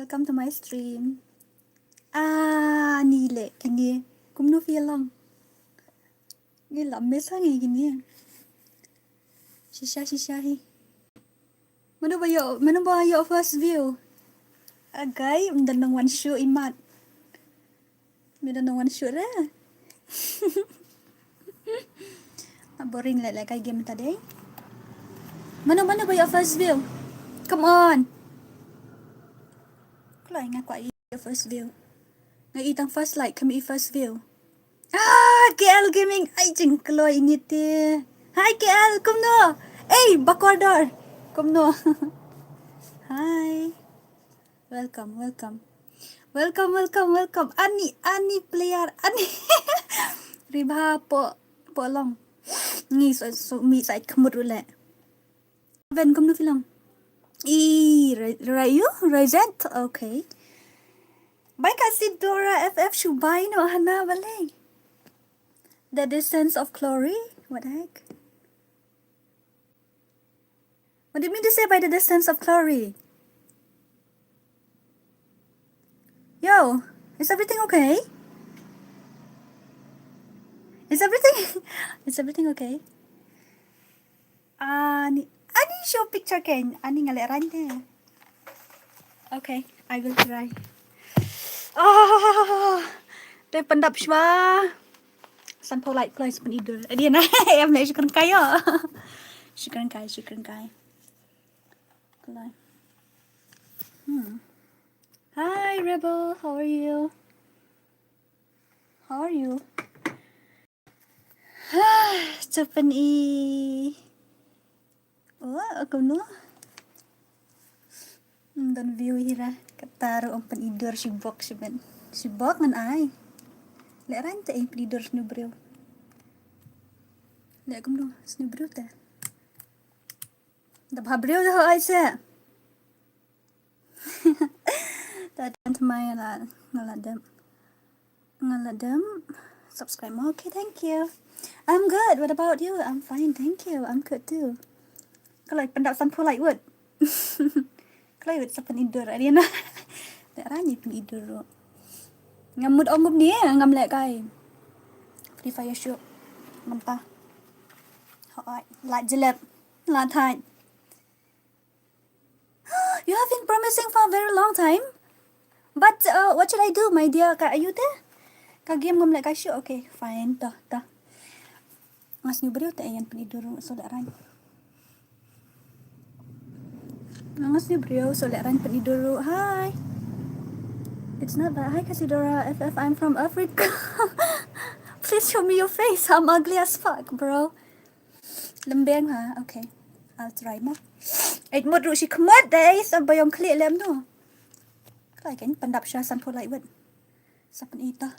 Welcome to my stream. Ni lệ cái nghe cũng nó phía lòng. Nghe lắm mấy sáng ngày cái nghe. Shisha hi. Mana ba your first view? Agay, mdan ng one shoe imat. Mdan ng one shoe ra. Boring lại cái game tadi. Mana ba your first view? Come on. Lại nga kwa your first view. Ngay itang first like kami first view. KL Gaming. Ay, ching kloy init eh. Hi KL, come no. Hey, Bakwadar. Come no. Hi. Welcome. Ani player. Ani. Riba po long. Ngi so mi sai khamut ule. Ven come no film. Rayu? Rajat? Okay. Bye Khasi Dora FF Shubay no hana bale. The distance of glory? What the heck? What do you mean to say by the distance of glory? Yo, is everything okay? Is everything okay? Ani show picture ken. Ani ngaleran de. Okay, I will try. Đây phần đập xóa. Sun polite place pun tidur. Dia nak em nak syukur kaya. Syukur kaya. Kelai. Hi Rebel, how are you? Cepen aku nu. Dan view hira kataru ang panidur si Bok siben. Si Bok ngan ai. Lek rante ang panidur snu bro. Lek kum nu snu bro ta. Da bhabreu da ai se. Dan tmai ngaladam subscribe more. Okay, thank you. I'm good. What about you? I'm fine, thank you. I'm good too. Kalau pendak sampo like what? Kalau wit sa panidur ari na. Lek rani panidur. Ngamud ongum ni ngam lek kai. Free fire show. Mentah. Hoi, like jelep. La thai. You have been promising for a very long time. But what should I do, my dear? Are you there? Ka game ngam lek kai show. Okay, fine. Dah. Mas ni beriu tak yang panidur so lek rani. Nangas ni bro, so let ran panidur. Hi. It's not bad. Hi Khasi Dora FF, I'm from Africa. Please show me your face. I'm ugly as fuck, bro. Lembeng ha? Okay. I'll try mo. It mo ru si kemot deh. Sabay yung klik lem no. Kai kan pandap siya san polite wet. Sa panita.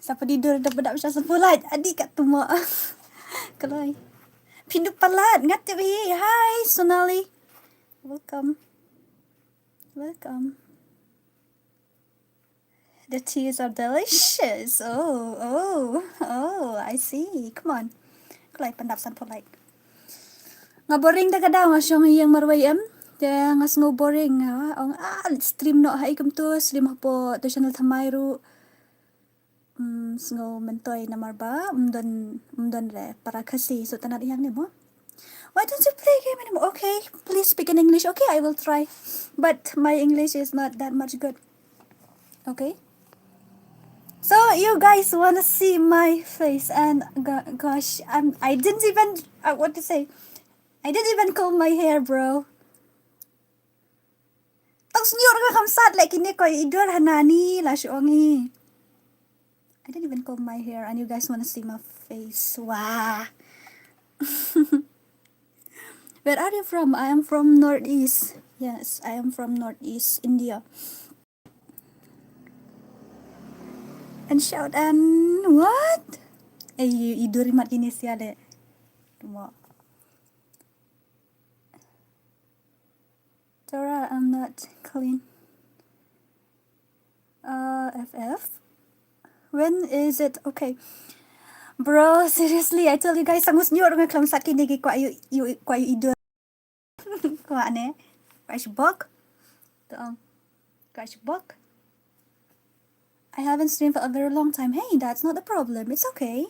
Sa panidur dah pandap siya san polite. Adik kat tumo. Kalai. Pinduk palat ngat tibi. Hi Sonali. Welcome. The teas are delicious. Oh, I see. Come on. Kalay pandap san polite. Nga boring da kada nga syong iyang marway Dia ngas ngo boring stream no hai kam tu stream po to channel thamai ru. Ngo mentoy na marba umdon re para kasi so tanad yang ni mo. Why don't you play game anymore? Okay, please speak in English. Okay, I will try. But my English is not that much good. Okay. So you guys wanna see my face and gosh, I didn't even what to say. I didn't even comb my hair, bro. Tong snyor ka kamsat like ini koy idur hanani la syongi. I didn't even comb my hair and you guys wanna see my face. Wow. Where are you from? I am from Northeast. Yes, I am from Northeast India. And shout and what? Iduri mat ini siade. Tuma. Dora, I'm not clean. FF. When is it? Okay. Bro, seriously, I tell you guys, sangus nyo nga klam sa kinigi kwa yu idur. Kwa ne? Kwa si bok. Toong. Got your book. I haven't streamed for a very long time. Hey, that's not the problem. It's okay.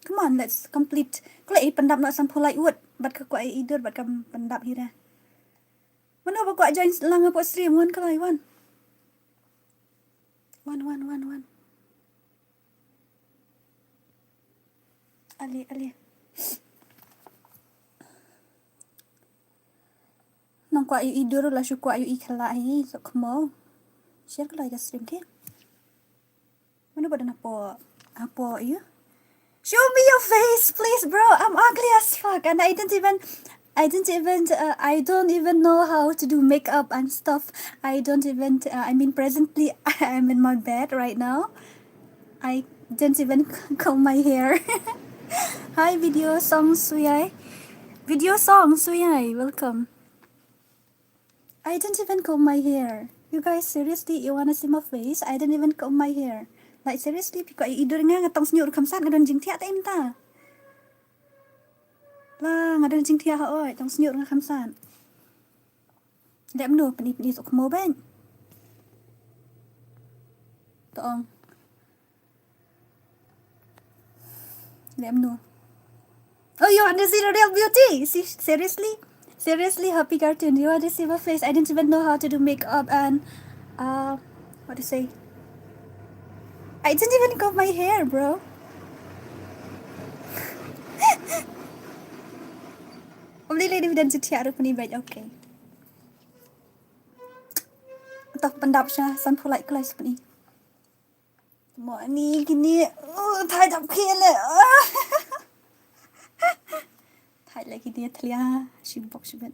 Come on, let's complete. Kau lagi pendap nak sampai like wood. Bat kau ai idur bat kam pendap hira. Mana ba kau join lang apa stream wan kau wan. One. Ali. Nang kau ayu idur lah syukur ayu ikhala hi. So kemo. Share kau lagi stream ke? Mana ba dah apa you? Show me your face, please, bro. I'm ugly as fuck, and I don't even know how to do makeup and stuff. Presently, I'm in my bed right now. I didn't even comb my hair. Hi, Video Song Suyai. Welcome. I didn't even comb my hair. You guys, seriously, you wanna see my face? I didn't even comb my hair. Like seriously, piko idur nga ngatong senyur kamsat ngadon jing tia ta imta. Lah ngadon jing tia ha oi, tong senyur nga kamsat. Lem no pani sok mo ben. Tong. Lem no. Oh, you want to see the real beauty? See, seriously, happy cartoon. You want to see my face? I didn't even know how to do makeup and what to say. I didn't even comb my hair, bro. Only lady dan setia ada puni baik, okay. Entah pendap siya, san pulai kelas puni. Semua ni gini, thai dap kele. Thai lagi dia telia, shibok shibet.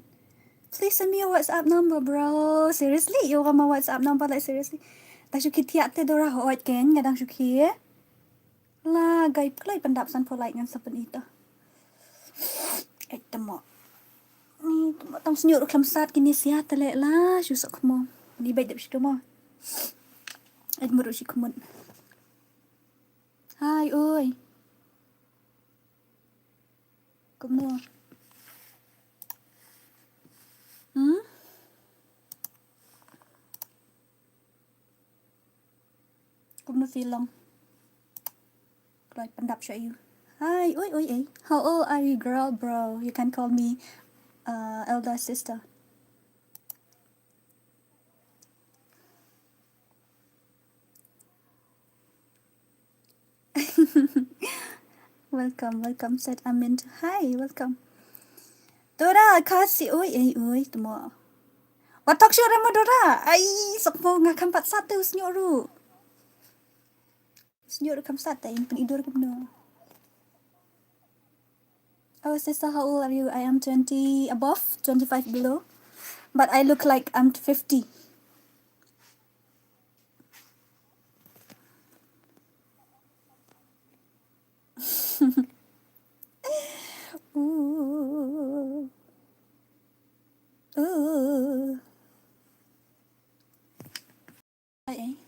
Please send me your WhatsApp number, bro. Seriously, you want my WhatsApp number? Like seriously. Tak syuki tiap te Dora hoat kan, kadang syuki. Lah, gaib kelai pendap san polite ngan sapen itu. Temo. Ni temo tong senyuk klamsat kini sia telek lah, susuk kemo. Ni baik dap syukemo. Muru syukumut. Hai, oi. Kemo. Cũng nó phi long. Rồi pendap show you. Hi, oi. How old are you, girl, bro? You can call me elder sister. Welcome, said Amin. Hi, welcome. Dora, Khasi, oi, temo. What talk show mo Dora? Ay, sok mo nga kampat satu senyuru. Senyur kamsat tayo, panidur ko no. Oh, sister, how old are you? I am 20 above, 25 below. But I look like I'm 50. Ooh. Ay,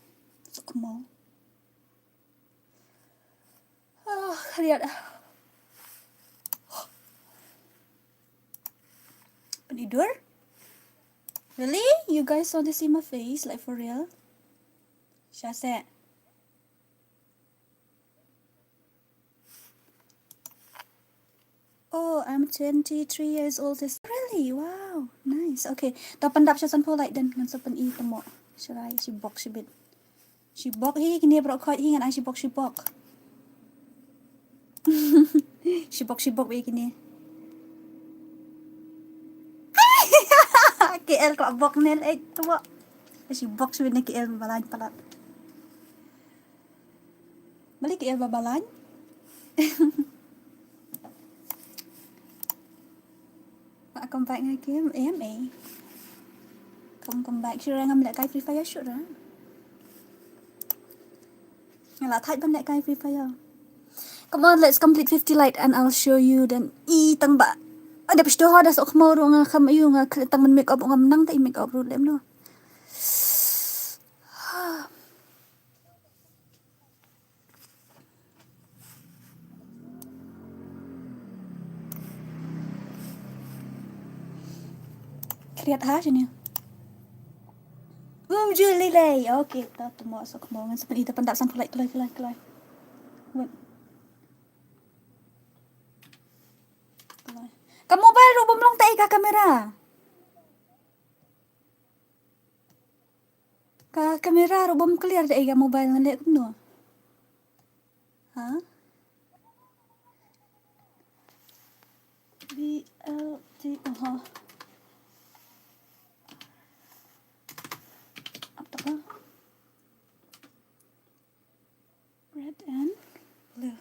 sok mo. Lihat. Penidur? Really? You guys want to see my face? Like for real? Syase. Oh, I'm 23 years old. Really? Wow. Nice. Okay. Dah pendap siya san po like dan ngan sapen i temo. Syai sibok sibit. Sibok hi kini bro khot hi ngan ai sibok. Sibok begini. KL kok bok nel tua. Sibok sudah KL babalan palat. Balik KL babalan. Come back ngay kiếm em ấy. Không come back chưa ra ngâm lại cái Free Fire shoot ra. Là thay bên lại cái Free Fire. Come on, let's complete 50 light and I'll show you then tang ba. Ada pasti ada sok mau nga kam ayu nga tang man make up nga menang ta make up problem no. Lihat ha sini. Julie. Okay, ta temo so kemo ngan seperti pendak sampul like kelai. Wait. Kamu baru belum tak ika kamera. Ka kamera ro bom clear tak ika mobile ngan dek kuno. Ha? BLT apa ka? Red and blue.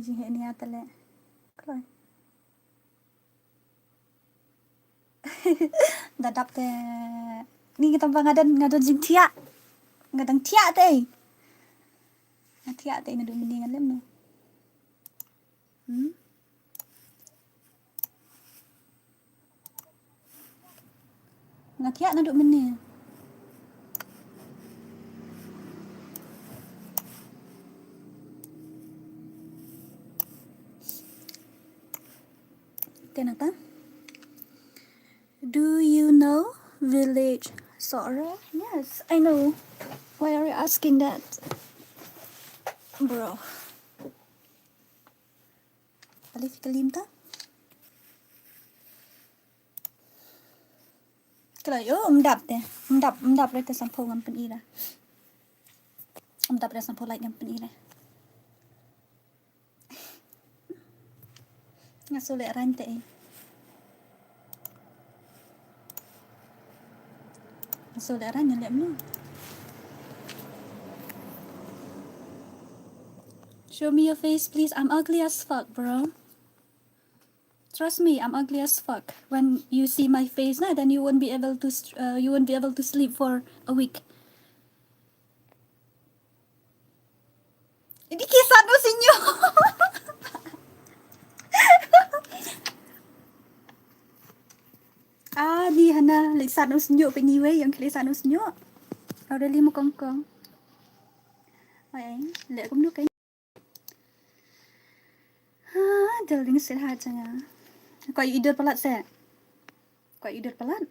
Ni atale. Kelai. Dadap te. Ni kita ngadan jing tia. Ngadang tia te. Tia te ngadu mendingan lem no. Ngatia ngadu meni. Kenapa? Do you know village Sora? Yes, I know. Why are you asking that? Bro. Alif kalim ta? Kalau yo umdap rete sampo ngam pen ira. Umdap rete sampo like ngam pen ira. Ngasole rante. Ngasole rante lem no. Show me your face, please. I'm ugly as fuck, bro. Trust me, I'm ugly as fuck. When you see my face, nah, then you won't be able to sleep for a week. Ini kisah no sinyo. Di hana lisan no sinyo anyway, yang lisan no sinyo. Ada lima kongkong. Ay, lek kum kay. Daling sehat saja. Kau idul pelat saya. Kau idul pelat.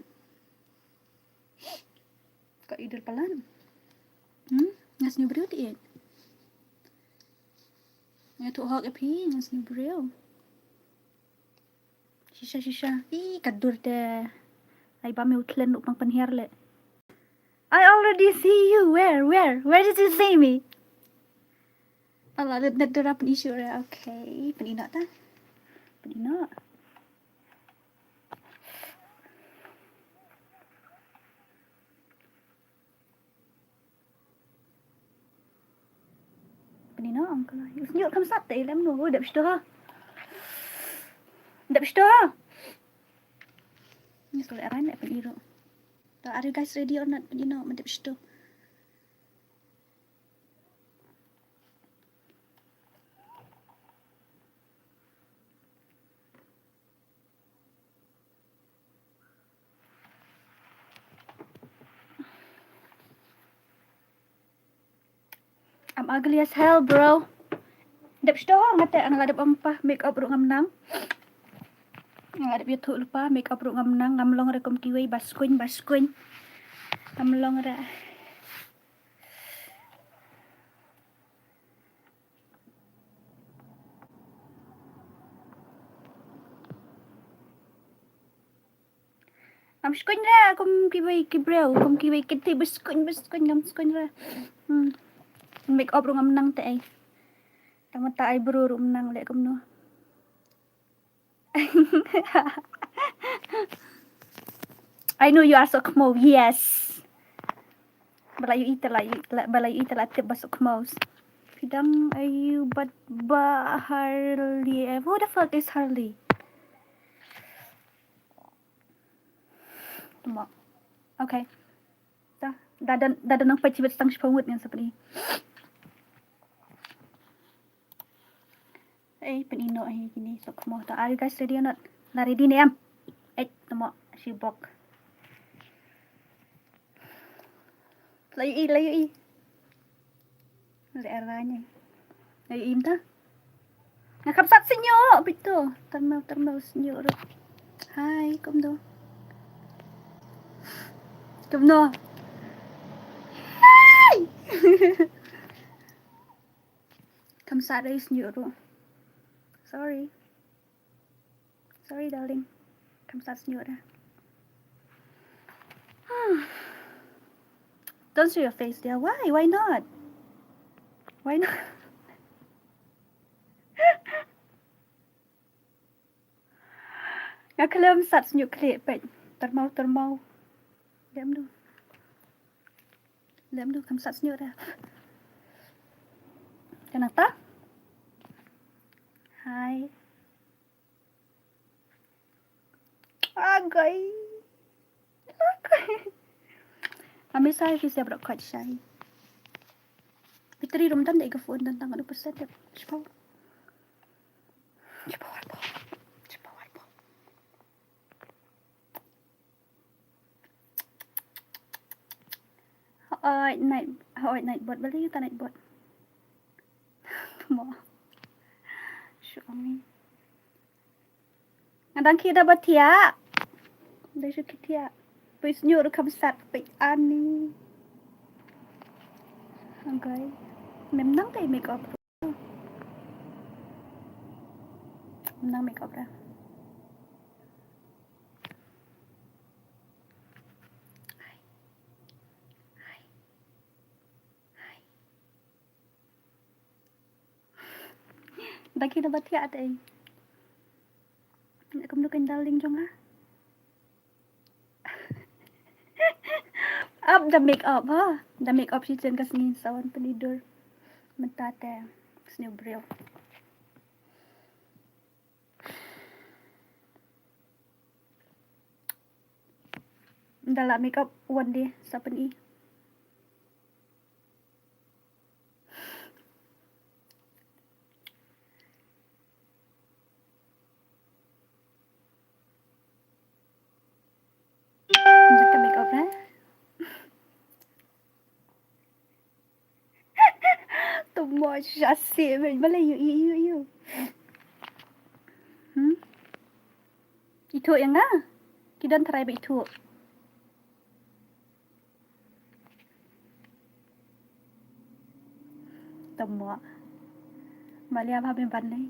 Ngas new brew tiit. Nga tu hok epi ngas new brew. Shisha. Kadur de. Ay ba may utlen upang panhiar le. I already see you. Where? Where did you see me? Allah, nadara pun issue re. Okay, penina ta. Penina. Uncle. Usnyo kam sat tay lam no. Dap shto. Ni sole aran na peniro. Are you guys ready or not? Penina madap shto. I'm ugly as hell, bro. Dap shto ngate ang ladap ampa make up ru ngamnang. Ang ladap youtube lupa make up ru ngamnang ngamlong re kom kiwei baskuin. Ngamlong re. Am skuin ra kom kiwei kibreu kom kiwei kiti baskuin ngam skuin ra. Make up ru ngamnang te ay. Tamata ay bro ru menang lek kom no. I know you are so kmo. Yes. Balayu ita tip basuk kmos. Pidang ayu but Harley. Who the fuck is Harley? Tama. Okay. Dadan ang pachibet stang shpawut niyan sa pali. Penino ay gini so kmo. Are you guys ready or not? Na ready na yam. Tama. Shibok. Layu i. Daerahnya. Ay, im ta. Nakapsat sinyo. Pito. Termal sinyo. Hai, kom do. Kom do. Hai. Kamsat ay sinyo. Sorry. Sorry, darling. Kamsat sinyo. Don't show your face there. Why? Why not? Why not? Ngakalam sat senyuk klik pek. Termau. Diam du kam sat senyuk dah. Kenapa? Hai. Agai. Ambil saya visa berkat saya. Pitri rum tan dai ka phone tentang ano persen dia. Cepat. Night bot balik ta night bot. Mo. Suami. Ngadang kita batia. Dai su kitia. Puis nyur kam sat pek ani. Angkai. Memang tay make up. Memang make up dah. Dah kita batia tay. Nak kamu kan darling jong ha. Up the makeup ha. The makeup si jen kas ngin sawan penidur. Mentate. Snew brio. Dalam makeup one day sa peni. Jaga makeup ha. Tumo syasib. Bala you. Itu yang nga. Kidan try ba itu. Tumo. Malia ba ben ban nei.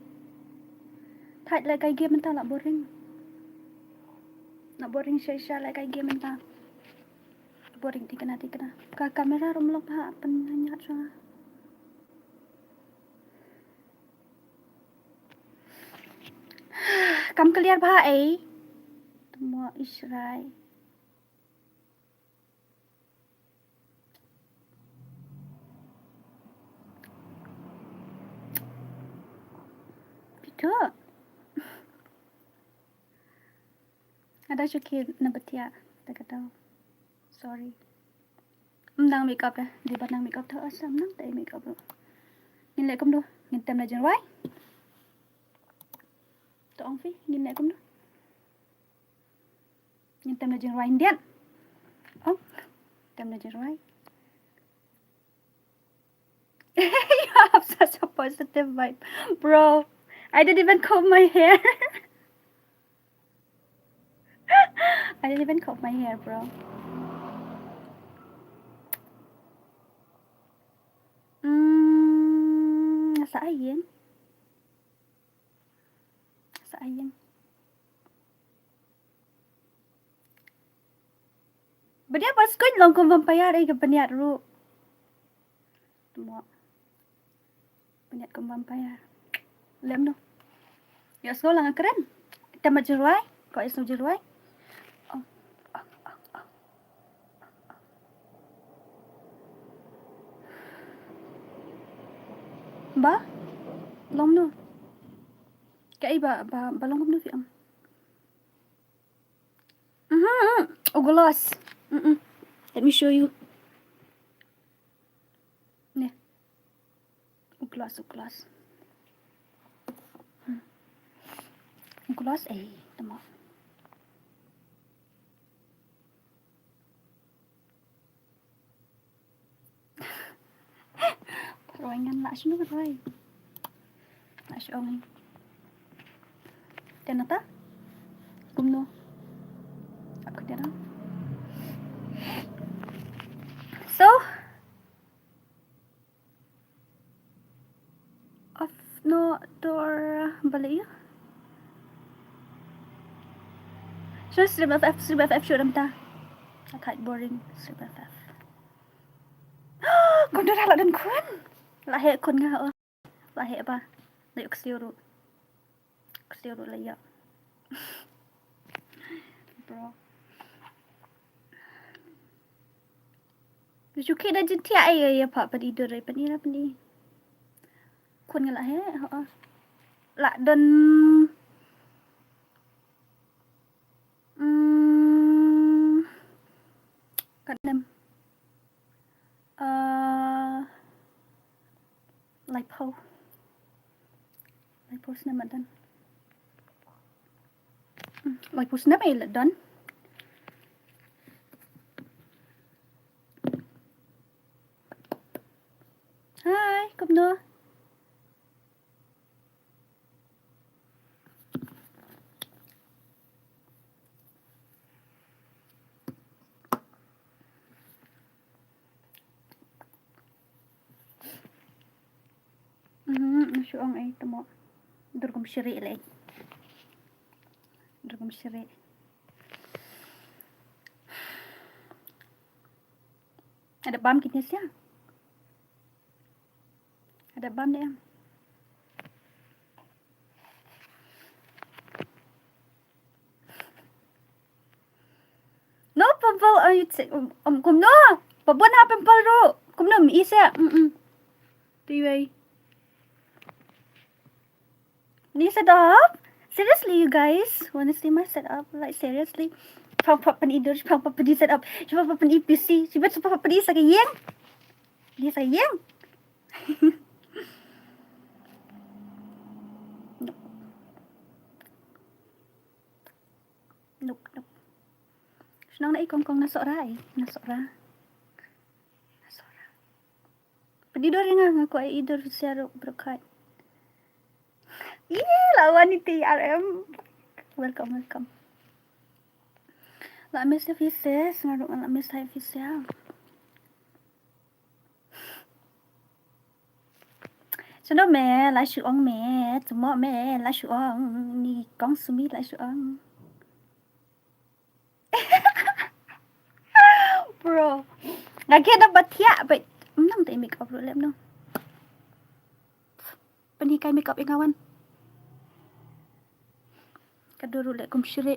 Thai lại cái game ta là boring. Nak boring sya lại cái game ta. Boring tikana. Ka kamera rumlok ha penanyat sa. Kam clear ba ai? Tumo Israel. Itu. Ada syukir na batia. Tak tahu. Sorry. Nang makeup dah. Di batang makeup tu asam nang tak makeup tu. Ngin lại cũng được. Ngin tem là chân right. Tu ông phi. Ngin lại cũng được. Ngin tem là chân right điện. Oh. Tem là chân right. You have such a positive vibe. Bro. I didn't even comb my hair. I didn't even comb my hair, bro. Sa ayin. Badia pas ko long kong vampire ay kapaniat ru. Tumo. Paniat kong vampire. Lem no. Ya sko lang keren. Kita majuruai. Ko is majuruai. Ba? Long no. Kay ba long no fi am. Oh gloss. Let me show you. Nih. Gloss. Gloss tama. anh ngăn lại xuống nước rồi. Lại cho ông đi. Tên nó ta? Cùng nó. Aku dia đó. So, off no door balik ya. So, strip FF shoot em ta. Thật boring, strip FF. Con đó là đơn khuôn. Là hệ con nga ơ. Là hệ ba. Để siêu rồi. Siêu rồi là ya. Bro. Dù khi đã chính thịa ai ya pa pa đi đưa rồi pa đi ra pa đi. Khuôn nga là hệ hả? Là đơn Cắt đâm lipo snap mà đơn lipo snap ấy là đơn hi come nữa شو أي تمام دركم شريء لي دركم شريء ada bam kitnya ada bam deh no pimple kum no pabuan ha pimple ro kum no mi isa tiway ni setup seriously you guys wanna see my setup like seriously pang papan idor pang papan di setup coba papan IPC coba papan di sayang dia sayang nope senang nak ikong nasok ra penidor yang ngaku ai idor secara berkat lawan ni TRM welcome la miss faces ngaruk la miss hai facial cho nó mẹ lại sự ông mẹ tụi mọ mẹ lại sự ông ni con sumi lại sự ông bro nggak kita batia but nang tay make up problem no panikai make up yang kawan kaduru lek kum syire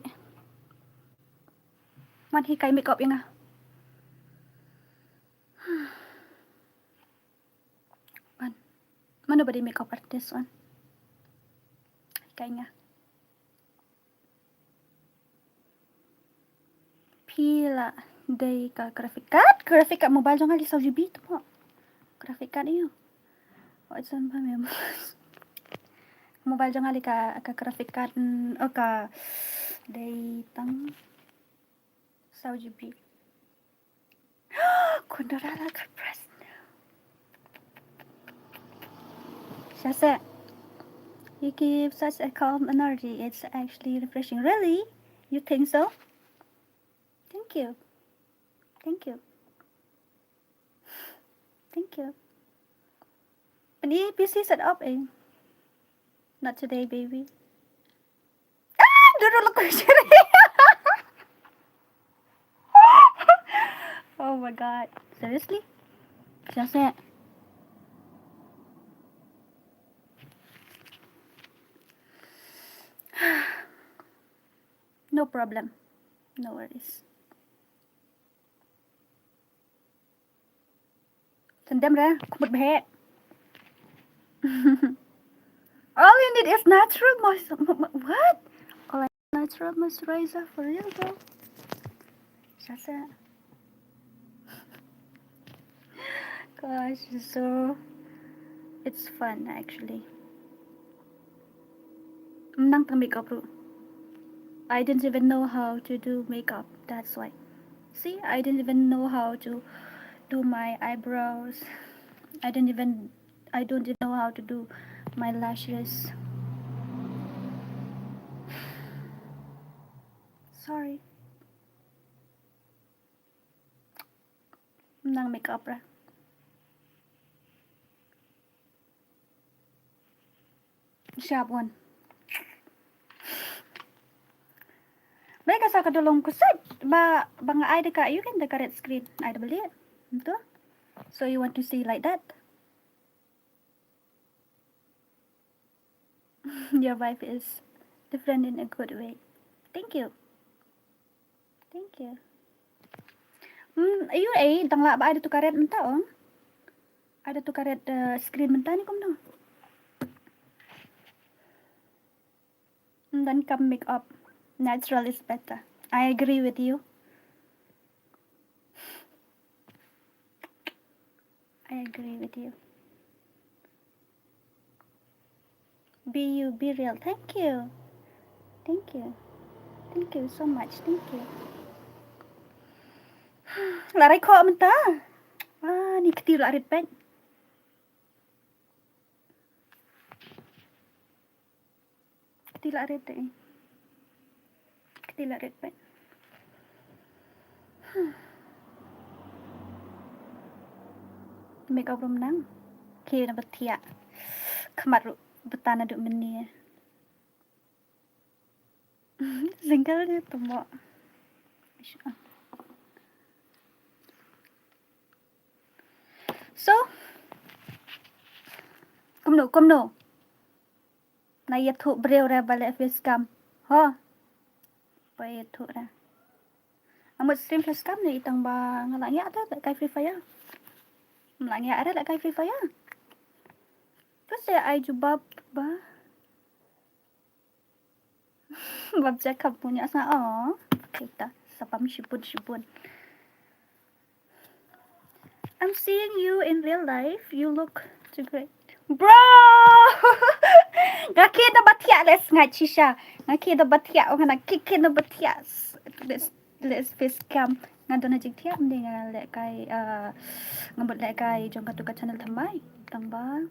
man hikai make up yang mana body makeup artist one kayaknya pila day ka graphic card mobile jangan lisau GB tu po graphic card iyo what's on pa mem mobile jangan li ka graphic card o ka day tang sau GB kundara ka press Shasa, you give such a calm energy. It's actually refreshing. Really? You think so? Thank you. Pani PC set up eh? Not today, baby. Dulu ko Oh my god. Seriously? Shasa. No problem. No worries. Sendam ra, kumut behe. All you need is natural moisturizer. What? All I need natural moisturizer for real, bro. Shasa. Gosh, so it's fun actually. Nang tang makeup bro. I didn't even know how to do makeup. That's why. See, I didn't even know how to do my eyebrows. I didn't even I don't even know how to do my lashes. Sorry. Nang makeup ra. Sharp one. Mereka sa kadulong kusad ba bang ay ka you can the red screen. Ay da beli. Betul? So you want to see like that? Your wife is different in a good way. Thank you. Thank you. Ayun eh, tangla ba ada tu karet mentah on? Ada tu karet screen mentah ni kum no? Then come make up. Natural is better. I agree with you. I agree with you. Be you, be real. Thank you. Thank you. Thank you so much. Thank you. Laray ko mentah. Ni ketil arit pen. Ketil arit eh. Ketil arit pen. Make up room nang. Kira na batia. Kemaru betana duk meni. Single dia tumo. So, kom no. Na ye thu breu ra bale face cam. Ho. Pa ye thu ra. Amut stream face cam ni itang ba ngalak ya ta kai free fire. Ngalak ya ada kai free fire. Terus ya ai jubab ba. Bab cakap punya sa kita sapam shibun. I'm seeing you in real life. You look too great. Bro! Ngaki na batia les ngachi siya. Ngaki na batia o nga kiki na batia. Let's face cam. Nga doon na jig tiya. Hindi nga le kay ngambot le kay jong katuka channel tamay. Tamba.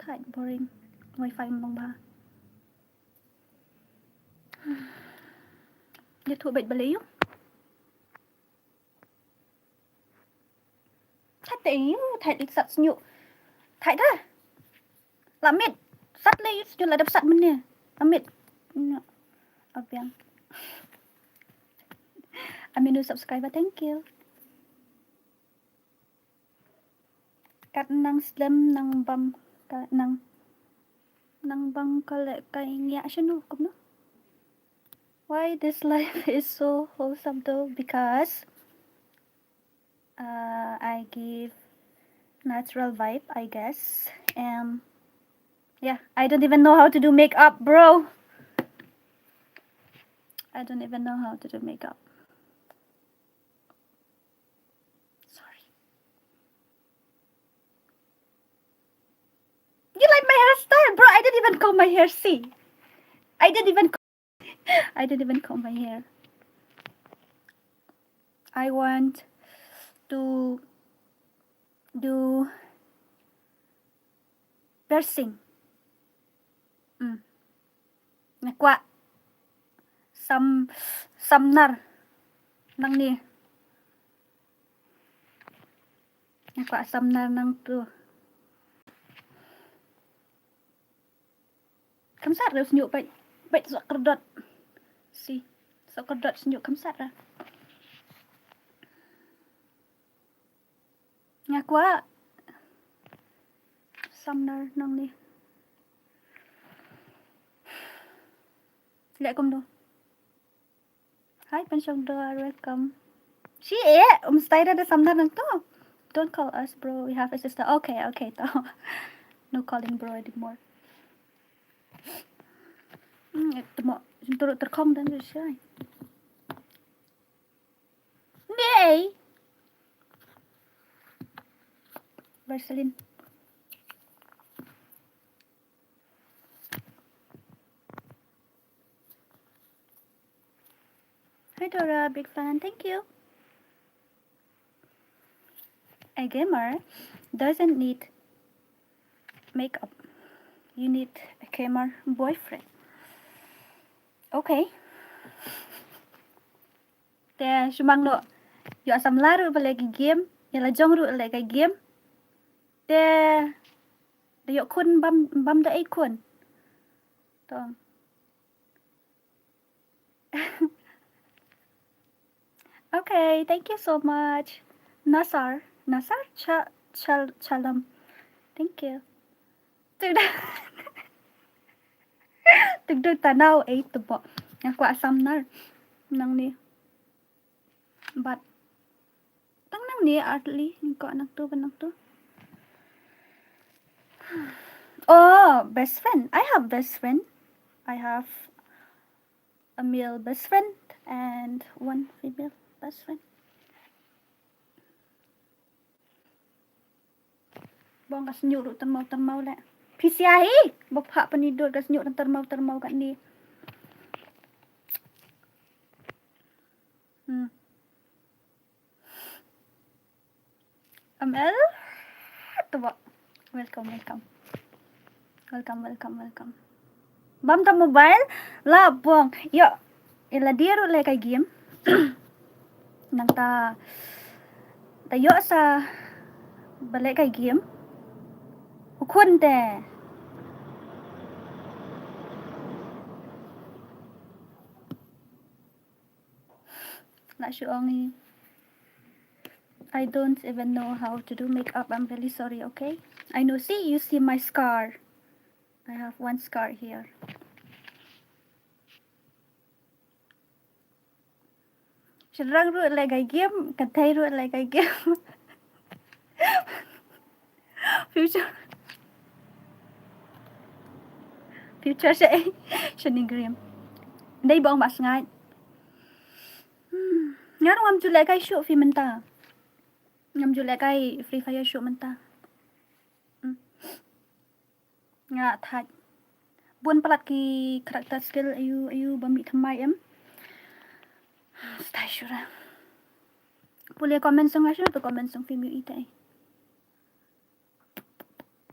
Tight boring. Wi-Fi mo ba? Dito bait balayo. Thạch tỷ thạch đi sạch nhụ thạch đó là mệt sắt lấy cho là đập sạch mình nè là mệt ở bên aminu subscriber thank you cắt năng slim năng băm năng băng có lẽ cái nhẹ chứ nó cũng nó why this life is so wholesome though because I give natural vibe, I guess. And yeah, I don't even know how to do makeup, bro. I don't even know how to do makeup. Sorry. You like my hairstyle, bro? I didn't even comb my hair. See, I didn't even comb my hair. I want to do piercing. Nakwa samnar nang ni. Nakwa samnar nang tu. Kamsat ra senyuk baik sok kedot. Si, sok kedot senyuk kamsat ra. Ngakwa samnar nang ni. Lệ công đâu. Hi Pension Dora, welcome. She stay ra samnar nang to. Don't call us bro, we have a sister. Okay, to. No calling bro anymore. Ito mo, turut terkom dan siya. Nay. Vaseline. Hi Dora, big fan, thank you. A gamer doesn't need makeup. You need a gamer boyfriend. Okay. Te sumang no. Yo asam laru balagi game. Yala jong ru balagi game. Te yo kun bam da kun. Tong. Okay, thank you so much. Nasar Chalam. Thank you. Tugdog tanaw to po. Ako asam nar. Nang ni. But tang nang ni artly ko anak to. Oh, best friend. I have best friend. I have a male best friend and one female best friend. Bong kas nyuk termau le. PCI. Bapak penidur kas nyuk termau kat ni. Amel. Tuwa. Welcome. Bam ta mobile la bong. Yo. Ila dia ru le kai game. Nang ta yo sa balik kai game. Ukun te. Nak only. I don't even know how to do makeup. I'm really sorry, okay? I know. See, you see my scar. I have one scar here. Sirang ru like game, katay ru like game. Future siya ni Grim. Hindi ba ang mas nga? Nga nung am julay kay show fi menta. Ngam julay kay Free Fire show menta. Nga thaj. Buon palat ki karakter skill ayu bami thamay em. Stay sure. Boleh comment song asyo to comment song film you itay.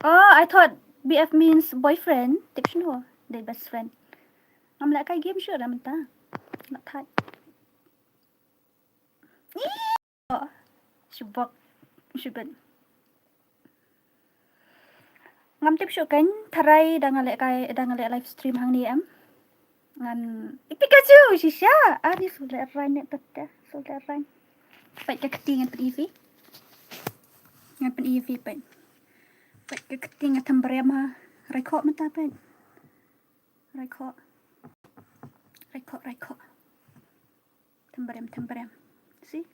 Oh, I thought BF means boyfriend. Tikshno. They best friend. Ngam la kay game sure ramen ta. Nak thaj. Oh, subok. Ngam tip sure kan tharay dangale live stream hang ni em. Ngan Pikachu sisya. Ari sudah rain net peta. Sudah rain. Pai ke ketingan pen EV. Ngan pen EV pai. Pai ke ketingan tambrem ha. Rekod mata pai. Rekod. Tambrem. See?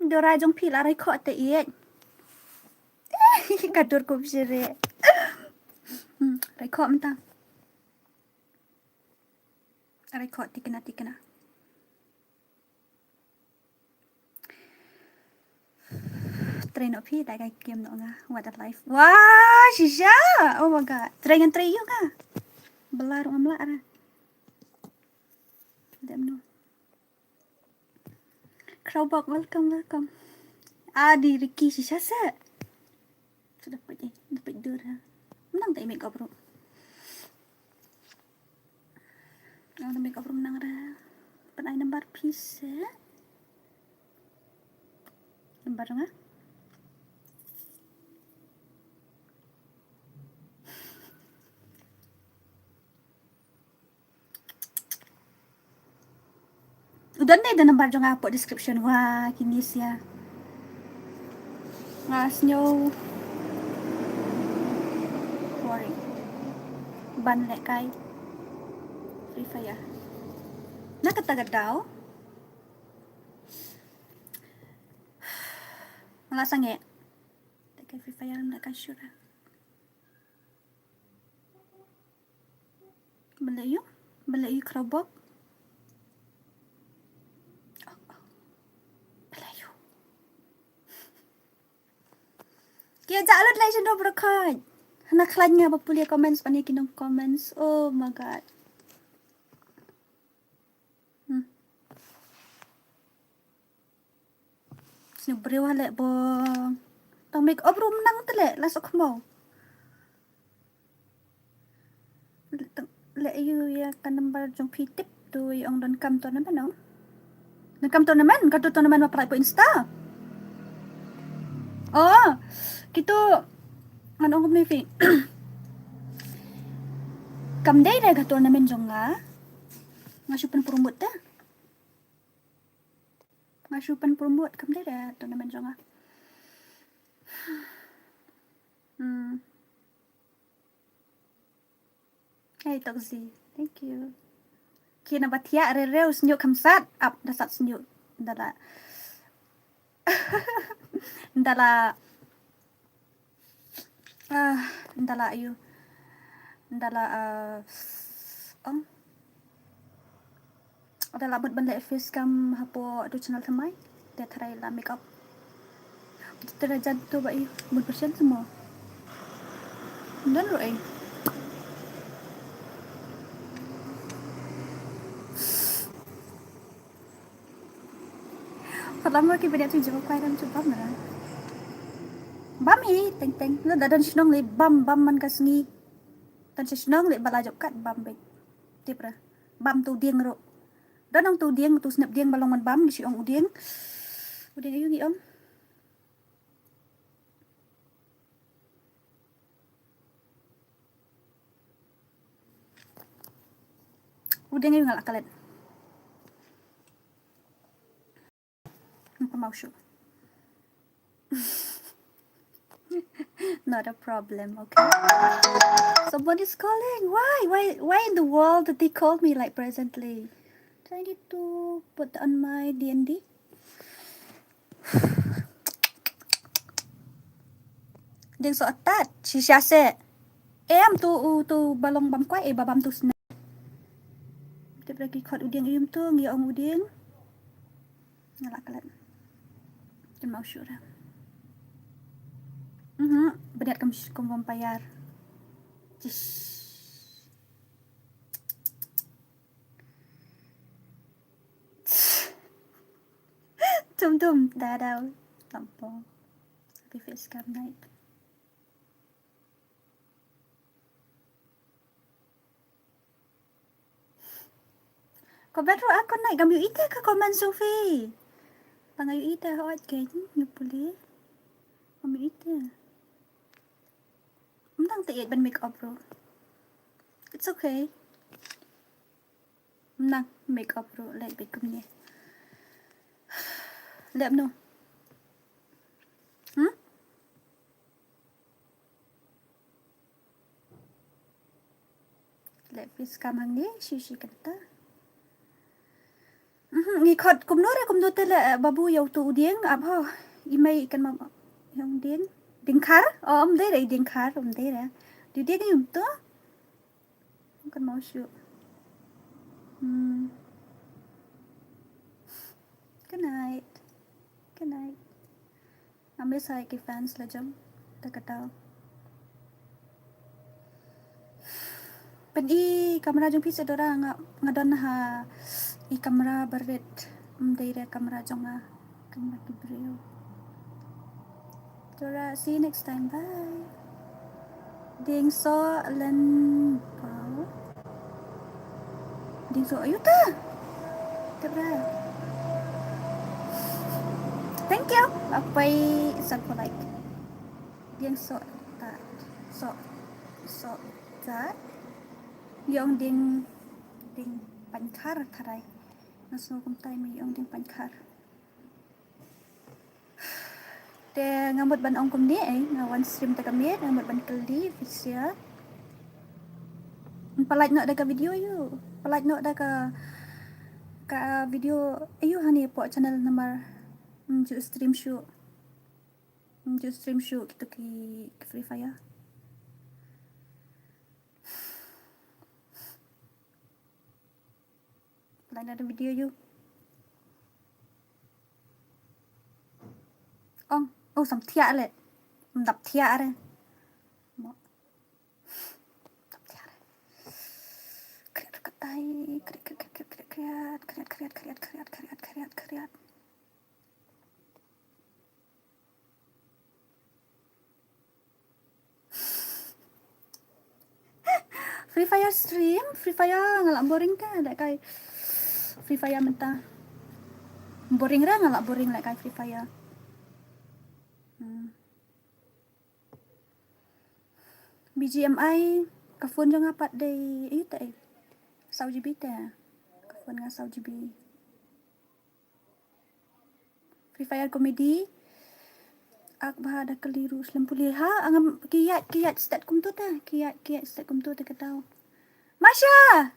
Dora jong pila rekod te iet. Kadur ko bisire. Rekod mata. Rekod tikena. Train up here, like game no nga. What a life. Wah, shisha. Oh my god. Train yung nga. Belarong amla ara. Dem no. Crowbok, welcome. Di Ricky shisha sa. So dapat dur ha. Menang tak make up bro. Ang make up room nang ra. Panay number piece. Number nga. Udan na number nga po description. Wah, kinis ya. Ngas nyo. Boring. Ban le kay. Free Fire. Nakatagal daw? Wala sange. Teka, Free Fire na ka-sure. Balayo krabok. Balayo. Kaya jalad lang siya dobro ka. Naklan nga ba puli comments pa niya kinong comments. Oh my god. Sino beriwale bong. Tang make up room nang tele lasok mo. Let you ya kan number jong pitip tu yung don kam to naman no. Don kam to naman, kadto to naman mapalay po Insta. Oh, kito ano ko may fi. Kam day na kadto naman jong nga syupan promote ta. Nga syupan promote kam day na to naman jong Hey, Togzi. Thank you. Kina batia rerew snyo kamsat up dasat snyo dala dala dala ayu dala oh dala bud ban le face cam hapo do channel thamai te try la makeup tera jantu ba ayu bud persen semua dan ro ai Pertama kita beda tu jawab kau dan cuba mana? Bami, teng. Lo dadan senang le bam man kasngi. Tan senang le balajok kat bam baik. Tipra. Bam tu dieng ro. Dan ang tu dieng tu snap dieng balongan bam di siong udieng. Udieng ayu gi om. Udieng ayu ngalak kalet. Apa mau show? Not a problem, okay? Somebody's calling. Why in the world did they call me like presently? Do I need to put on my D&D? Ding so atat. Si siase. Em tu balong bam kwai babam tu snap. Kita lagi kot udieng ayum tu ngi ong udieng. Ngalak kalet. Jangan mau syur. Berat kamu vampire. Cish. Tum dadau. Tampong. Happy face cam night. Kau baru aku naik kamu ite ke komen Sophie. Pangayu ite hot kayaknya nyupuli. Kamu ite. Mendang tak ban make up bro. It's okay. Mendang make up bro like become ni. Lep no. Lep face cam hang ni shishi kata. Ngikot kumno tele babu yau tu udieng abho imay ikan mam yang udieng dingkar om dere dingkar om dere di dia ni to kan mau syu good night ambil saya ke fans la jam tak kata pen kamera jong pisa dora ngadon ha kamera berit dere kamera jonga kamera kibrio Dora, see you next time. Bye. Ding so len pau. Ding so ayu ta. Dora. Thank you. Apai sat for like. Ding so ta. So ta. Yong ding pankar tharai. Naso kum tai mi yong ding pankar. Te ngamut ban ong kum ni ngawan stream ta kami ngamut ban keli fisia. Palike nak dekat video you. Palike nak dekat video ayu hani po channel nomor ju stream show. Kita ki Free Fire. Palike nak video you. Oh, sam thia le. Đập thia đây. Đập thia đây. Kriat cái tay, kriat. Free Fire stream, Free Fire ngalak boring kan, like kai Free Fire mentah. Boring ra ngalak boring like kai Free Fire. BGMI ka phone jang apat day ite sau GB ta. Ka phone nga sau GB. Free Fire komedi ak bahada keliru selampuli ha angam kiat start kum tu ta kiat start kum tu ta katau Masha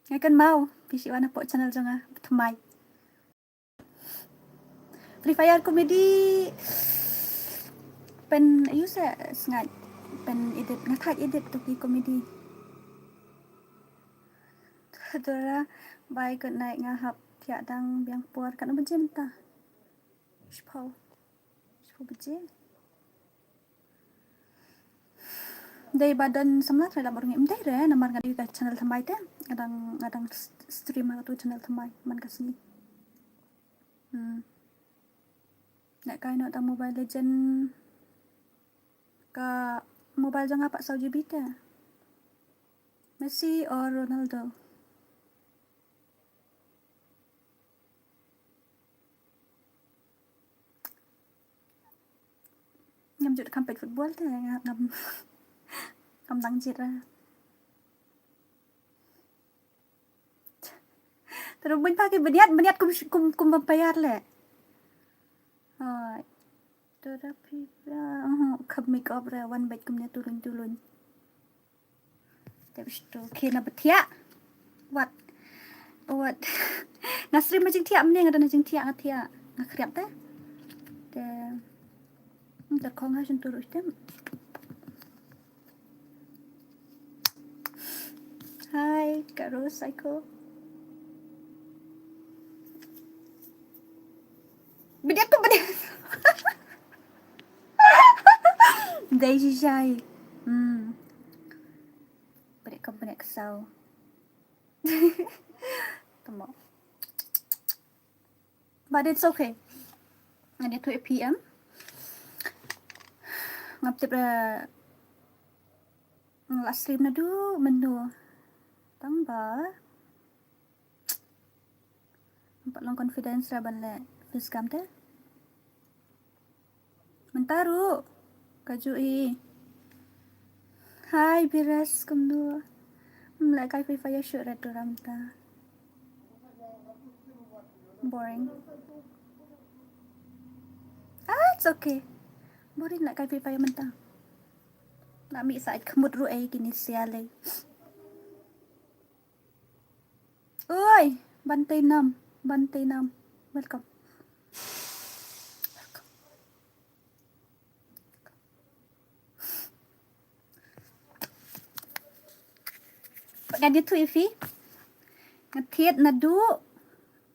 akan mau bisi wana po channel janga thmai Free Fire komedi pen ayu sa sngat pen edit ngathak edit tu ki komedi Dora bai good night ngahap tiak dang biang puar kan bejem ta Shpau beje day badan samlat rela borong emdai re namar ngadi ka channel thamai te kadang stream tu channel thamai man ka sini nak kai nak tang Mobile Legend ka mobile jang apa sau GB te Messi or Ronaldo ngam jut kampet football te ngam dang jit ra terus bun pakai beniat kum bayar le hai terapi khab make up ra one bite kumnya turun tapi tu kena betia what ngasri macam tiap mending ada macam tiap ngatia ngakriap teh ter kong hasin turun tem hai Kak Rose Psycho beniat Daisy Jai beniat kesau Tama. But it's okay. And at 2 p.m. Ngaptip ra last stream na du menu. Tamba. Nampak long confidence ra ban le face cam te. Mentaru. Kajui. Hai Biras kumdu. Like I Free Fire shoot red ramta. Boring. It's okay. Boring like I Free Fire mentah. Nak ambil saat kemud ru'ay kini sialay. Oi, bantai 6. Welcome. Pagkadi tu Ifi. Ngetiat nadu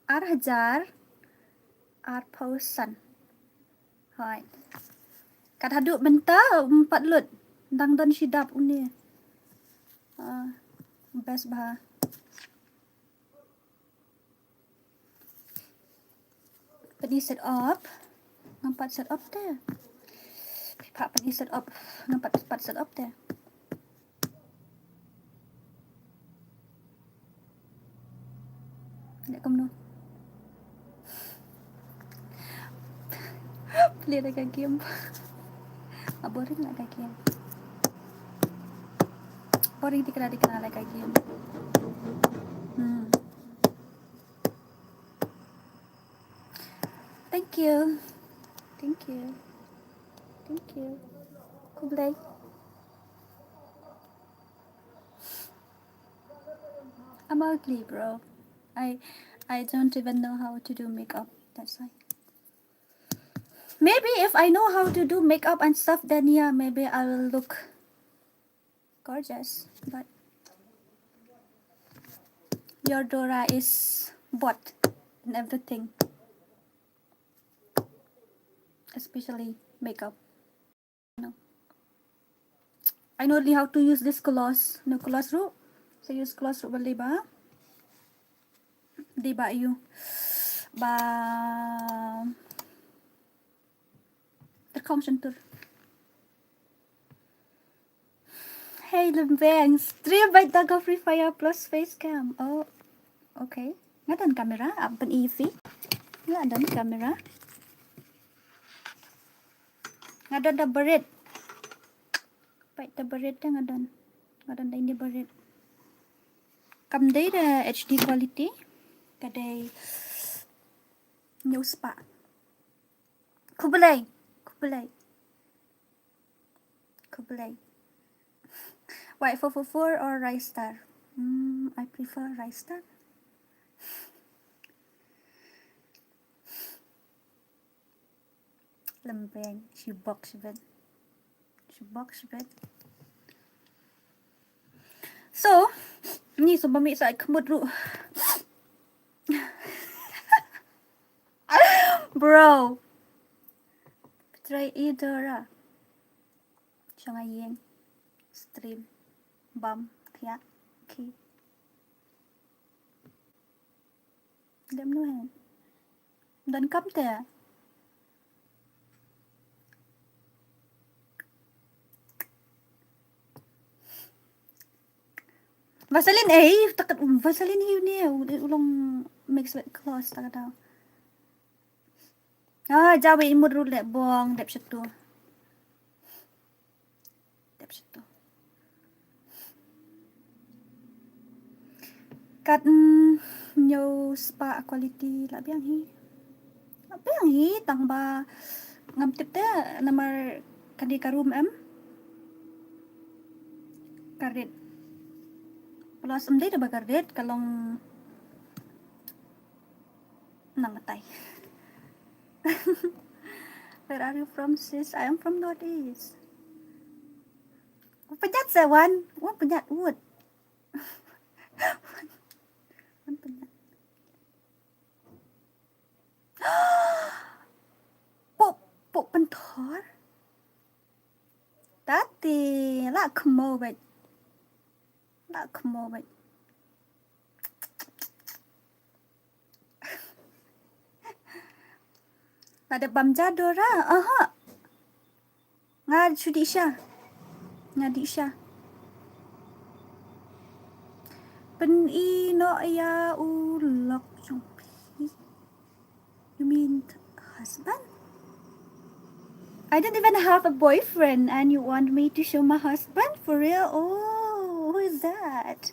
ar hajar ar pausan. Hai. Kat haduk bentah 4 lut. Dang don sidap uni. Best bah. Pani set up. Nampak set up teh. Pak pani set up. Nampak set up teh. Nak kamu. Play dekat game. Boring nak dekat game. Boring dikenal dekat game. Thank you. Kublai. I'm ugly, bro. I don't even know how to do makeup. That's why. Maybe if I know how to do makeup and stuff, then yeah, maybe I will look gorgeous. But your Dora is bot in everything, especially makeup. No, I know only how to use this gloss. No gloss root. So use gloss root bali ba? Di ba you? Ba terkong sentur. Hey lembeng, stream by Dago Free Fire plus facecam. Oh, okay. Nga dan kamera, apa easy? Nga dan kamera. Nga dan da berit. Baik da berit da nga dan. Nga dan da ini berit. Cầm đấy là HD quality. Cái đây nhiều spa. Kublai. White 444 or Rice Star? I prefer Rice Star. Lembeng, she box bed. So, ni so bami sa kemut ru. Bro. Try Dora. Siya yang stream. Bam. Kaya. Okay. Dem no hen. Dan kam te. Vaseline takat Vaseline hiu ni ulang mix with clothes takat daw. Jawi imut ru lek bong dep situ. Kat nhiều spa quality la biang hi tang ba ngam tip te namar kadi karum em karet plus em dei da bakaret kalong nangatay. Where are you from, sis? I am from Northeast. Penyat sewan, penyat wood. Penyat. Pok pentor. Tati, la kemo bet. Ada Bamja Dora. Nga di Isha. Pen no ya ulok jumpi. You mean husband? I don't even have a boyfriend and you want me to show my husband? For real? Oh, who is that?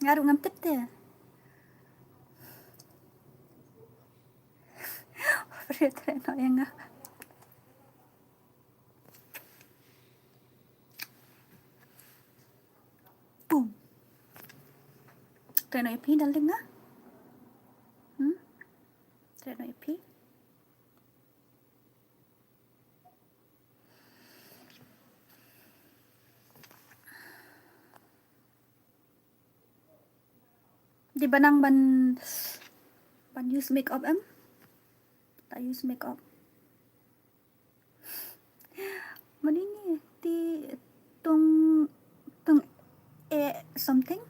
Ngaru ngam tip te. For no yang nga. Boom. Treno EP daling nga? Treno EP. Di ba nang ban use makeup em? Tak use makeup. Manini ti tung something.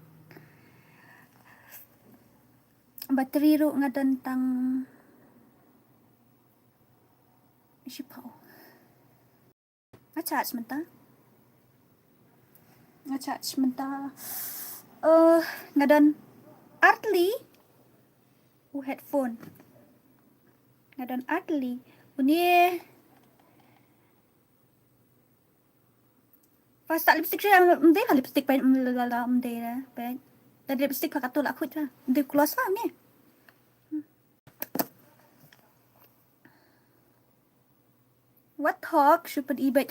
Bateri ru nga tentang sipaw. Nga-charge menta. Nga dan Artli headphone. Nga dan Artli. Uni pas tak lipstick siya, hindi ka lipstick pa lala hindi na. Tadi lipstick pa katulak ko siya. Hindi close pa ni. What talk? Super e-bike.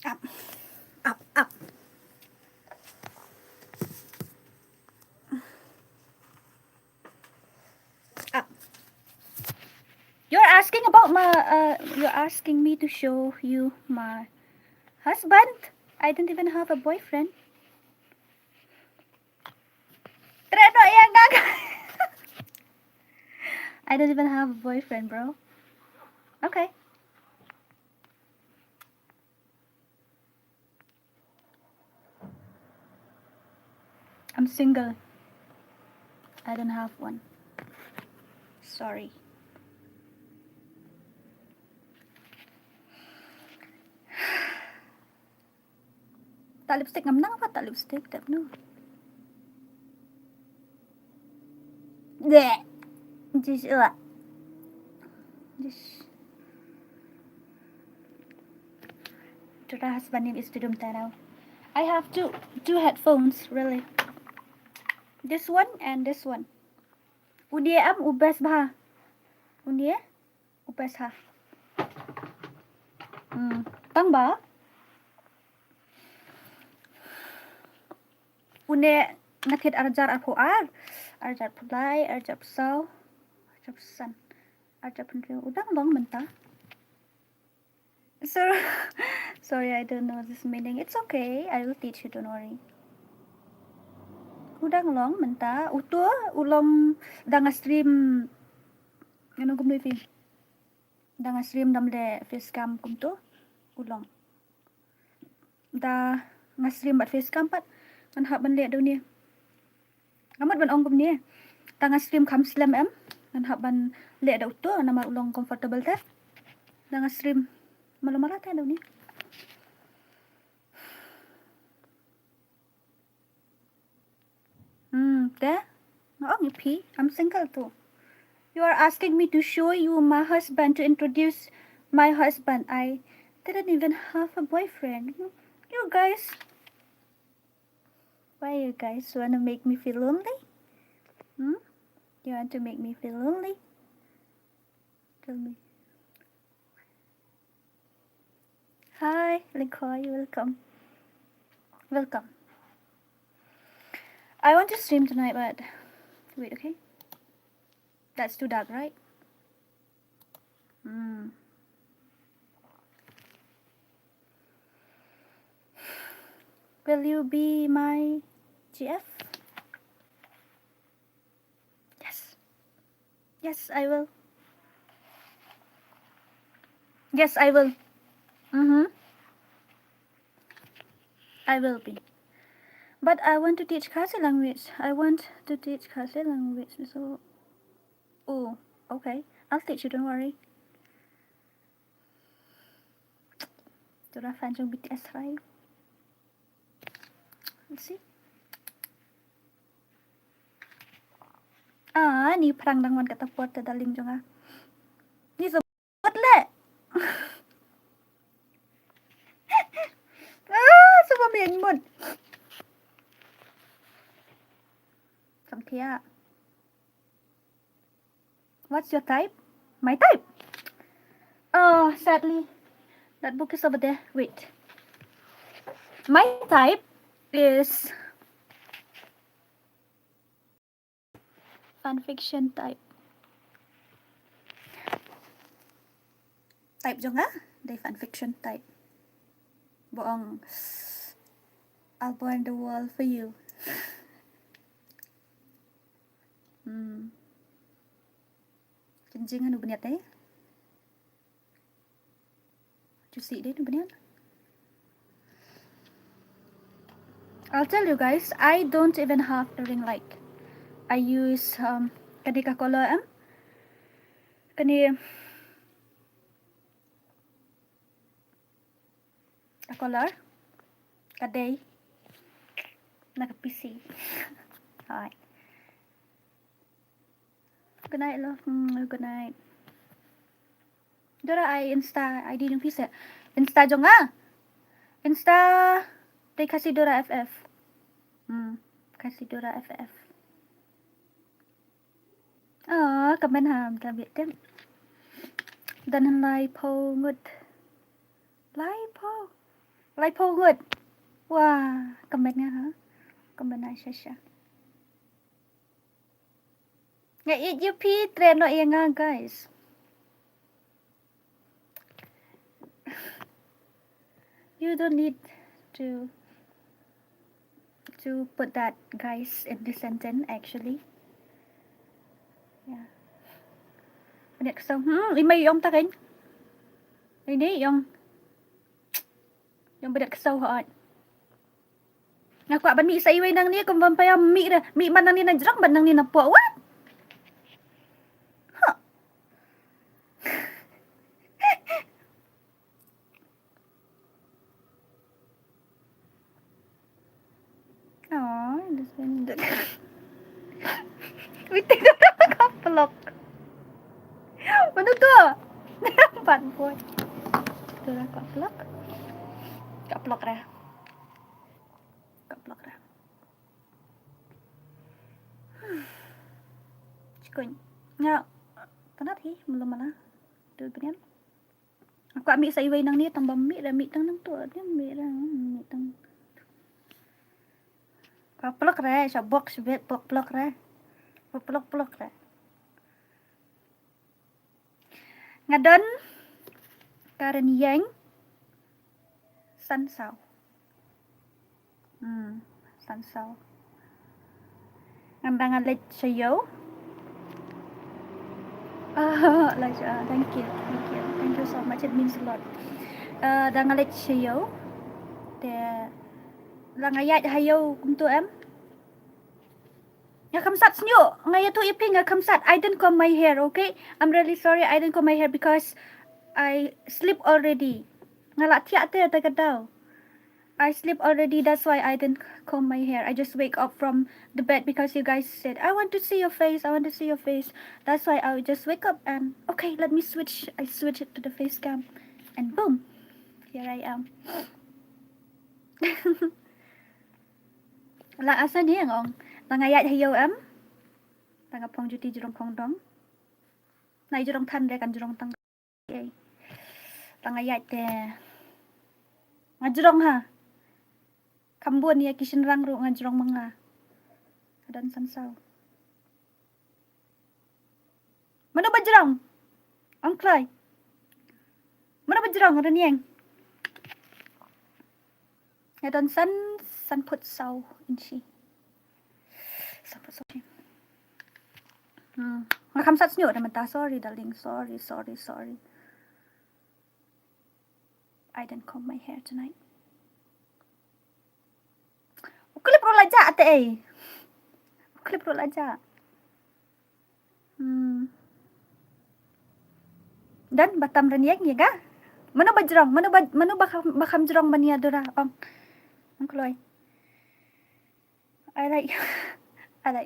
Up. You're asking me to show you my husband. I don't even have a boyfriend. I don't even have a boyfriend, bro. Okay. I'm single. I don't have one. Sorry. Tak lipstick ngam nang apa tak lipstick tak no. Bleh. Just Just Dora husband name is Tudum Tarau. I have two headphones really. This one and this one. Udia am ubes bah. Udia ubes ha. Tang ba? Udia nakit arjar arjar pulai arjar pesau arjar pesan arjar penriu udang long mentah. Sorry, I don't know this meaning. It's okay. I will teach you. Don't worry. Udang long mentah. Utua ulong dang stream. Ano kum film? Dang stream damle facecam kum tu ulong. Da stream bat facecam pat. Kan hak ban le do ni. Amat ban ong kum ni. Dang stream kam slam em. Kan hak ban le da utua nama ulong comfortable teh. Dang stream malu-malu teh do ni. There? Oh, you pee. I'm single too. You are asking me to show you my husband, to introduce my husband. I didn't even have a boyfriend. You guys. Why you guys want to make me feel lonely? You want to make me feel lonely? Tell me. Hi, Linkoy. Welcome. Welcome. I want to stream tonight, but wait, okay? That's too dark, right? Will you be my GF? Yes. Yes, I will. Yes, I will. I will be. But I want to teach Khasi language. So, oh, okay. I'll teach you, don't worry. Dora fan trong BTS right? Let's see. Ni perang dangwan kata puat dalim jong Ni sebut le. Semua mian mut. Samtia. What's your type? My type? Oh, sadly, that book is over there. Wait. My type is fanfiction type. Type jong They fanfiction type. Boong. I'll burn the wall for you. Jing anu beniat eh? Juicy deh beniat. I'll tell you guys, I don't even have a ring light. I use kadika color kani color kaday naka PC. Alright. Good night, love. Good night. Dora ay Insta ID yung pisa. Insta jong Insta tay Khasi Dora FF. Khasi Dora FF. Comment ham kabit dem. Dan lai po ngud. Lai po ngud. Wah, comment nga ha. Comment na siya. Nga UP trend no iya nga guys. You don't need to put that guys in the sentence actually. Yeah. Next song. Imay yung takin. Ini yung bedak kesau hoat. Ngaku ban mi sa iway nang ni kung vampaya mi man nang ni najrak ban nang ni napo. What? Dora kaplak. Kaplak ra. Kaplak ra. Cikun. Ya. Tanat hi, belum mana. Tu berian. Aku ambil saiwai nang ni tambah mi dah mi tang nang tu dia mi dah mi tang. Kaplak ra, sabok sebet plak-plak ra. Plak-plak ra. Ngadon karen yang sansau. Sansau. Ngandangan let sayo. Thank you. Thank you so much. It means a lot. Dangan let sayo. De langayat hayo kumtu em. Ya kamsat snyo. Ngaya tu iping kamsat. I didn't comb my hair, okay? I'm really sorry I didn't comb my hair because I sleep already. Ngalak tiak te tagadaw. I sleep already, that's why I didn't comb my hair. I just wake up from the bed because you guys said, I want to see your face, I want to see your face. That's why I just wake up and, okay, let me switch. I switch it to the face cam and boom, here I am. Là asa ni ngong. Langayat hayo em. Tangapong juti jurong kong dong. Nai jurong tan re kan jurong tang. Okay. Langayat de. Ngajurong ha. Kambuan ya kishin rang ru ngajurong mga. Dan sansau. Mana bajrong? Angklay. Mana bajrong ran yang? Ya dan san put sau in shi. San put sau. Makamsat snyo naman ta. Sorry darling. Sorry. I didn't comb my hair tonight. Uklip ro laja ate eh. Uklip ro laja. Dan batam reniak ya ga? Mano bajrong? Mano bakam jrong mania Dora? Ang kloy. I like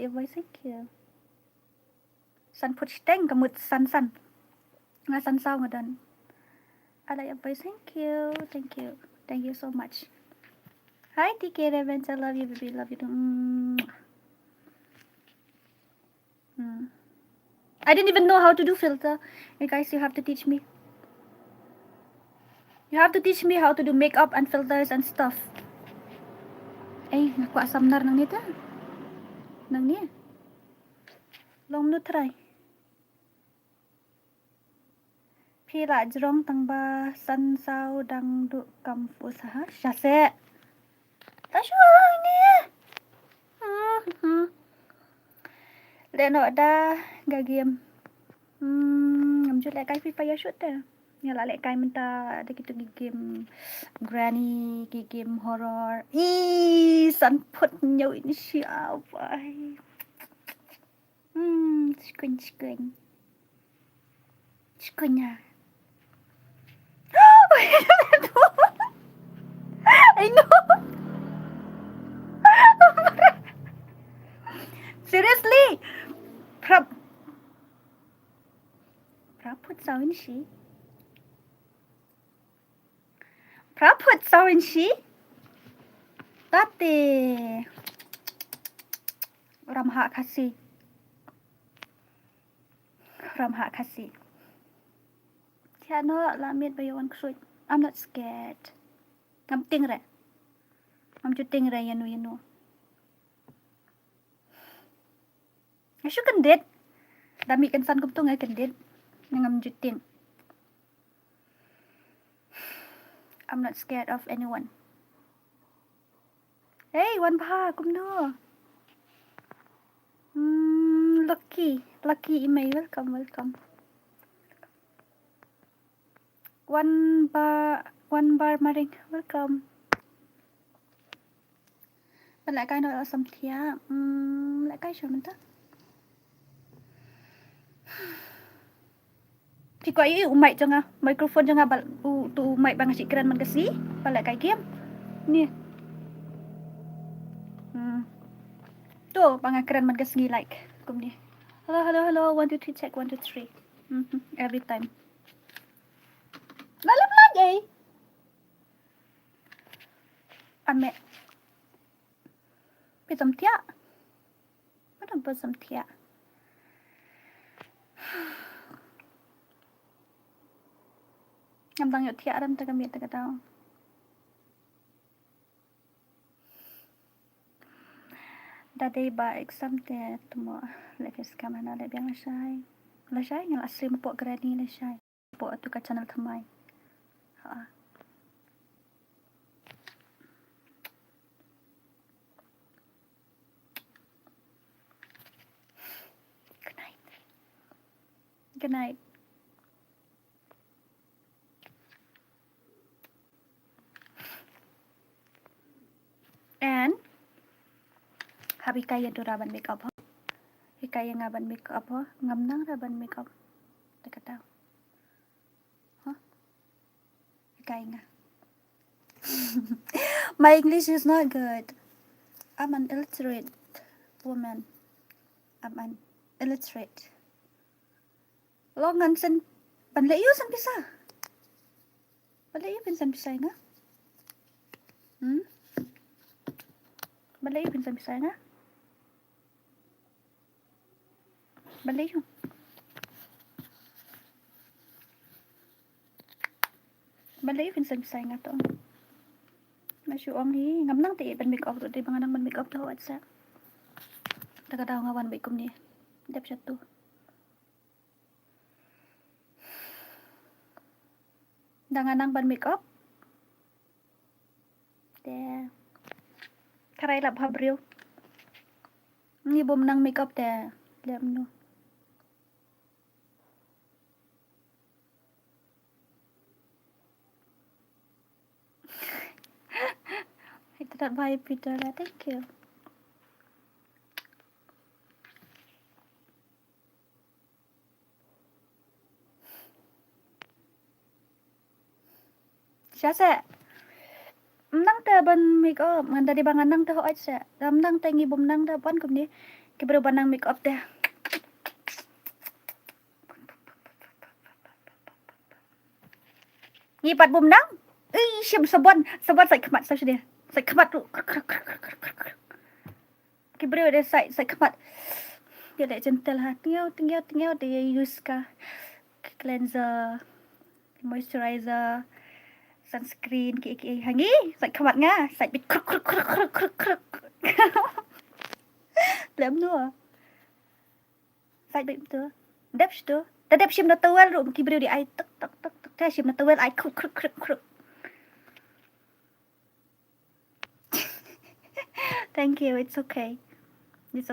your voice, thank you. San put steng kamut san. Nga san sao ngadan. I like your voice, thank you. Thank you so much. Hi TK Revenge, I love you baby, love you too. I didn't even know how to do filter. You guys, you have to teach me. You have to teach me how to do makeup and filters and stuff. Eh, naku asam nar nang ni ta. Nang ni. Long nu try. Pila jrong tangba san sao dang du kampus ha. Syase. Ta syuang ni. Leno da gagiem. Ngamjut lek kai Free Fire shoot ta. Ngala lek kai minta ada gitu game granny, game horror. San put nyo ini siapa? Chikunya. I know. Seriously. Praput sawin shi. Tate. Ramha Khasi. Tiano lamit bayawan ksut. I'm not scared. Ngam ting re. Ngam juting re yanu. Asyik kendit. Dami kan san kumtu ngai kendit. Ngam jutin. I'm not scared of anyone. Hey, one pa kumno. Lucky email. Welcome. One bar maring. Welcome. Lại cái nói xong thì lại cái sao mình ta. Thì có ý mày cho nga microphone cho nga tu mày bang si keren man kasi pala kay game. Ni. Tu bang keren man kasi like kum ni. Hello 1 2 3 check 1 2 3. Every time. Lalap lagi. Ame. Pitam tia. Mana pasam tia. Ngam tang yo tia ram ta kami ta katao. Dadai ba exam te tumo lekes kamana le biang lasai. Lasai ngala asli mo po grani lasai. Po atu ka channel thamai. Ha. Good night. Good night. And habi kaya dura ban make up. Hikaya nga ban make up ho. Ngam nang ra ban make up. Ta katao. Ha? Hikaya nga. My English is not good. I'm an illiterate woman. I'm an illiterate. Longan san panlayo san bisa. Panlayo pin san bisa nga. Panlayo pin san bisa nga. Panlayo. Panlayo pin san bisa nga to. Masyu ong hi ngam nang ti ban make up to di banganang ban make up to at sa. Taga daw nga wan kum ni. Dep siya to. Danganang ban make up. De. Karay lab habriyo. Ni bom nang make up de. Lem no. Ito dat vibe Peter. Thank you. Siya sa nang ta ban make up nganda di bangan nang ta ho sa ram nang ta ngi bom nang ta ban kum ni kibro ban nang make up ta ngi pat bom nang shim sabon sai khamat sa dia sai khamat tu kibro de sai khamat dia dak gentle ha tinggal dia use ka cleanser moisturizer sunscreen ki hangi sai khamat nga sai bit kruk lem no sai bit tu dep tu dep shim na tawel ru ki brio di ai tak ta shim na tawel ai kruk thank you, it's okay. Like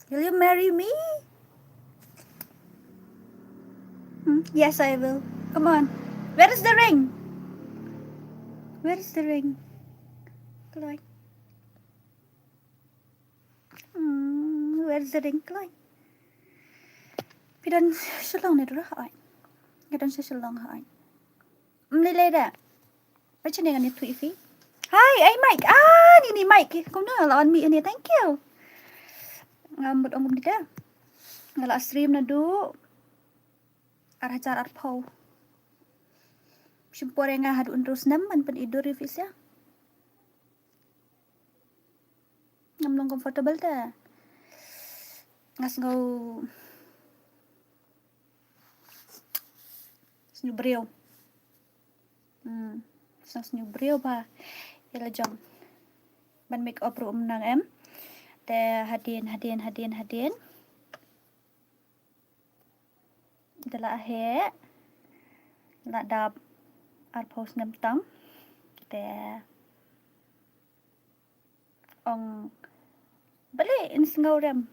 will you marry me? Yes, I will. Come on. Where is the ring? Chloe. Where is the ring, Chloe? Pidan salong ni dura hai. Pidan salong hai. Nilai dah. Baca dengan itu Ifi. Hi, ay Mike. Ni Mike. Kung na lawan mi ini. Thank you. Ngambut ongum dita. Ngala stream na do. Arajar arpau. Simpore nga hadu terus naman pan idur Ifis ya. Ngam comfortable ta. Ngas ngau snyubrio. Sang snyubrio ba. Ila jam. Ban make up room nang em. Te hadin. Dala he. La dab arpos nam tang. Te ong balik in sngau rem.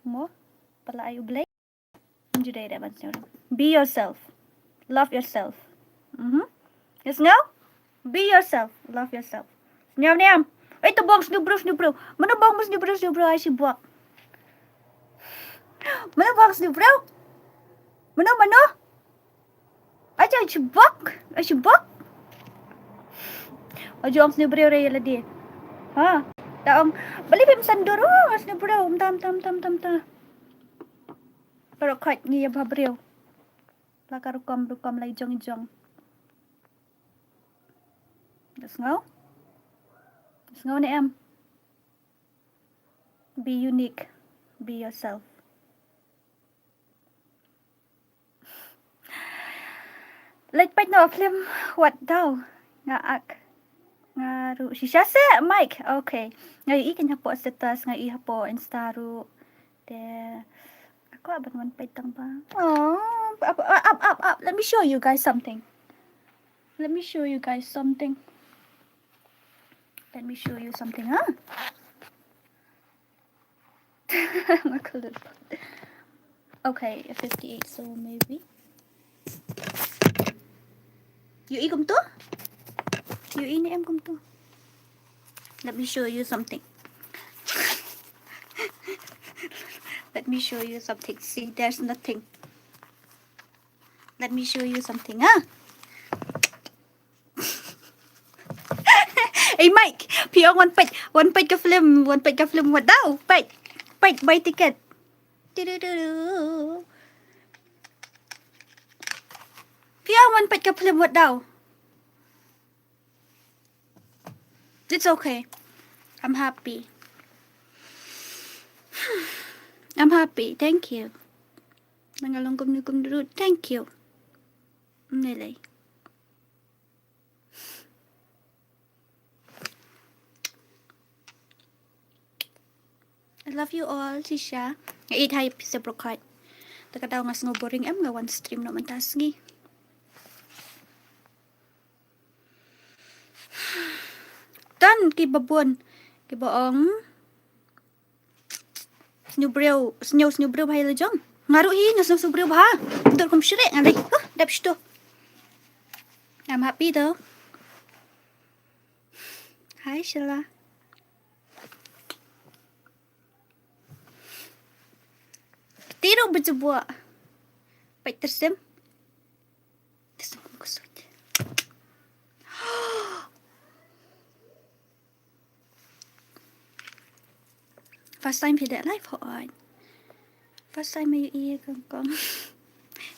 Mo pala ayu blake. Judai dah ban sngau. Be yourself. Love yourself. Yes no? Be yourself. Love yourself. Nyam. Ito bang snubro. Mana bang mo snubro ay si buak. Mana bang snubro? Mana? Aja si buak. Aja ang snubro ray ladi. Ha? Taong bali bim sandoro snubro. Tam. Pero kat ngiya babriyo. Laka rukam lay jong. Let's go. Let's go nè em. Be unique. Be yourself. Lệch bạch nọ phim what đâu. Nga ak. Nga ru. Shisha se Mike. Okay. Nga i kan hapo status nga i hapo Insta ru. De ako aban man paitang ba. Oh, up. Let me show you guys something. Let me show you something, huh? Okay, 58, so maybe. You eat to? You eat em to? Let me show you something. Let me show you something. See, there's nothing. Let me show you something, huh? Hey Mike, Pio one page ka film what daw? Page, buy ticket. Pio one page ka film what daw? It's okay. I'm happy. I'm happy. Thank you. Nangalong kum dulu. Thank you. Nilay. I love you all, Tisha. Eat hay sa brokat. Taka daw nga snowboarding em nga one stream naman tas ngi. Tan kibabon. Kibaong. Snowbrew bhay la jong. Ngaru hi nga snowbrew bha. Dor kum shire ngalay. Dap shto. I'm happy though. Hi Sheila. Tiro ba jabwa? Pai tersem. Tersem ko kusut. First timeพี่ได้ไลฟ์พออ่อน First time มาอยู่อีกกอง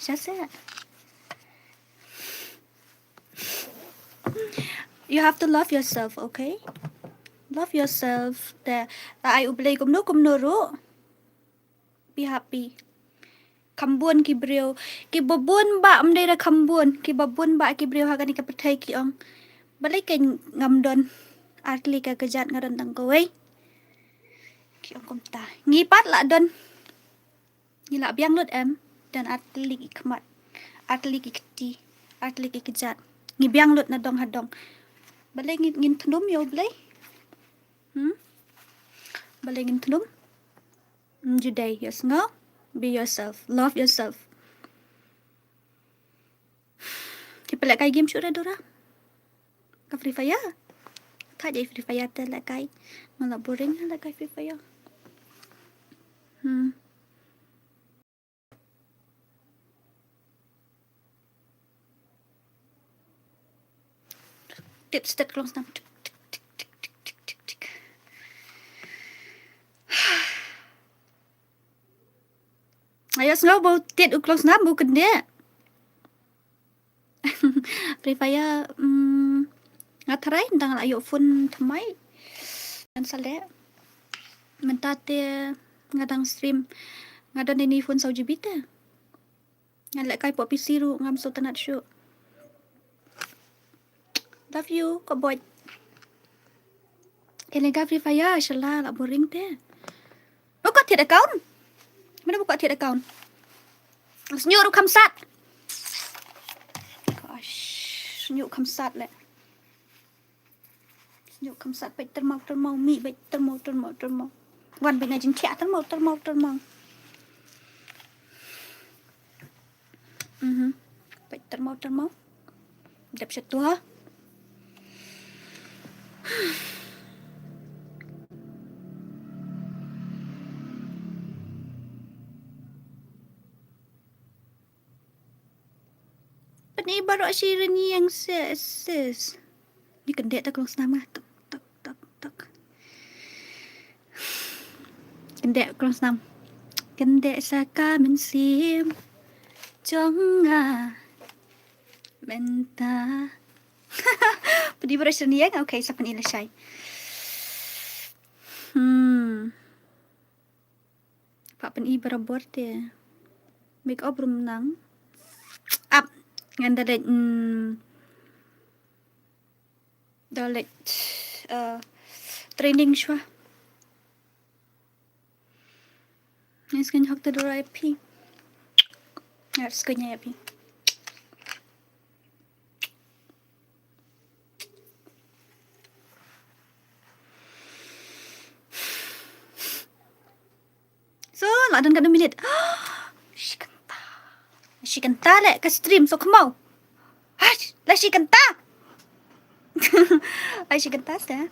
ใช่ You have to love yourself, okay? Love yourself. แต่ไอ้อุบเลยกุมโนรู้ Be happy. คำบวนกิบเรียวกิบบวนบะมได้ละคำบวนกิบบวนบะกิบเรียวหากันนี่กับประเทศกี่องบัดเลยกันงำดอนอาร์ตลีกกระจัดงาดอนตังกวยKiong kumta. Ngipat la don. Ngila biang lut em dan atlik ikmat. Atlik ikti. Atlik ikejat. Ngi biang lut na dong hadong. Balay ngin tundum yo balay. Balay ngin tundum. Juday yes no. Be yourself. Love yourself. Ipalak kay game Khasi Dora. Ka Free Fire. Ka jay Free Fire ta la kay. Mala boring la kay Free Fire. Tips that close nam. Ayos nga bo tit u close nam bu kende. Free Fire nga try ndang ayo phone thamai. An sale. Mentate ngadang stream ngadon ni phone sau jibita. Ngalak kay po PC ru ngam so tanat show. Love you, kaboy. Kailan Free Fire, shala, la boring te. Buka thiệt account. Mana buka thiệt account. Nyu ru khamsat. Gosh, nyu khamsat le. Nyu khamsat bai termau mi bai termau. Wan bai na jing thia termau. Bai termau. Dap satu ha. Pani baru asyik ni yang sis. Ni kendek tak kelas nama. Tak. Kendek kelas nam. Kendek saka mensim. Jonga. Menta. Pwede ba siya niya? Okay, sa panila siya. Papan ibara borte. Make up room nang. Up. Nganda dalit, dalit, training siya. Jag ska inte hakta Dora IP. Jag ska inte IP. So, ladan ka na minute. She kanta le ka stream so kamaw. La she kanta. Ay she kanta sa.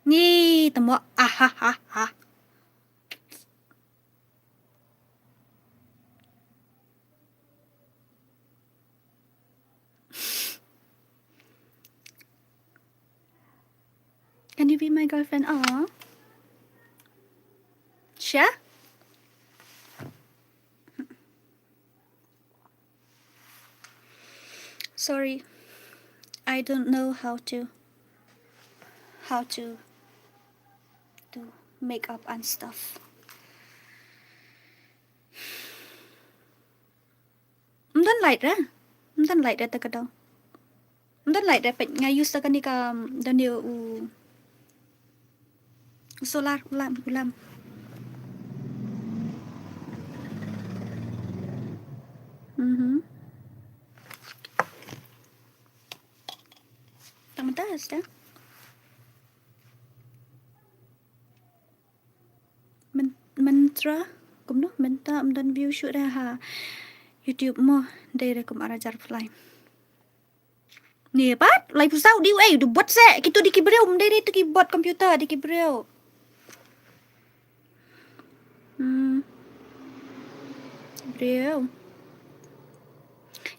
Ni tamo ha. Can you be my girlfriend? Aww. Siya? Sorry. I don't know how to do makeup and stuff. Mdan light ra ta daw. Mdan light ra pet nga use ta kani ka danyo solar ulam. Tamantas ta. Mantra kumno menta amdan view shoot ra ha YouTube mo dai ra kum arajar fly. Ni pat lai pusau diu du buat se kitu di kibreu dai tu ki buat komputer di kibreu. Breu.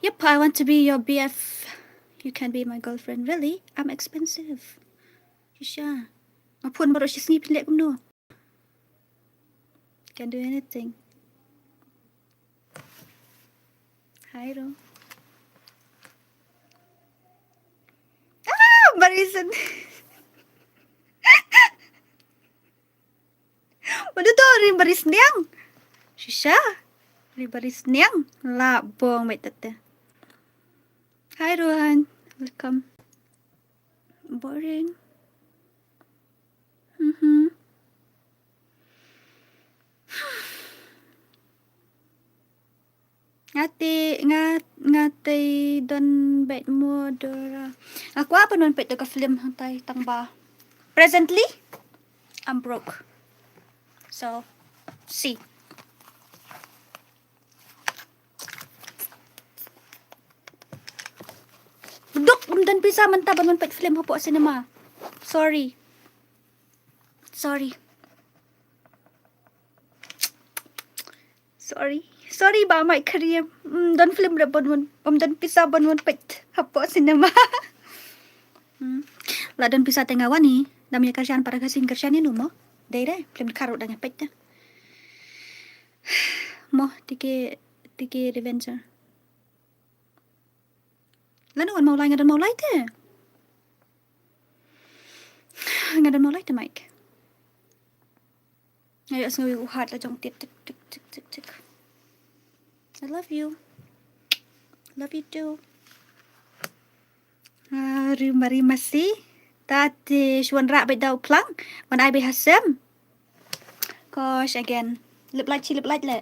Yep, I want to be your BF. You can be my girlfriend. Really? I'm expensive. Sure. Mapun baru si snip lek kumno. Can do anything. Hi, Ro. Barisan. Ano to? Ribaris niyang. Shisha. Ribaris niyang. Labong may tate. Hi, Rohan. Welcome. Boring. Ngate don bet mo Dora. Ako apa non pet ka film hantay tangba. Presently, I'm broke. So, see. Dok, dan pisa man taban man pet film hapo cinema. Sorry. Sorry ba my career. Dan film ra bon dan pisa bon pet hapo cinema. La dan pisa tengawan ni. Namanya kerjaan para kasing kerjaan ni mo. Dai film karo dengan pet. Mo tiki revenger. Lanuan mau lai te. Ngadan mau lai te Mike. Ayo ngawi uhat la jong tik. I love you. Love you too. Rima si. Tati shwan ra bay daw plang. When I be hasem. Gosh, again. Lip light le.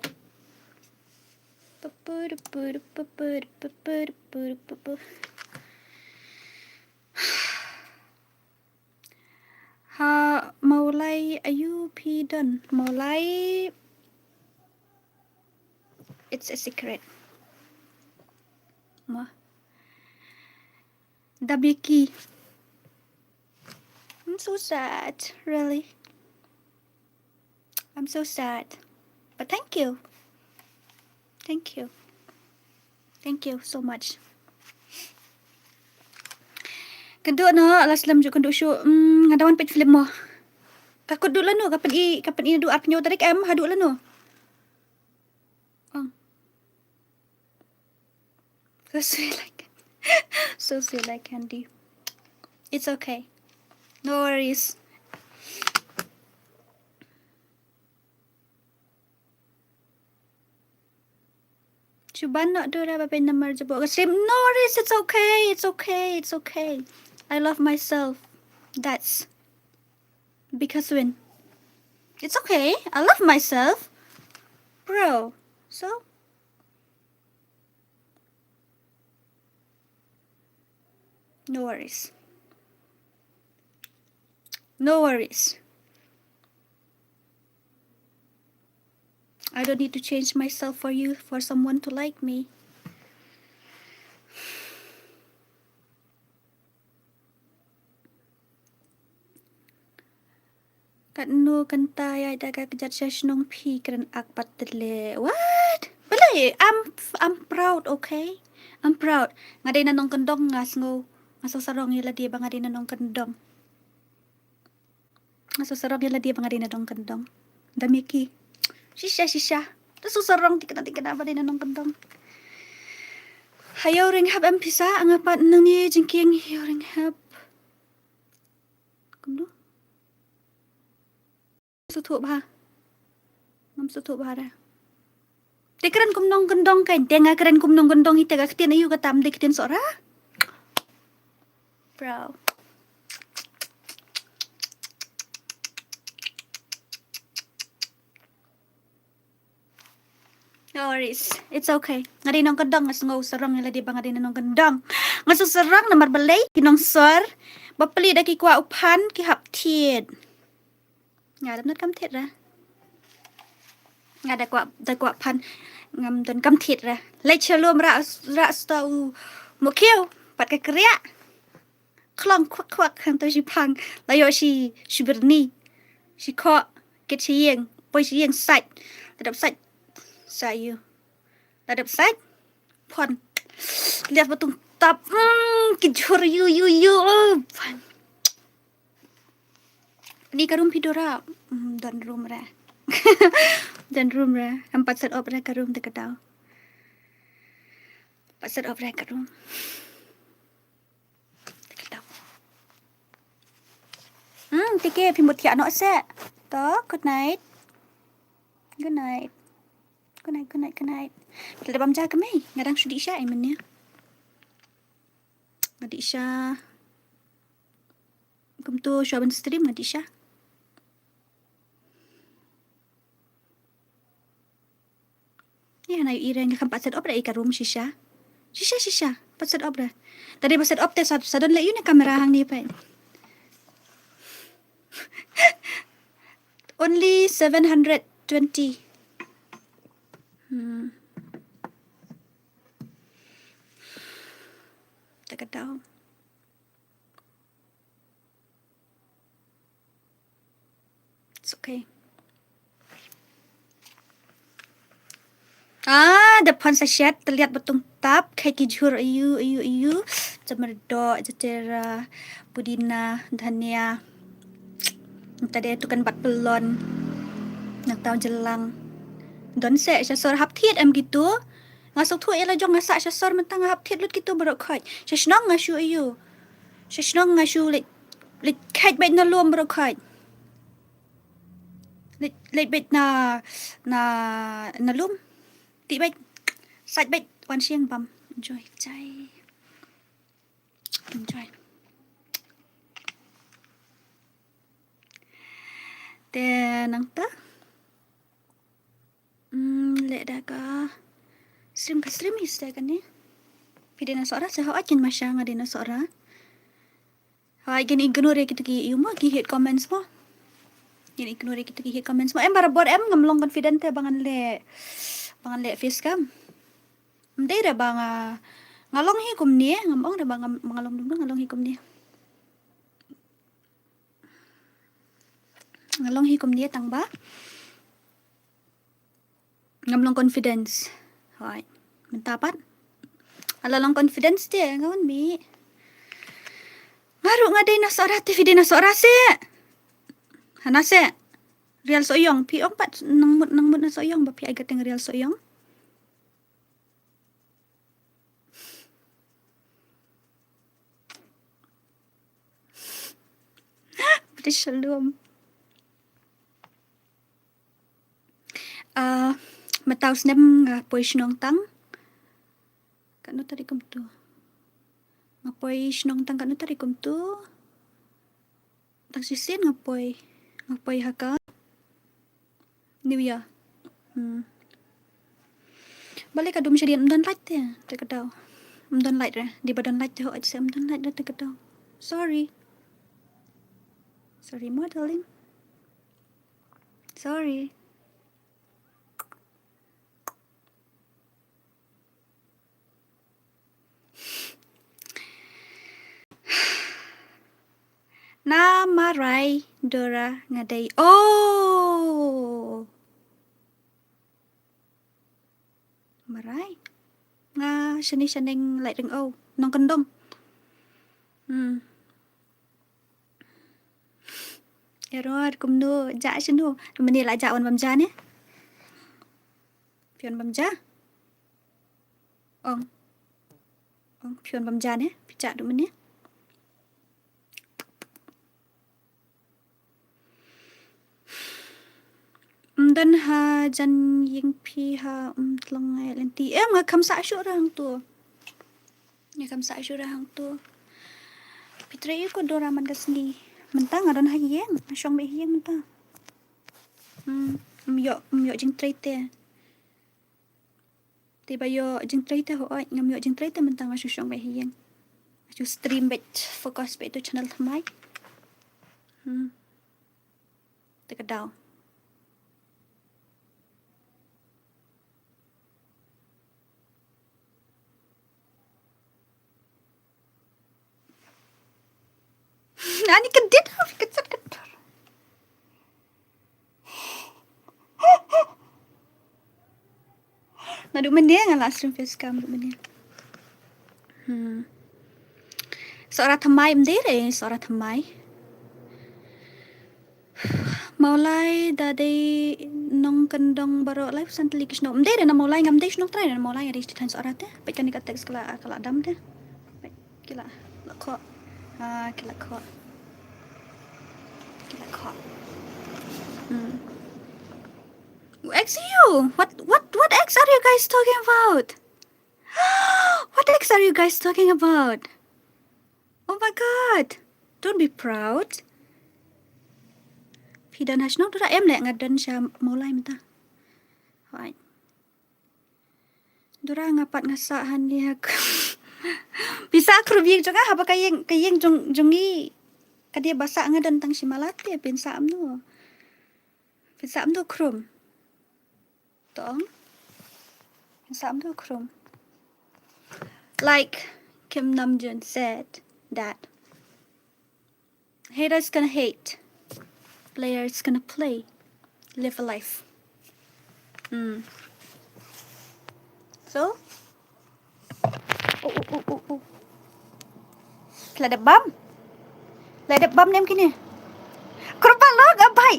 Ha maulai ayu pidon. Maulai it's a secret. Ma. Dabiki. I'm so sad, really. I'm so sad. But thank you. Thank you so much. Kendo na alas lam jo kendo show ngadawan pet film mo. Kakod dulan no kapan i do art nyo tarik hadu lan no. So sweet like so sweet like candy. It's okay. No worries. Cuba nak Dora bapa nama jebuk ke stream. No worries, it's okay. It's okay. It's okay. I love myself. That's because when it's okay. I love myself. Bro. So no worries. No worries. I don't need to change myself for you, for someone to like me. Kat no kantai ay daga kejat syashnong pi keren akpat tele. What? Belai, I'm proud, okay? I'm proud. Ngaday na nong kendong ngas ngo. Ngaso sarong yala dia bang ngaday na nong kendong. Ngaso sarong yala dia bang ngaday na nong kendong. Damiki. Shisha. Ngaso sarong tika na ba din na nong kendong. Hayaw ring hab ang pisa ang apat nang ni jengking hayaw ring hab. Kundo. Sutuk bah. Ngam sutuk bah dah. Tekran kumnong gendong kan, tenga keren kumnong gendong ite ga ketian ayu katam de ketian sora. Bro. No worries. It's okay. Ngadi nong gendong ngas ngau serang ila di bang ngadi nong gendong. Ngas serang namar belai kinong sor. Bapeli dah ki kwa upan ki hap tiet. Ya, dam kam tiet ra. Ngada kwa pan ngam don kam tiet ra. Lai chelum ra stau mo kiu pat ka kriya. Klong kwak hang to si pang. Layo si berni. Si ko get si yeng. Boy si yeng side. Ladap side. Sayu. Ladap side. Pon. Lihat betung tap. Kijur you. Ni karum pidora. Dan room ra. Dan room ra. Empat set op ra karum tekadau. Empat set op ra karum. Tike phim một thẻ nọ sẽ. Đó, good night. Good night. Kita bam jaga mai. Ngadang sudi sya imannya. Ngadi sya. Kum tu syaban stream ngadi sya. Ya na ireng kan pasat op dah ika room shisha. Shisha. Pasat op dah. Tadi pasat op teh sadon la yun kamera hang ni pa. Only 720. Tak tahu. It's okay. Depan sachet terlihat betung tap kayak kijur ayu. Cemerdo, jatera, pudina, dhania. Tadi itu kan 4 pelon. Nak tahu jelang. Don se syasor hap thiet am gitu. Ngasok thu ela jong ngasak syasor mentang hap thiet lut gitu berok khoj. Syasnong ngasu ayu. Syasnong ngasu lit khaj bet na luom berok khoj. Lit bet na luom. Ti bet saj bet wan siang bam. Enjoy. Nang ta. Lek dah ka. Stream is dah kan ni. Video na seorang saya akin masya ngadi na seorang. Hai gini ignore kita ki you mo ki hit comments mo. Gini ignore kita ki hit comments mo. Em bara buat em ngamlong confident te bangan le face cam. Mdai dah bang ngalong hi kum ni ngamong dah bang ngalong hi kum ni. Ngalong hi kum ni tang ba. Ngamlong confidence. Hai. Mentapat. Alalong confidence dia ngawan mi. Ngaru ngaday na seorang TV dia na seorang se. Hana se. Real soyong pi ong pat nang mut na soyong ba pi agat ng real soyong. Shalom. Matau snem ngapoi shnong tang. Kano tadi kum tu. Ngapoi shnong tang kano tadi kum tu. Tang sisin ngapoi. Ngapoi haka. New Year. Balik kadum syadian mdan light ya. Tak kadau. Mdan light ra. Di badan light ho aja mdan light ra tak kadau. Sorry. Sorry mo darling. Sorry. Na marai Dora ngadai. Oh. Marai. Nga shani lại rừng ô. Nong kendong. Ya rồi, cùng nu dạ chứ nu. Mình đi lại dạ on bầm ja nhé. Phiền bầm ja. Ông phiền bầm ja nhé. Dạ được mình nhé. Dan ha jan ying pi ha tlong ngai len ti em nga kham sa shu ra hang tu. Nga kham sa shu ra hang tu. Pitre ko Dora man gasni. Mentang ngadon ha yeng, shong me yeng mentang. Myo jing trete. Tiba yo jing trete ho ai ngam yo jing trete mentang asu shong me yeng. Asu stream bet focus bet tu channel thamai. Tekadau. Ani kedit ha kecat ketor. Nadu mene ngala stream face cam du mene. Seorang thamai mdere seorang thamai. Maulai dadai nong kendong baro live santli kisno. Mdere na maulai ngam dei snong try na maulai ngadi tan seorang te. Baik kan dekat teks kala dam te. Baik kila lakho. Kila kho. Kila kho. X you. What X are you guys talking about? What X are you guys talking about? Oh my god. Don't be proud. Phi dan hasno Dora em lẹ ngadan sha maulai menta. Right. Dora ngapat ngasa han dia. Bisa krubi juga apa kayeng jongi kadia basa ngadan tang simalate pinsa amno. Pinsa amno krum. Tong. Pinsa amno krum. Like Kim Namjoon said that haters gonna hate. Players gonna play. Live a life. So? Oh. Lada bam nem kini. Krumpalong bai.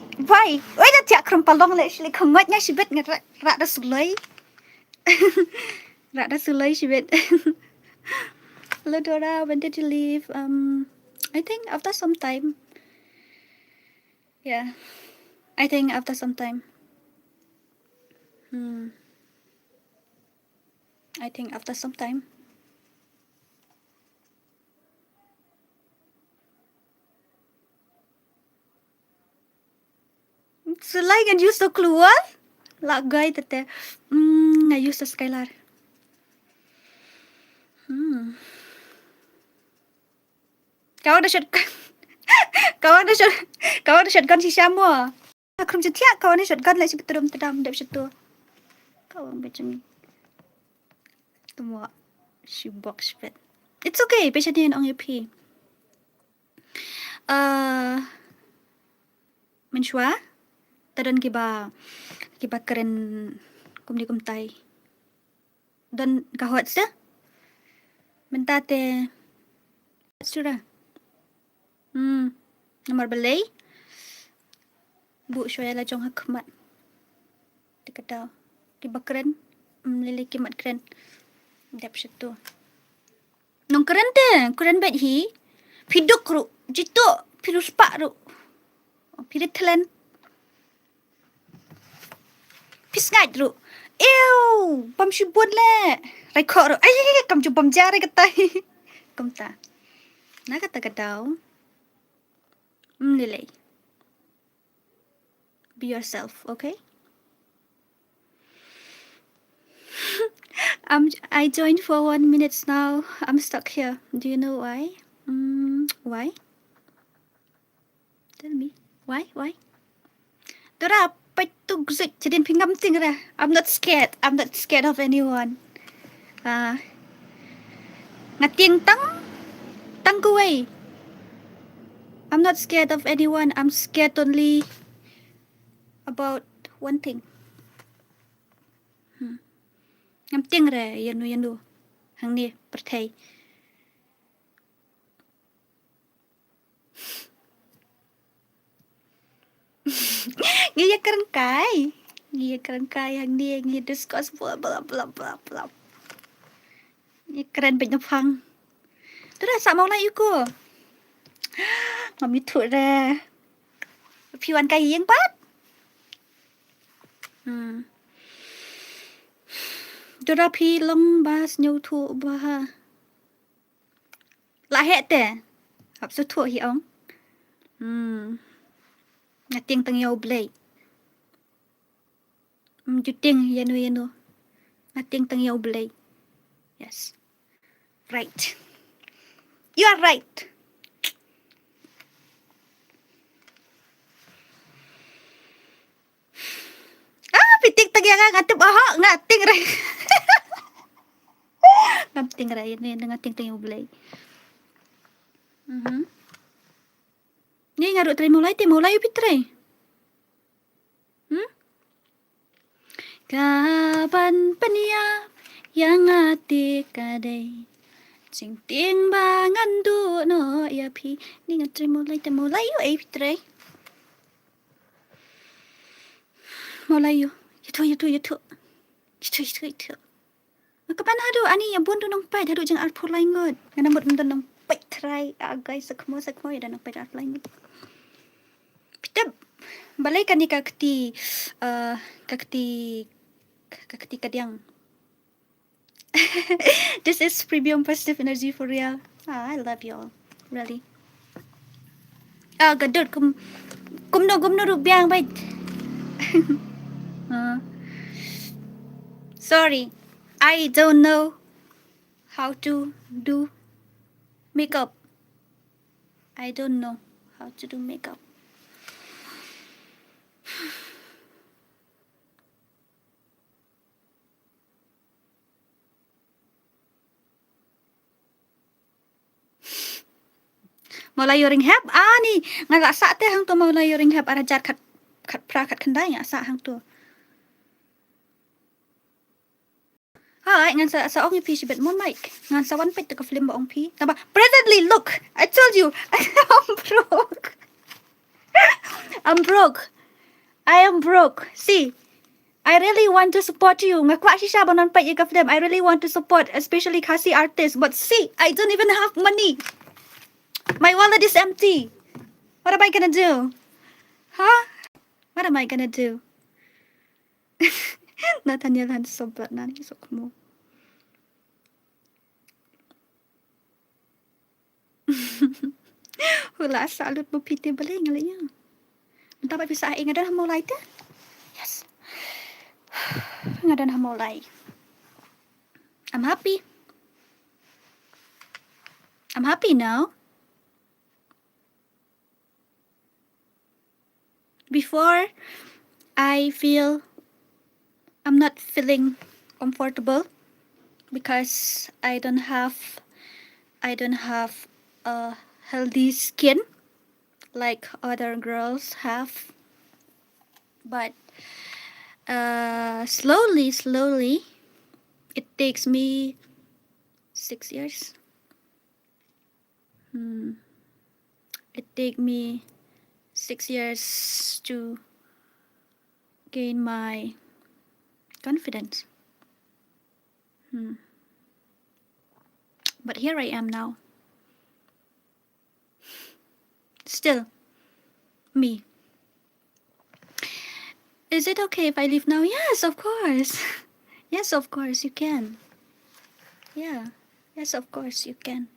Oi da tiak krumpalong le shili khangot nya sibet ngara ra da sulai. Ra da sulai sibet. Hello Dora, when did you leave? I think after some time. Yeah. I think after some time. I think after some time. Sulai kan use to keluar? Lagai tete. Nga use to skylar. Kau ada shotgun. Kau ada shotgun si Syamwa. Aku macam tiap kau ni shotgun lah si tedam dap situ. Kau macam ni. Semua si box bed. It's okay, patient ni on your P. Menshua. Tadan kiba keren kum tai. Dan kahwat sa. Mentate. Sudah. Nomor belai. Bu syaya la jong hakmat. Dikataw. Kiba keren. Lili kimat keren. Dap situ. Nong keren te. Keren bet hi. Piduk ru. Jitu. Pirus pak ru. Pili talent. Pis ngại rồi. Ew, bầm shi buồn lẹ. Rai khó rồi. Ay, cầm chụp bầm da rai cái tay. Cầm ta. Nã cái ta cái đầu. Nilay. Be yourself, okay? I joined for 1 minute now. I'm stuck here. Do you know why? Why? Tell me. Why? Dora, paitu gzik jadin pingam ting ra. I'm not scared. I'm not scared of anyone. Ngating tang kuway. I'm not scared of anyone. I'm scared only about one thing. Ngam ting ra yanu. Hang ni perthai. Ngiya kerangkai hang ni ngi discuss blah blah blah blah blah. Ngi keren banyak phang. Tu dah sak mau lai ko. Ngam mi thu ra. Phiwan kai yang pat. Tu dah phi long bas nyu thu ba ha. La het te. Hap su thu hi ong. Ngating tang yau blay. Juting yanu. Ngating tang yau blay. Yes. Right. You are right. Pitik tagi ngatip ngating ra. Ngating ra yun ngating tang yau blay. Ni ngaru try mulai pitre. Kapan penia yang ati kadai sing ting bangan du no ya pi ni ngatry mulai yu pitre. Mulai yu. Itu. Kapan hadu ani ya bundu nong pai hadu jang art pulai ngot. Ngana mut nong pai try guys sakmo ya nong pai art pulai ngot. Kita balai kan ni kakti kadiang. This is premium positive energy for real. I love you all. Really. Gadut kumno rubyang bait. Sorry. I don't know how to do makeup. I don't know how to do makeup. Mulai yoring hap ani ngala sa te hang to mulai yoring hap ara jar khat khandai nga sa hang to. Ngan sa ong pi sibet mon mic. Ngan sa wan pet ka film ba ong pi. Taba presently look. I told you I'm broke. I am broke. See. I really want to support you. Ngakwa si siya banon pa ka film. I really want to support especially Khasi artists, but see, I don't even have money. My wallet is empty. What am I gonna do? Huh? What am I gonna do? Nathaniel han sobat nani sokmo. Hula salut mo piti balay ngalaya. Dapat bisa ngadan hamulay ta? Yes. Ngadan hamulay. I'm happy. I'm happy now. Before, I'm not feeling comfortable because I don't have a healthy skin like other girls have. But slowly, it takes me 6 years. It takes me 6 years to gain my confidence. But here I am now. Still me. Is it okay if I leave now? Yes, of course. Yes, of course, you can. Yeah. Yes, of course, you can.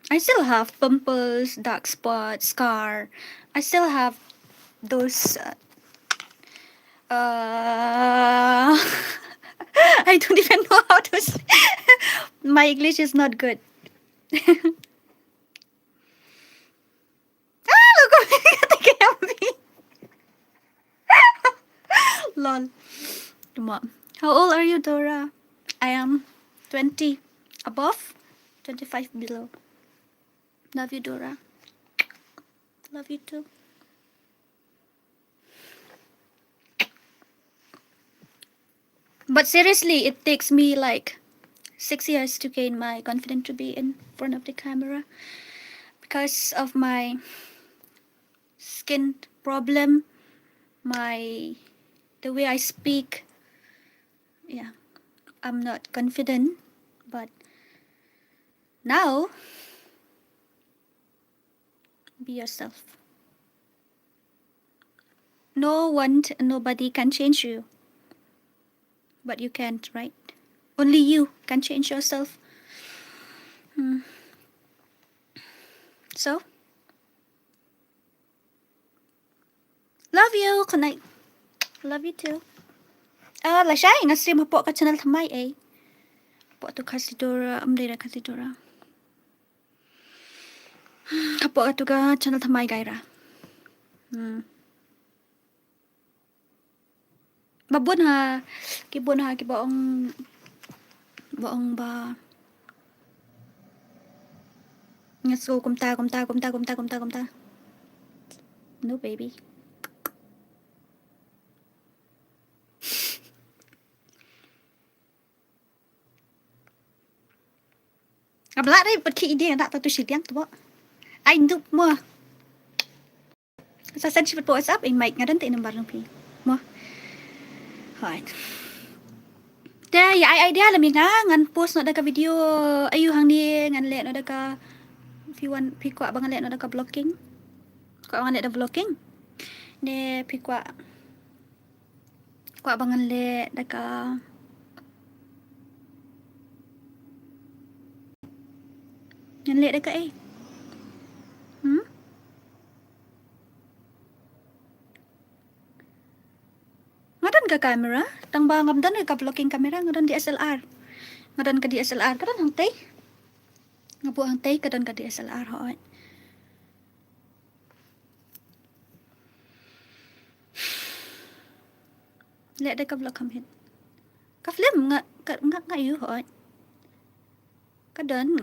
I still have pimples, dark spots, scar. I still have those. I don't even know how to say. My English is not good. Look at me thinking of me. Lol. How old are you, Dora? I am 20 above, 25 below. Love you, Dora. Love you too. But seriously, it takes me like 6 years to gain my confidence to be in front of the camera because of my skin problem, the way I speak. Yeah, I'm not confident, but now be yourself. Nobody can change you, but you can't, right? Only you can change yourself. So, love you. Good night. Love you too. Là siya, nag-stream po ka channel tamay eh. Po to Khasi Dora, amday na Khasi Dora. Kapo ka to ka channel tamay gaira. Babon ha, kibaong ba. Let's go, kumta. No, baby. Abla rin, pag ki-idea na to silyang to ba? Ay, hindi mo. Sa sensitive po WhatsApp, ay mic nga rin tayo ng barang pi. Mo. Right. There, ya ay idea alam nga ngan post no daga video ayu hang ni ngan le no daga if you want pi ko abang le no daga blocking. Ko abang le da blocking. Ne pi ko abang le daga ngan le daga eh. Ngadan ka camera? Tang ba ngamdan ka blocking camera ngadan DSLR. Ngadan ka DSLR kadan hang tay. Ngabu hang tay kadan ka DSLR hoy. Le da ka block kam hit. Ka film nga yu hoy. Kadan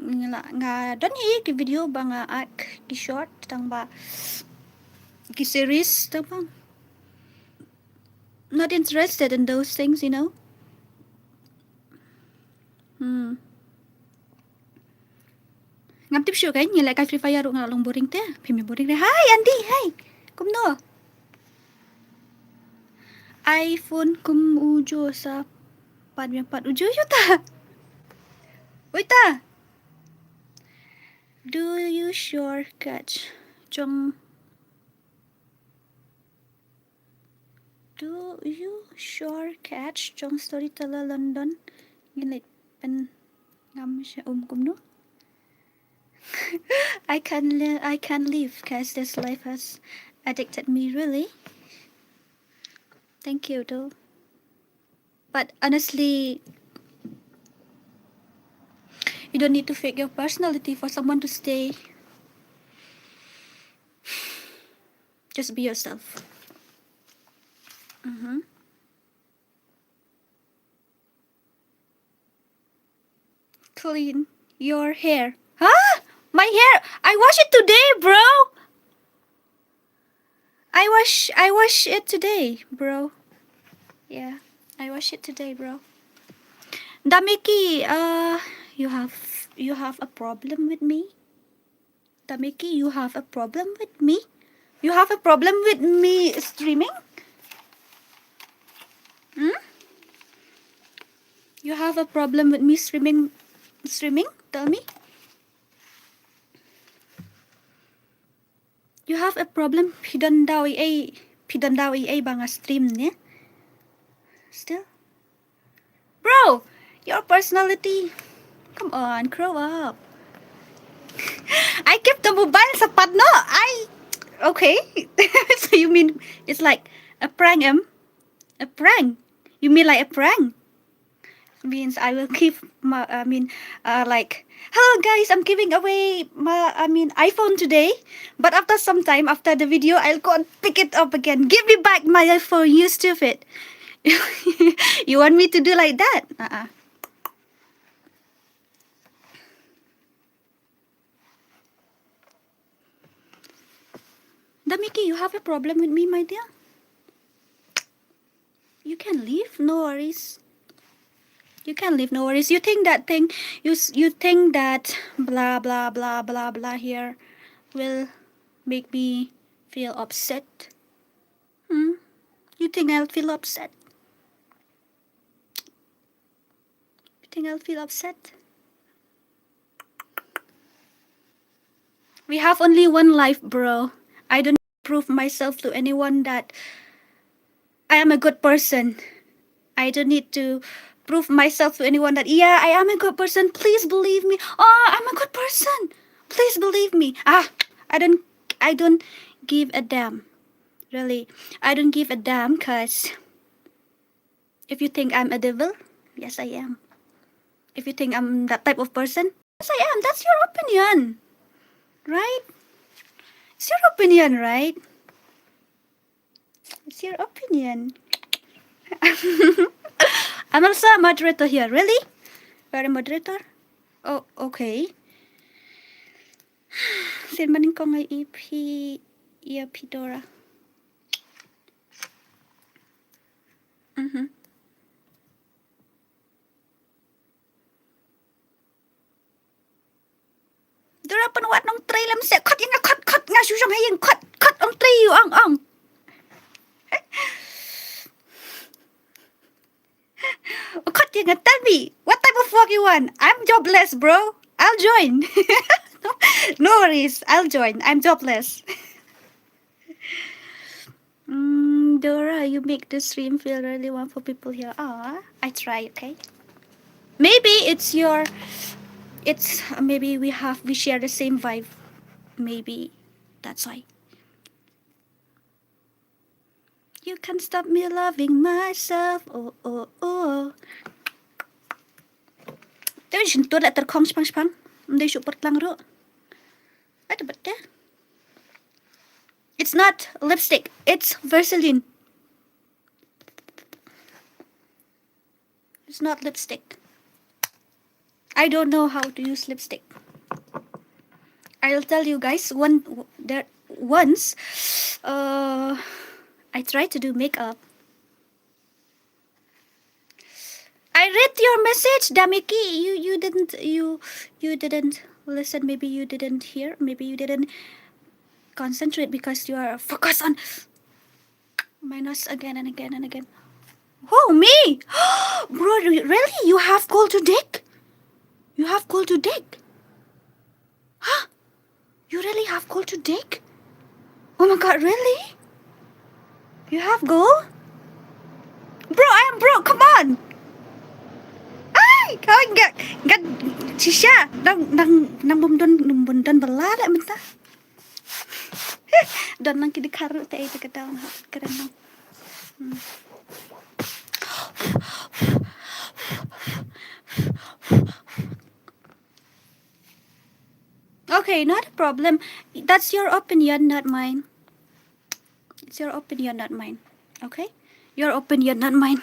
nga dan hi ki video ba nga ak ki short tang ba ki series tang ba. Not interested in those things, you know. Ngam tip show kay nyala kay Free Fire nga long boring te. Pimi boring re. Hi Andy, hi. Kum no. iPhone kum ujo sa pat ujo yuta. Wita. Do you shortcut trong Do you sure catch trong storyteller London? Ngin pen ngam siya kum no. I can't leave cause this life has addicted me really. Thank you though. But honestly, you don't need to fake your personality for someone to stay. Just be yourself. Clean your hair. Huh? My hair. I wash it today, bro. I wash it today, bro. Yeah, I wash it today, bro. Damiki, you have a problem with me? Damiki, you have a problem with me? You have a problem with me streaming? You have a problem with me streaming? Tell me. You have a problem pidondawi bang a stream ne? Still? Bro, your personality. Come on, grow up. I kept the mobile sa padno. Okay. So you mean it's like a prank, A prank? You mean like a prank? Means I will keep my, like, hello guys, I'm giving away my, iPhone today. But after some time, after the video, I'll go and pick it up again. Give me back my iPhone, you stupid. You want me to do like that? Damiki, you have a problem with me, my dear? You can leave, no worries. You can leave, no worries. You think that thing, you think that blah blah blah blah blah here will make me feel upset? You think I'll feel upset? You think I'll feel upset? We have only one life, bro. I don't prove myself to anyone that I am a good person. I don't need to prove myself to anyone that, yeah, I am a good person. Please believe me. Oh, I'm a good person. Please believe me. I don't give a damn. Really, I don't give a damn, cause if you think I'm a devil, yes I am. If you think I'm that type of person, yes I am. That's your opinion, right? It's your opinion, right? It's your opinion. I'm also a moderator here. Really? You're a moderator? Oh, okay. Sin maning ko ngay EP Dora. Dora panuat nong tray lam se khot yang khot nga susong hayeng khot ong tray yu ong. Khot yang tell me what type of work you want? I'm jobless, bro. I'll join. No worries, I'll join. I'm jobless. Dora, you make the stream feel really warm for people here. I try, okay? Maybe maybe we share the same vibe. Maybe that's why. You can't stop me loving myself. Oh. Tapi sentuh tak terkong sepang. Mendai support lang ro. Ada betul. It's not lipstick. It's Vaseline. It's not lipstick. I don't know how to use lipstick. I'll tell you guys. Once, I tried to do makeup. I read your message, Damiki. You didn't listen. Maybe you didn't hear. Maybe you didn't concentrate because you are focused on my nose again and again and again. Oh, me! Bro, really? You have cold to dick? You have cold to dick? Huh? You really have cold to dick? Oh my god, really? You have gold? Bro, I am broke. Come on. Ay, kau enggak sisya nang bumdon belada mentah. Dan nang kidi karu teh itu kedaun keren nang. Okay, not a problem. That's your opinion, not mine. It's your opinion, not mine. Okay? Your opinion, not mine.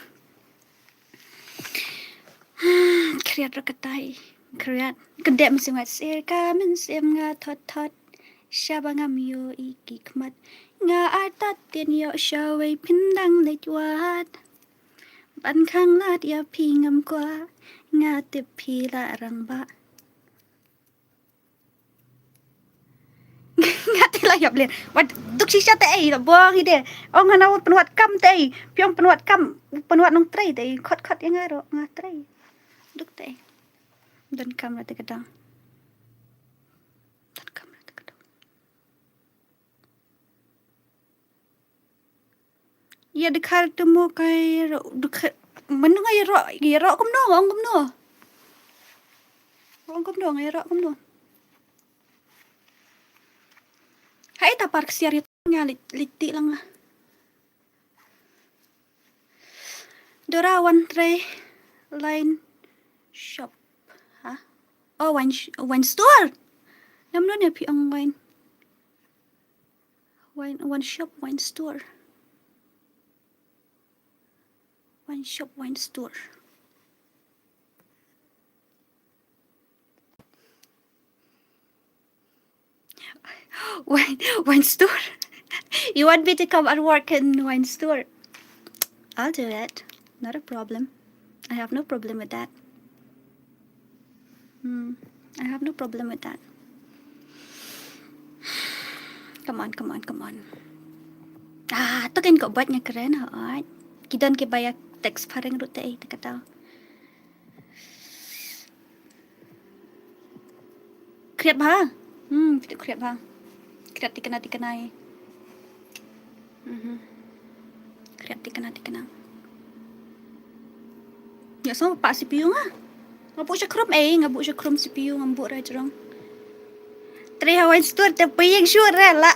Kriat rakatai. Kriat. Kedek mesti mat sirka mensim nga tot. Shabangam yo ikikmat. Nga atat tin yo shaway pindang lejwat. Ban khang lat ya pingam kwa. Nga tipi la rangba. Ngati lah ya blen. Wat duk sisa teh buang ide. Oh ngana penuat kam teh. Piong penuat kam penuat nong tray teh. Khot yang ngaro ngatray. Duk teh. Dan kam la teh kedang. Ya dekat temu kai dekat mana ngai ro kom no ong kom no. Ong kom no ngai ro kom no. Hai ta park siar nya liti lang. Dora one tray line shop. Ha? Oh, wine store. Nam no ne pi ang wine. One shop, wine store. One shop, wine store. Wine store. You want me to come and work in wine store? I'll do it. Not a problem. I have no problem with that. I have no problem with that. Come on. Takin kok buatnya keren hot. Kidan ke bayar teks pareng rute kata. Kriat ba? Tidak kriat ba? Kriat dikenai. Kriat dikenai. Ya sama pak CPU nga. Ngabuk siya krom CPU ngambuk ra jerong. Tri hawan store tapi yang sure lah.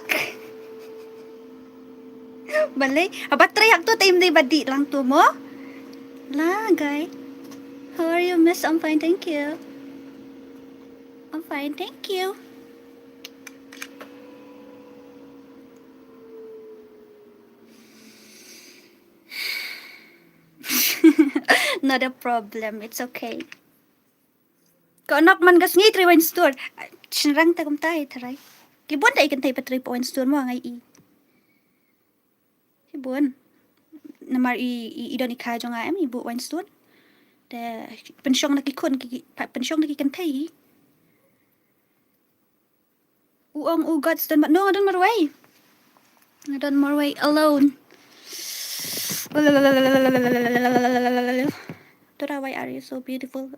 Balik, apa teriak tu time day badi lang tu mo? La, guy. How are you, miss? I'm fine, thank you. I'm fine, thank you. Not a problem, it's okay. Kau nak man gas ngi 3 wine store. Sinrang ta kum tai tarai. Kibon ta ikan tai pa 3 wine store mo ngai i. Kibon. Namar i don i ka jong am i bu wine store. De pensyong lagi kun pensyong lagi kan tai. Uong ugots dan no, I don't marway. I don't marway alone. Dora, why are you so beautiful?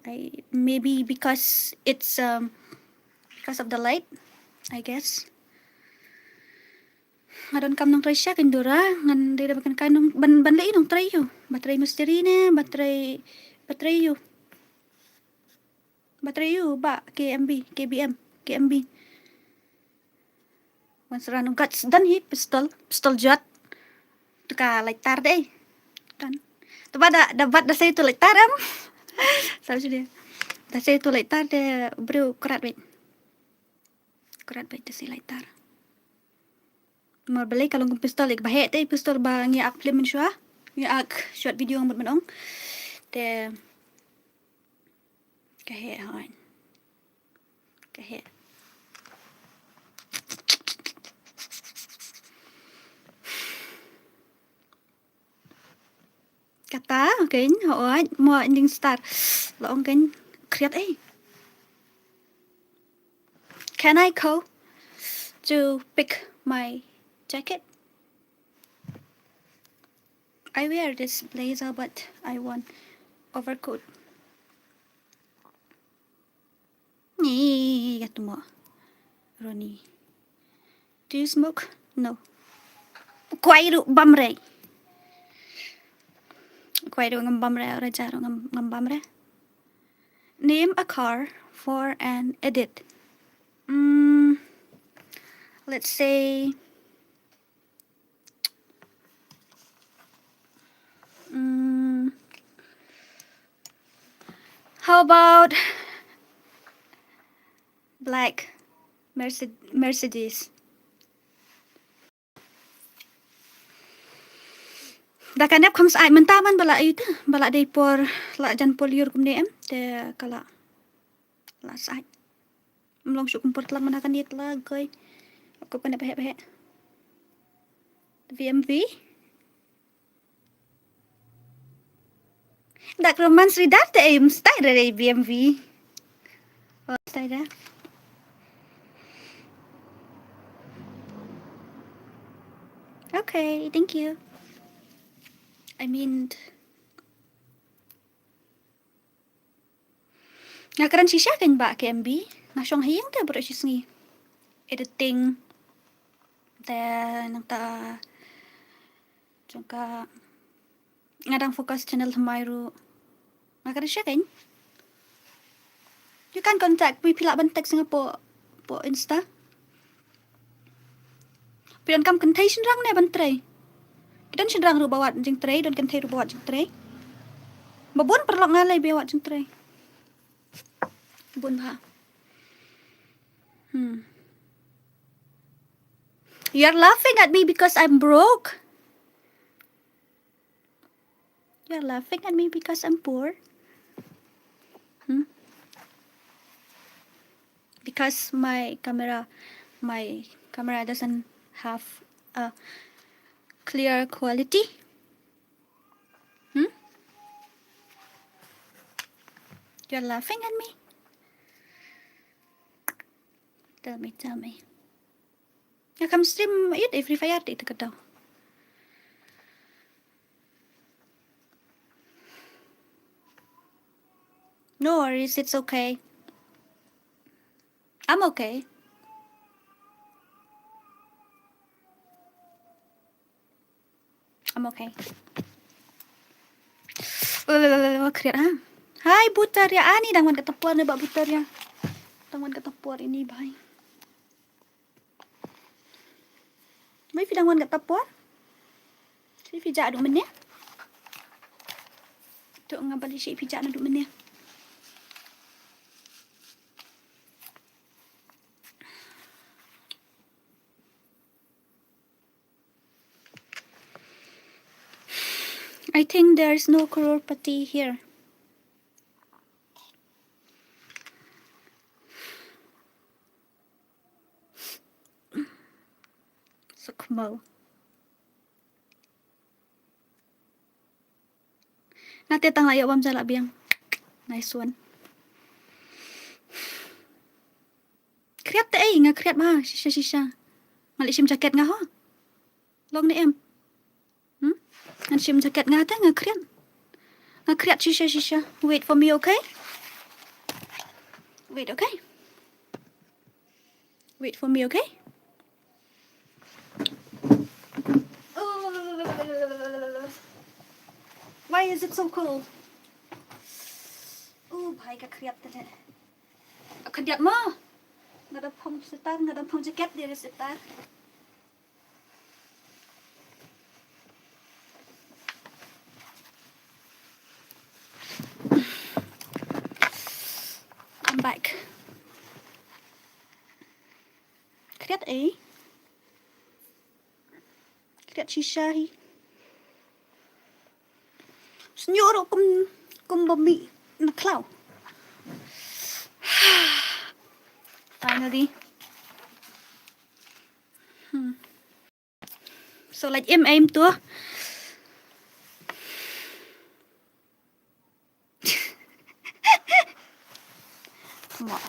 Maybe because it's because of the light, I guess. Ngadon kam nang tray siya kin Dora, ngan dira bakan kanong banlay nung tray yo. Batray misteri ne, batray yo. Batray yo ba KBM. Once ranong guts dan hi pistol jet. Tuka lightar deh. Kan. Tuba dapat dah saya tu lightar am. Sabi sudah. Dah saya tu lightar de bro kerat bait. Kerat bait dah saya lightar. Mau beli kalau ngum pistol ik bahet deh pistol ba ngi ak film syua. Ngi ak short video ngamut manong. De kahe hawan. Kahe. Kata, okay, hỏi mua ending star. Là ông kênh kriat ấy. Can I go to pick my jacket? I wear this blazer, but I want overcoat. Nhi, gat mo. Ronnie. Do you smoke? No. Quay ru bamre. Quay ru ngam bamre, raja ru ngam bamre. Name a car for an edit. Let's say how about black Mercedes? Da kanep kham sai mentaman bala itu bala dei por la jan poliur kum dem de kala la sai mlong syuk kumpur tlang manakan dia tla goy aku kan behe VMV dak romans ridar te em stay re VMV oh stay da okay, thank you. I mean, ngakaran siya kan ba KMB? Nasyong hiyang ta bro siya editing. Then nang ta Jangka ngadang fokus channel thamai ru. Ngaka shaking. You can contact me pila bantek Singapore po Insta. Pian kam kan thai shin rang ne ban trai. Kidan shin rang ru bawat jing trai don kan thai ru bawat jing trai. Babon perlok ngalai bewat jing trai. Bun ba. You're laughing at me because I'm broke. You're laughing at me because I'm poor. Because my camera doesn't have a clear quality. You're laughing at me. Tell me. Ya kam stream it every Friday itu kata. No worries, it's okay. I'm okay. I'm okay. Kriat ha. Hai butar ya ani dangwan katapuar ne bak butar ya. Dangwan katapuar ini bhai. Mai fi dangwan katapuar. Si fi ja duk mennya. Tuk ngabali si fi ja na duk mennya. I think there's no crorepati here. Sukmo. Nate tang layo bam jalak biang. Nice one. Kriat te nga kriat ma shisha. Malik sim jaket nga ho. Long ni em. Ngan sim jaket nga ta nga kriat. Nga kriat shisha. Wait for me, okay? Wait, okay? Wait for me, okay? Why is it so cold? Oh, bhai ka kriat te. Kriat mo. Ngada phong setar, ngada phong jaket dia setar. I'm back. Kriat Kriat shisha hi. Senyoro kum bami na cloud. Finally. So like em tua. Come on.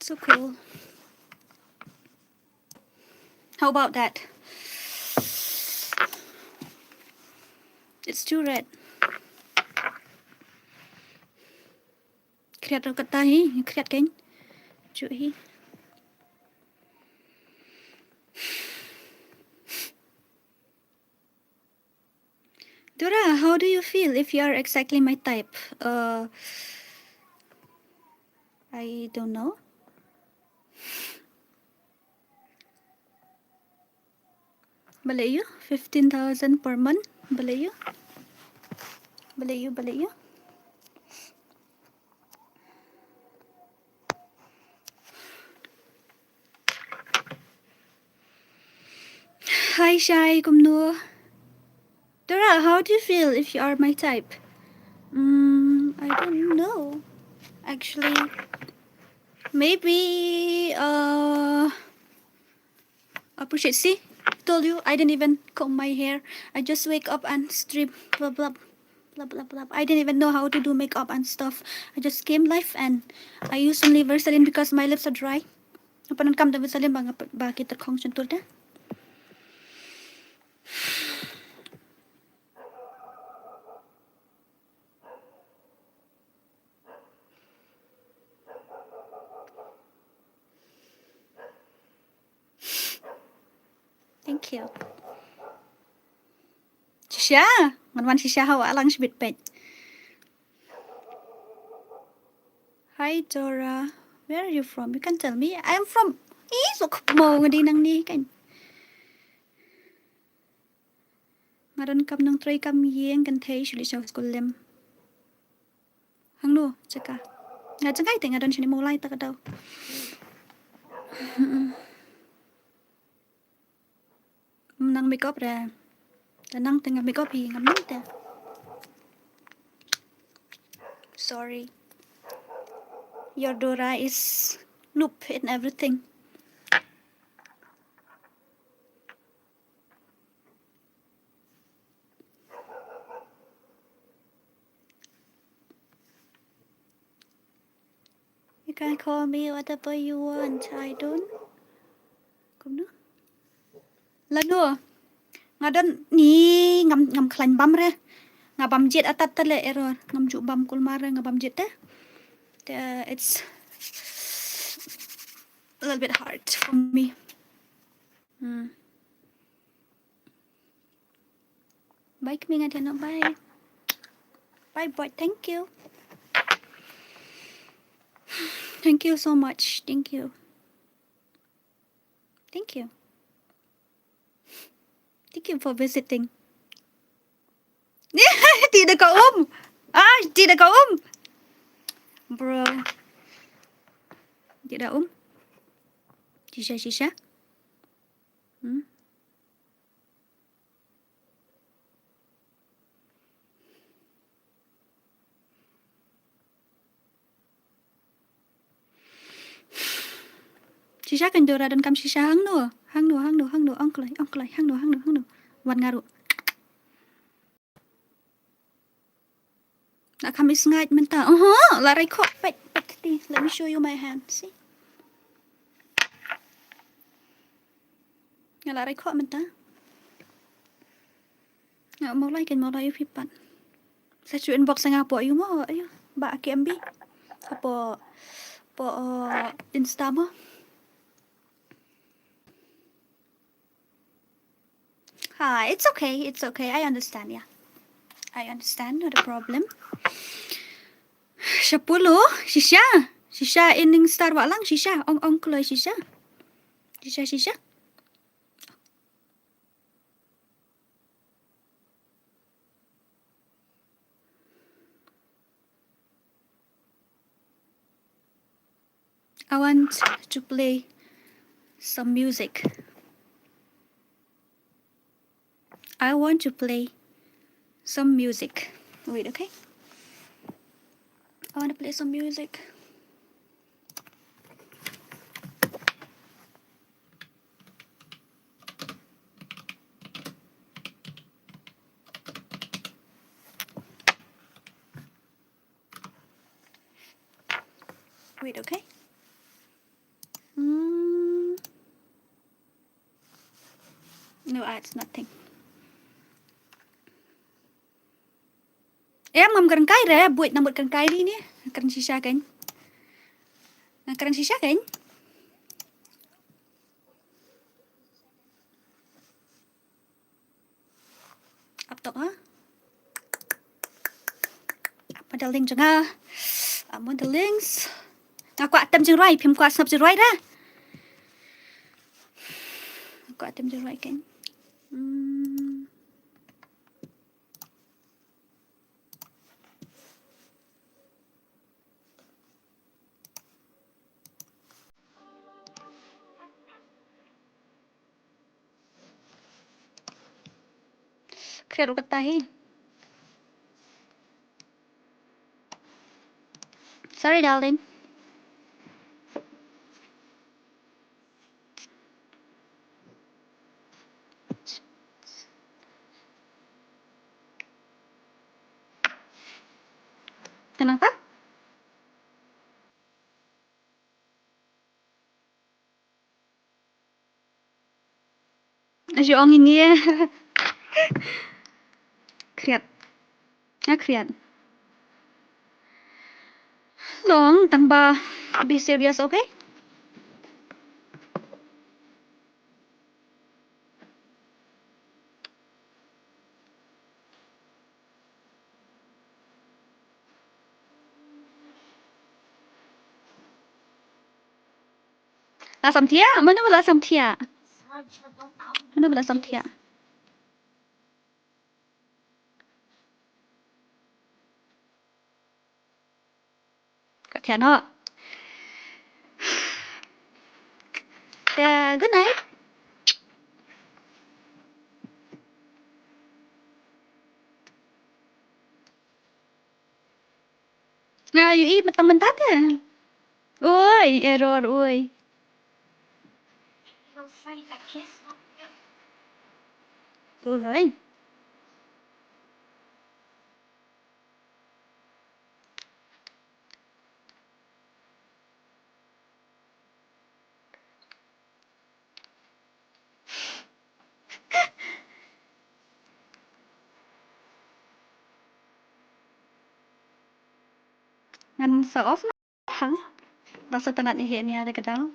So cool. How about that? It's too red. Kriat kata hi, kriat keng. Chu hi. Dora, how do you feel if you are exactly my type? I don't know. Balayu, 15,000 per month. Balayu. Hi, Shai, kumno. Dora, how do you feel if you are my type? I don't know. Actually, maybe appreciate. See, told you I didn't even comb my hair. I just wake up and strip blah blah blah blah blah. I didn't even know how to do makeup and stuff. I just came live and I used only Vaseline because my lips are dry. Apa nan kam da Vaseline ba kita khong sentul da. Thank you. Shisha,วันๆ Shisha hawa lang shibit pet. Hi Dora, where are you from? You can tell me. I'm from Isok mo ngadi nang ni kan. Ngaron kam nang try kam yeng kan thay shuli sa skulem. Hang no, chaka. Nga chakay te ngaron shini mo lai ta ka daw. Nang makeup ra. Tanang tengah makeup hi ngam ta. Sorry. Your Dora is noob in everything. You can call me whatever you want. I don't. Cũng nữa. Lần nữa. Ngadon ni ngam klan bam re. Ngabam jet atat tale error. Ngam ju bam kulmar ngabam jet te. It's a little bit hard for me. Bye mình anh nó bye. Bye boy, thank you. Thank you so much. Thank you. Thank you. Thank you for visiting. Tidak kau tidak kau Bro. Tidak Shisha. Shisha kan Dora dan kam Shisha hang no uncle hang no wan ngaru nak kami sengat mentah larai kok pet let me show you my hand, see ya larai kok mentah ngak mau lai pipan saya cu inbox nga po ayo mo ayo ba KMB apa Insta mo. It's okay. I understand, yeah. I understand, not a problem. 10 Shisha ining star wa lang Shisha ong kloy Shisha. I want to play some music. I want to play some music. Wait, okay? I want to play some music. Wait, okay? No ads, nothing. Em ngầm cần cái rồi, buổi nằm một cần cái đi nè, cần Shisha kén. Cần Shisha kén. Up hả? Apa the link juga? I'm on the links. Aku atem je right, phim aku sub je right ra. Aku atem je right kén. Kero katahi. Sorry, darling. Tenang tak? Asyik orang ini ya. Kriat. Long, tanpa be serious, okay? là some tia, mana wala some tia. Mana wala some tia. Got tia no. Yeah, good night. Nga, you eat mentang-mentang ya. Ui, error, ui. Ui. Ngan sa off na. Ha? Basta tanat ni niya ada kadang.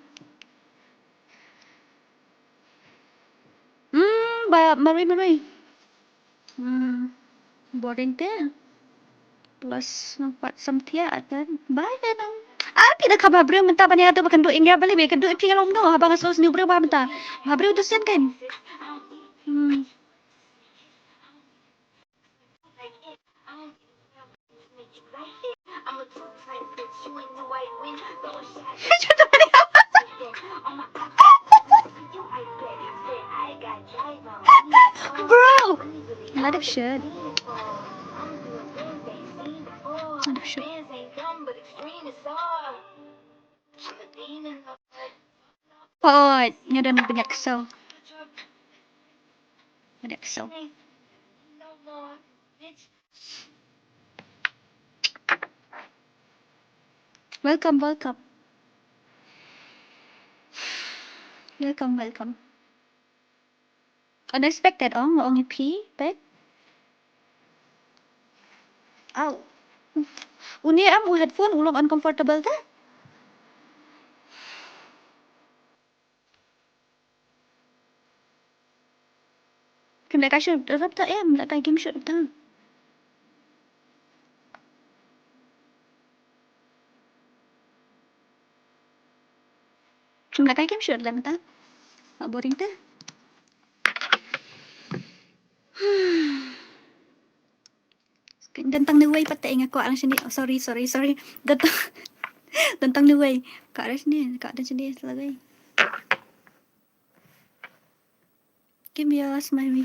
Marui. Boring din. Plus nampak samtia kan. Bye nang. Api dah khabar bro mentah bani atu bakan do ingya bali be kan do iping along no habang sos new bro ba mentah. Ha bro dosen kan. Bro. Let it shit. Let it shit. Oh, nya dan banyak kesel. Banyak kesel. Welcome. Unexpected only pee back. Ow. Uni am headphone ulang uncomfortable ta? Kim lại cái shoot rất ta em lại cái kim shoot ta. Kim lại cái kim shoot làm ta. Boring ta. Dentang the way pati ingat ko ang sini. Oh, sorry. Dentang the way. Kak ada sini, kak ada sini lagi. Give me a smile.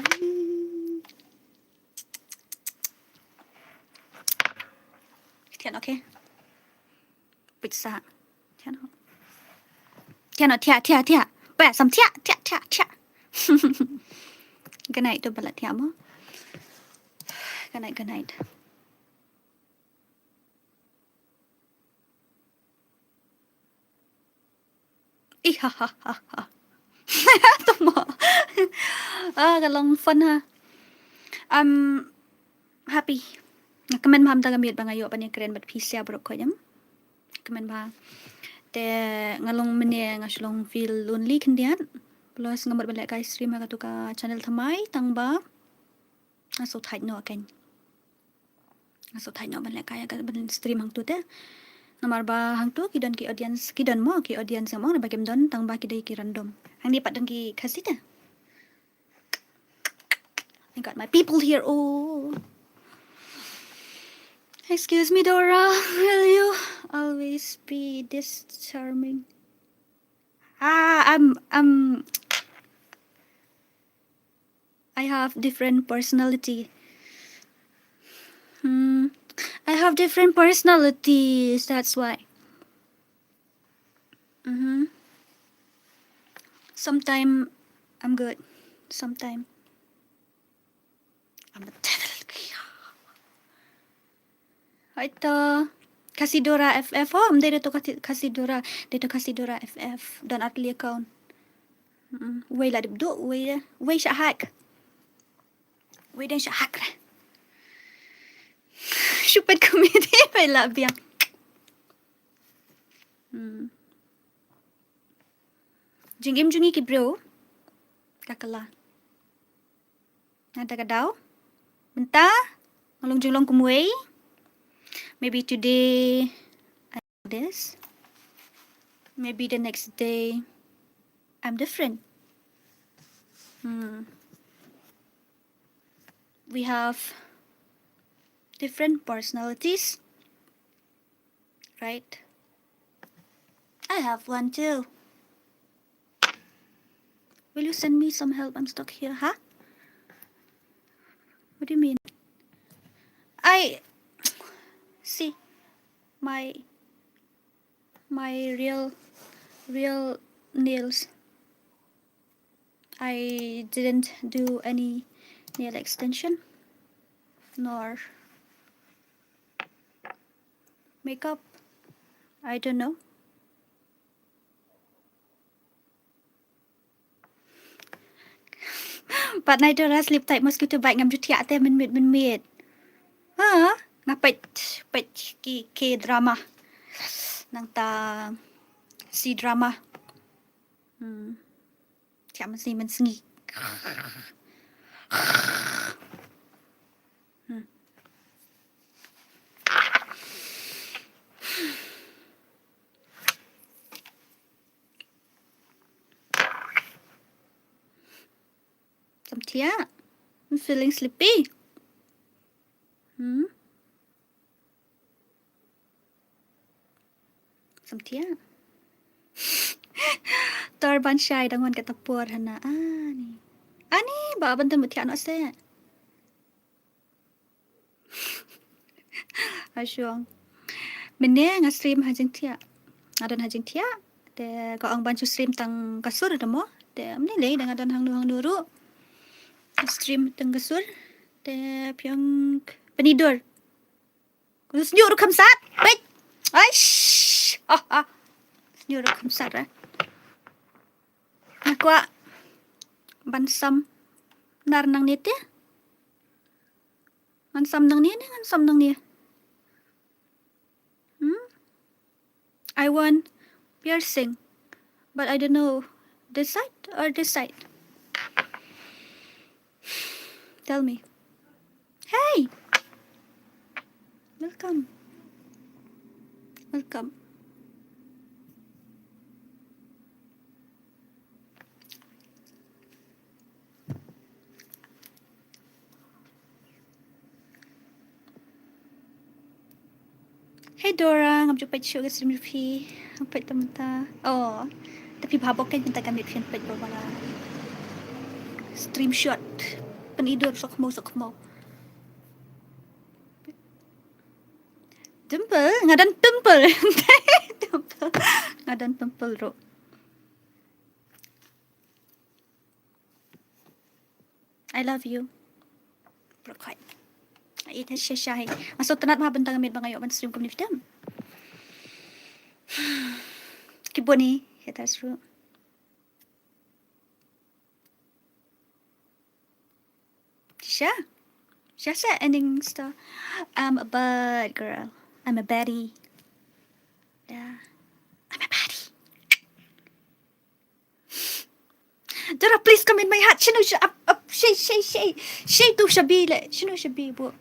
Thiện ok. Pizza. Thiện không? Thiện. Bẻ sắm thiện. Cái này tôi bật lại thiện không? Good night. Ha. Tama. Galong fun ha. I'm happy. Nakaman maham tagamit ba ngayo pa niya karen but peace ya bro ko yam. Kaman ba. Te ngalong mene ngaslong feel lonely kandian. Plus ngamot balik kay stream ka to ka channel thamai tang ba. Ngaso thait no aken. Ngaso thait no balik kay ka ban stream hang tu te. Nomor ba hang tu kidon ki audience mo na bagim don tang ba kidai ki random. Hang ni pat don ki khasi ta. I got my people here. Oh. Excuse me, Dora. Will you always be this charming? I have different personality. I have different personalities. That's why. Sometime I'm good. Sometime I'm a devil. Ito Khasi Dora FF. Oh, hindi dito Khasi Dora. Dito Khasi Dora FF. Dan atli account. Way la dibdo. Way siya hack. Way din siya hack. Stupid comedy. I love you. Jingim jungi ki bro. Kakala. Nada ka daw? Benta? Ngalong julong kumway? Maybe today I do this. Maybe the next day I'm different. We have different personalities, right? I have one too. Will you send me some help? I'm stuck here, huh? What do you mean? I see my real nails. I didn't do any nail extension nor makeup. I don't know. But nay Dora sleep tight mosquito bite ngam jutia te min mid. Ha? Ngapit ki drama. Nang ta si drama. Chả mà gì mình nghỉ. Some tia. I'm feeling sleepy. Some tia. Torban shy dangon katapur hana. Ani ba bantan mutia no se. Asyong. Mene nga stream hajing tia. Adan hajing tia. De ko ang bantu stream tang kasur ada mo. De amni lei dengan adan hang nuru. Stream tang kasur. De piang penidur. Kus nyuruh kamsat. Wait. Aish. Nyuruh kamsat ah. Aqua bansam nar nang ni te. Ngansam nang ni ngansam nang ni. I want piercing, but I don't know this side or this side. Tell me. Hey! Welcome. Welcome. Hey Dora, ngam jumpa siyaกับstreamพี่ไปตามตาแต่พี่พาบอกกันเป็นตากันเด็ดเพียนเป็ดบอกว่า stream shot penidur sok mau Temple ngadan temple ngadan temple ro I love you bro quite Ita siya. Masuk tenat mah bentang amit bang ayo man stream community dam. Kiboni, yeah, that's true. Siya sa ending star. I'm a bad girl. I'm a baddie. Yeah. I'm a baddie. Dora, please come in my hat. Shino siya up. Shay tu siya bile. Shino siya bi bu.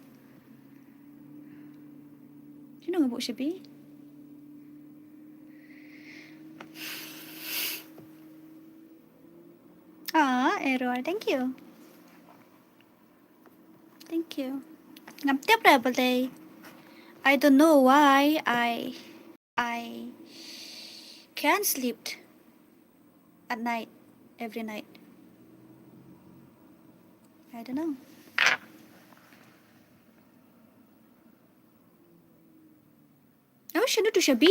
Sino nga po siya, B? Error. Thank you. Thank you. Ngam tiếp rebel day. I don't know why I can't sleep at night, every night. I don't know. Oh, shino tu shabi?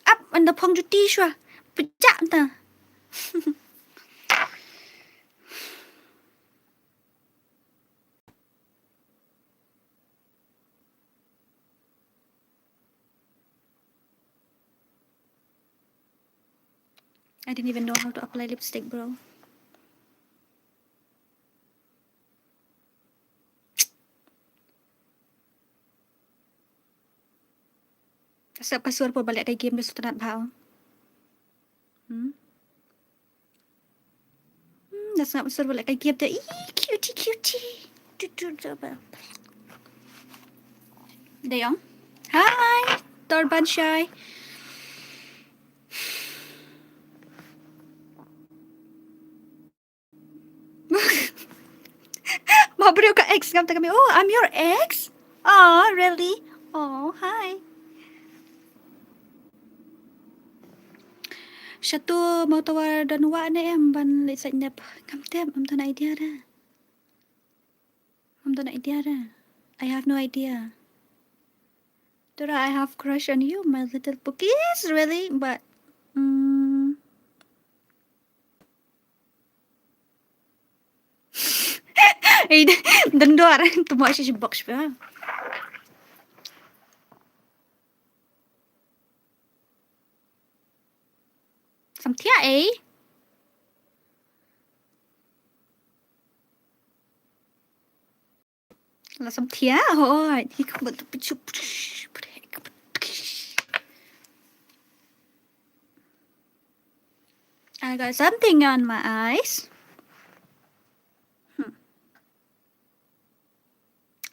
Up on the pong juti shwa. Pejak ta. I didn't even know how to apply lipstick, bro. Sa password po balik kay game na sa tanat bao. Nasa password balik kay game ta. Cutie. Dayong. Hi, Torban Shy. ngam ta kami. Oh, I'm your ex? Oh, really? Oh, hi. Satu mau tawar dan wa na em ban le sa nyap. Ngam tem am ta na idea da. Am ta na idea da. I have no idea. Dora, I have crush on you, my little bookies, really? But Hey, den door. Toen was je box weer. Some tia, eh? Là some tia thôi. Thì không bật chụp. I got something on my eyes.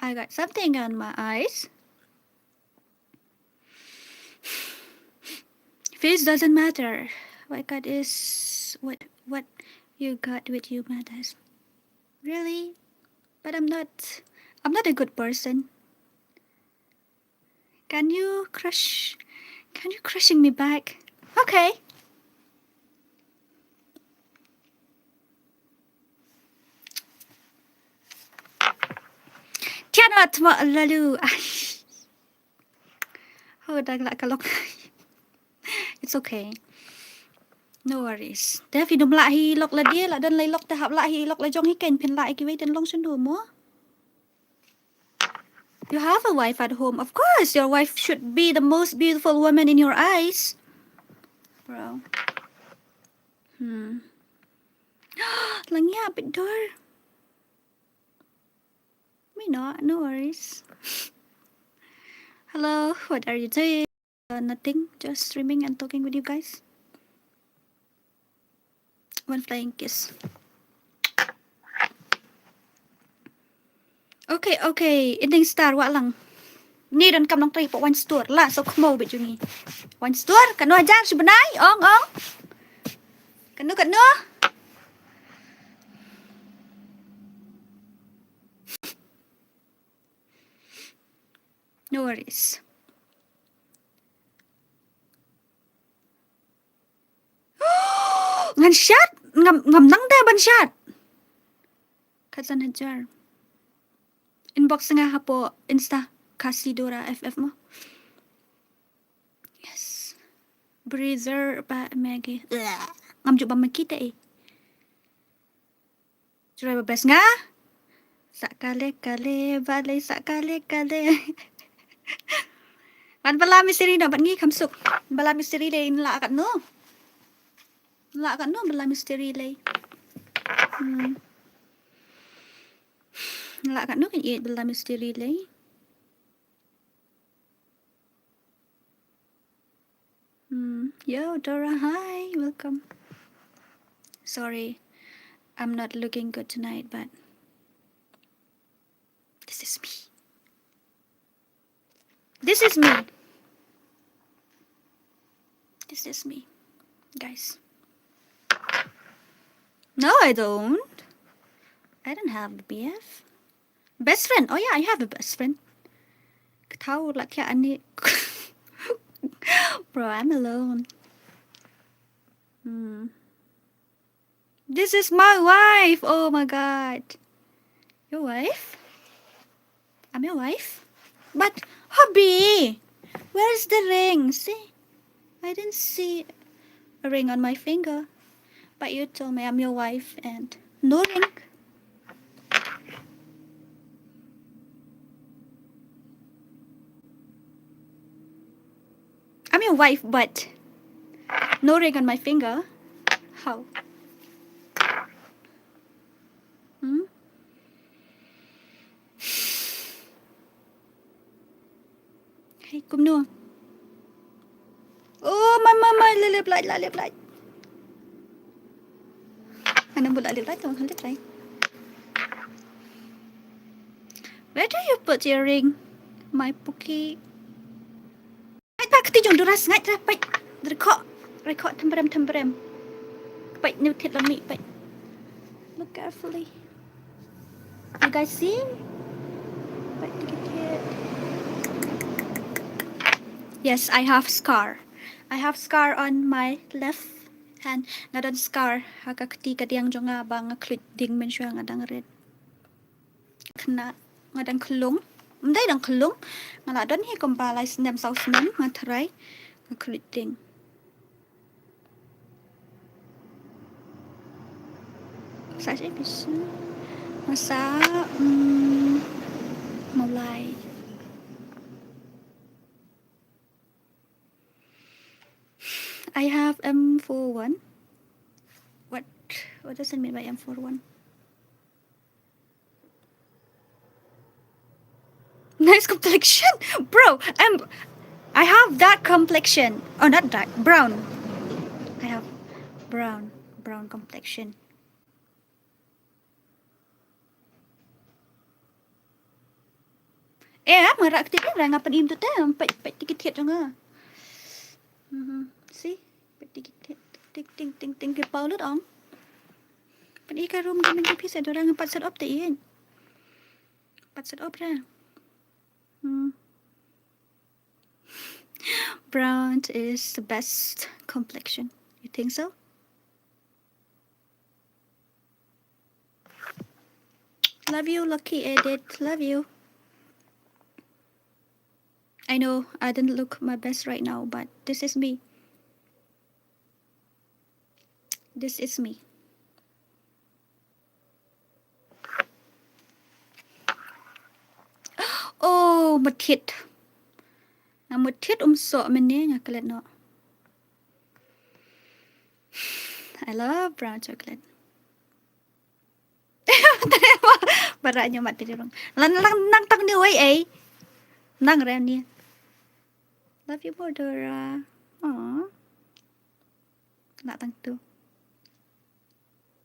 I got something on my eyes. Face doesn't matter. What God is what you got with you matters. Really? But I'm not a good person. Can you crushing me back? Okay. Cannot lalu. Oh, dagla kalok. It's okay. No worries. Thế vì đùm lại hi lọc là đĩa là đơn lấy lọc ta học lại hi lọc là trong hi kèn phiền lại cái vậy đơn long xuân đồ múa. You have a wife at home. Of course, your wife should be the most beautiful woman in your eyes. Bro. Lang ya, bit door. Me not, no worries. Hello, what are you doing? Nothing, just streaming and talking with you guys. One flying kiss. Okay, ending star wa lang. Ni dan kam nong trai po one store la so kmo bit jungi. One store kanu ajar si benai ong. Kanu. No worries. Ngan shot ngam nang da ban shot. Kazan hajar. Inbox nga hapo Insta Khasi Dora FF mo. Yes. Breather pa Maggie. Ngam jo ba makita eh. Jurai ba best nga? Sakale vale sakale. Ban bala misteri na ban ngi kamsuk. Bala misteri le in la kat no. La kat no bala misteri le. La kat no kan eat bala misteri le. Yo Dora, hi, welcome. Sorry, I'm not looking good tonight, but this is me. This is me, guys. No, I don't. I don't have a BF. Best friend. Oh yeah, I have a best friend. Tahu lah kaya ani. Bro, I'm alone. This is my wife. Oh my god. Your wife? I'm your wife? But hubby, where's the ring? See? I didn't see a ring on my finger. But you told me I'm your wife and no ring. I'm your wife, but no ring on my finger. How? Hey, come no. Oh, mama, lip light. Anong bula lip light? Lip light. Where do you put your ring, my pookie? Ngay pa katijong duras ngay tra pa. Rekod temperem. Pa new tit lami pa. Look carefully. You guys see? Baik dikit. Yes, I have scar. I have scar on my left hand. Ngadon scar. Haka ketika diang jonga bang klit ding men syua ngadang red. Kena ngadang kelung. Mendai dang kelung. Ngaladon hi kombalai sendam sau senam ngatarai klit ding. Saya bisa masa mulai. I have M41. What does it mean by M41? Nice complexion, bro. I have that complexion. Oh, not dark, brown. I have brown complexion. Marak aktif ni orang apa im tu teh, pat dikit jangan. See, pat dikit, ting ke paulut om. Pat ikan room kami tu pisah orang pat set up teh in. Pat set up dah. Brown is the best complexion. You think so? Love you, lucky edit. Love you. I know I didn't look my best right now, but this is me. This is me. Oh, matit. Matit so mene ngakalet no. I love brown chocolate. Baraknya mat pirong. Nang tang ni oi eh. Nang ram ni. Love you more, Dora. Aww. Nak tang tu.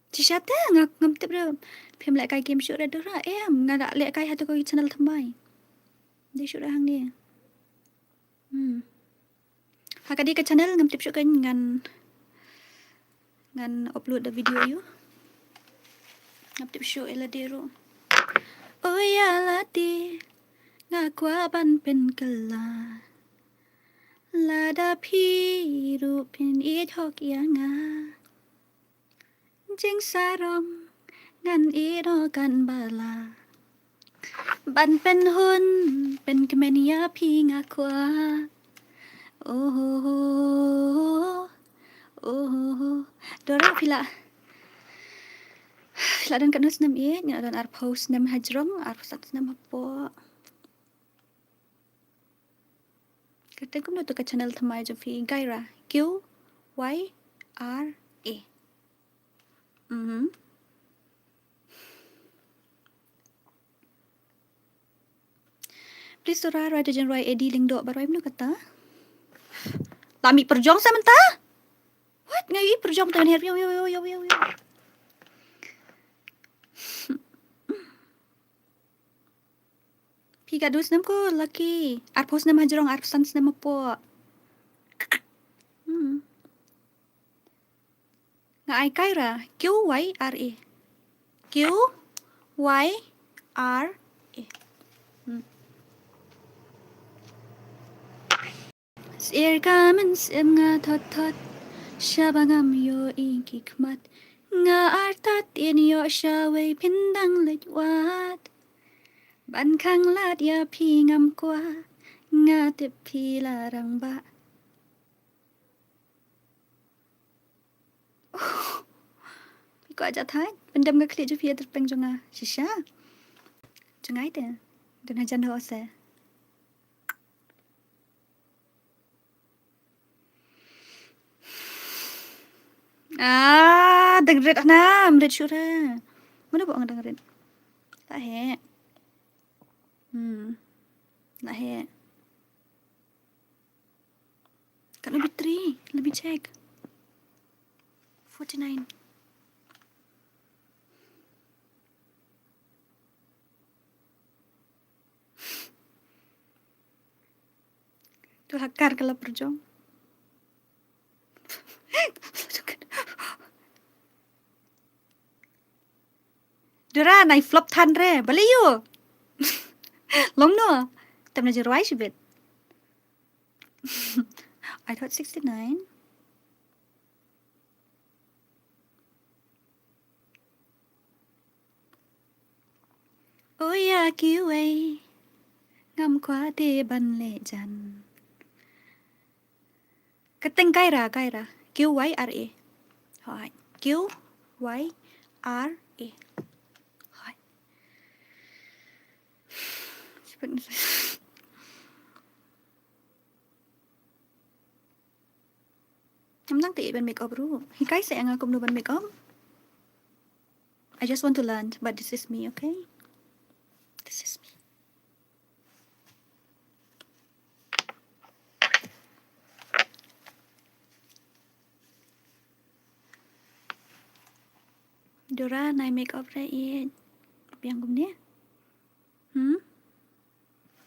Cishata ngam tip ram. Phim lại cái game show ra Dora. Em ngada lại cái hatu ko channel thamai. Dia show ra hang ni. Haka di ke channel ngam tip show kan ngan upload the video you. Ngam tip show ela dero. Oh ya la di. Ngakwa ban pen kala. Lada pi ru pin I thok yanga. Jing sarom ngan I ro kan bala. Ban pen hun pen kemenia pi ngakwa. Oh Dora pila dan kanus nam I ni dan ar post nam hajrong ar post nam hapo. Kata ko to ka channel thamai jo fi Gaira QYRA. Please Dora write jen write edi ling do barai no kata. Lami perjuang sa menta. What ngai perjuang tan her yo. Pi kadus nam ko lucky. Ar post nam hajrong ar sans nam po. Ngai Gaira QYRA. QYRA. Sir kamen sim nga thot shabangam yo ikikmat nga artat in yo shaway pindang litwat ban kang lat ya pingam kwa nga tip pilarang ba. Ko aja thai pendam ga klik jo pia terpeng jonga shisha jongai te dan hajan ho se. Dengerin anam, red syura. Mana buat orang dengerin? Tak he. Tak he. Kan lebih 3, lebih cek. 49. Tu hakar kalau perjuang. Dora, naik flop tan re. Boleh you? Long no. Tam na jirwai shibit. I thought 69. Ôi à cứu ấy, ngắm qua tê ban lệ dần. Cái tên gai ra, cứu Y R E. Hỏi, cứu Y R E. Hỏi. Em đang tị ban make up ru. Hi kai sẽ nga kum nu ban make up. I just want to learn, but this is me, okay? This is me. Dora nai make up ra it. Biang gum nia.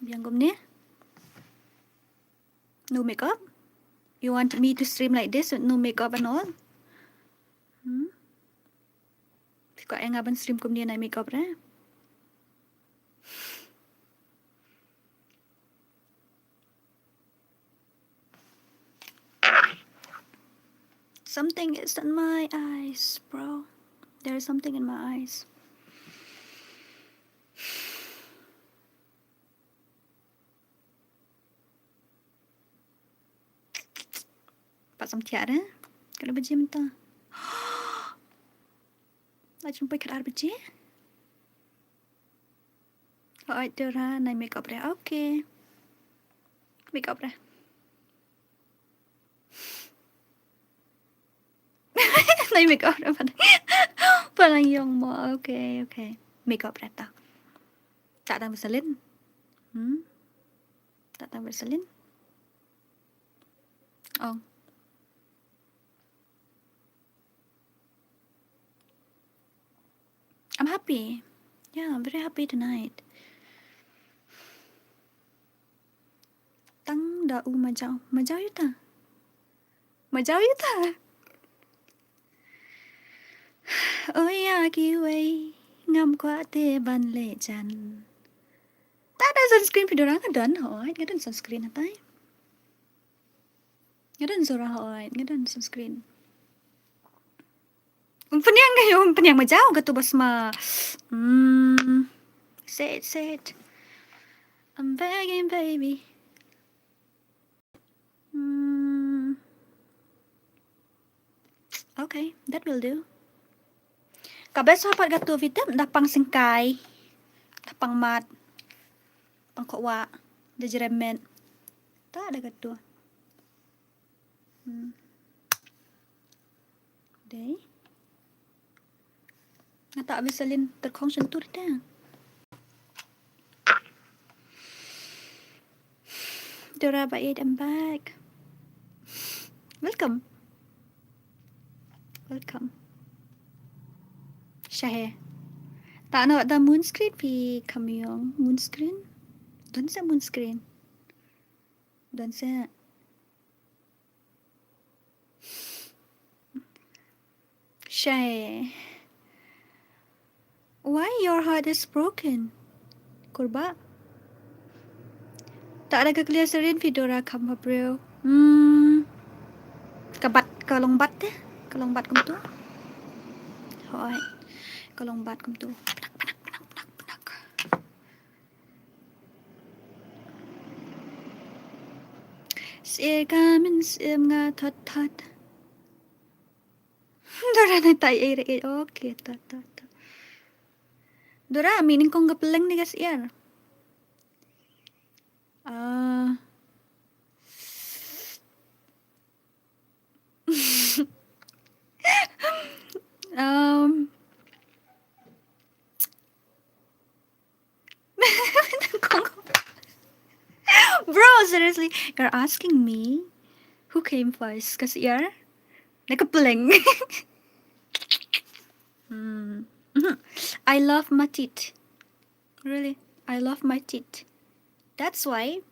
Biang gum nia. No make up. You want me to stream like this with no makeup and all? Có ai nga ban stream kum nia nai make up ra? Something is in my eyes, bro. There is something in my eyes. Pak sam tiada. Kalau biji mentah. Nak jumpa kat biji? Alright, Dora, nai make up ra. Okay. Make up ra. Nai make up ra. Parang yung mo. Okay, okay. Make up ra ta. Tak tang bersalin. Tak tang bersalin. Oh. I'm happy. Yeah, I'm very happy tonight. Tang da u majau. Majau you ta? Majau you ta? Ôi à cứu ấy, ngắm qua tê ban lệ dần. Ta ada sunscreen video orang ngadan hoy, ngadan sunscreen atai. Ngadan zora hoy, ngadan sunscreen. Penyang kayo, penyang majau ka tu basma. Say it. I'm begging, baby. Okay, that will do. Kabel sahabat gatu vitam dapang singkai, dapang mat, pangkokwa, da jeremen. Tak ada gatu. Dei. Ngata habis salin terkong sentur dah. Dora bait, I'm back. Welcome. Shahe. Tak nak ada moon screen pi kamyong moon screen. Don sa moon screen. Don sa. Shahe. Why your heart is broken? Kurba. Tak ada kegelisahan Fedora kamu bro. Kabat kalongbat deh. Kalongbat kum tu. Hoi. Kalongbat kum tu. Penak. Sirgamin sim nga tot. Dora na tay ere. Okay, tot. Dora, meaning kong gapeleng ni kas iar. Bro, seriously, you're asking me who came first? Kasi iar nagapeleng. I love my teeth. Really, I love my teeth. That's why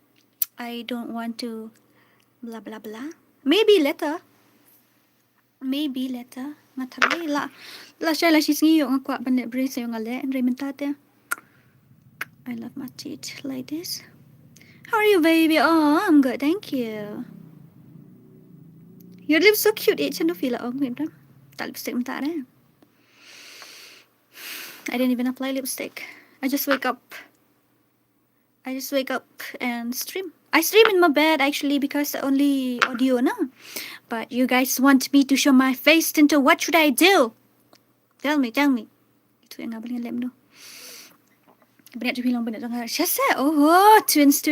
I don't want to blah blah blah. Maybe later. Ngataray la siya la she's ngiyo nga kwa banet brace yung ale and raymentate. I love my teeth like this. How are you, baby? Oh, I'm good, thank you. Your lips so cute. Each and feel like oh, tak lipstick bentar eh. I didn't even apply lipstick. I just wake up and stream. I stream in my bed actually because only audio na. But you guys want me to show my face, Tinto. What should I do? Tell me. Itu yang ngabling lem tu. Banyak tu bilang banyak dengar. Siapa? Oh, twins.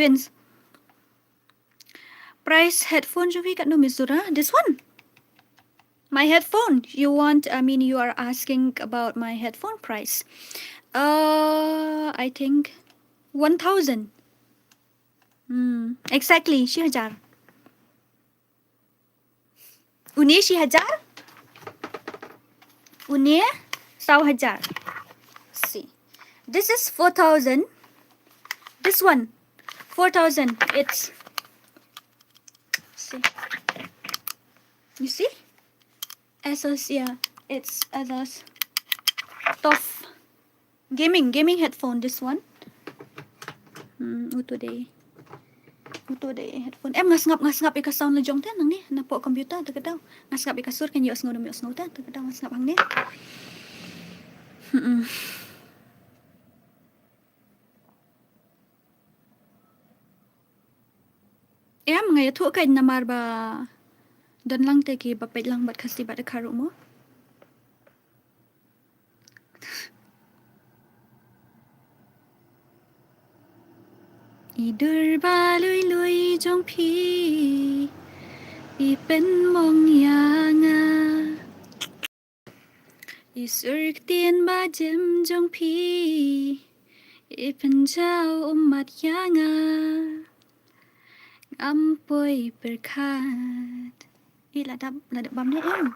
Price headphone juga kat no Miss Dora. This one. My headphone. You are asking about my headphone price. I think 1,000. Exactly. 1,000. Unia 1,000? Unia 1,000. See. This is 4,000. This one 4,000. It's see. You see? Asus, yeah. It's Asus tough gaming headphone. This one. Uto day headphone. Em ngas-ngap ika sound lejong tan nang ni napo computer terkadang ngas-ngap ika sur kan yo ngudum tan terkadang ngas-ngap hang ni. Em ngaya thu kai namar ba dan lang te ki ba pet lang bat khasi ba de kharu mo. Idur ba lui jong pi I pen mong yanga I sur tien ba jem jong pi I pen jao mat yanga Ampoi berkat ladap bam ni em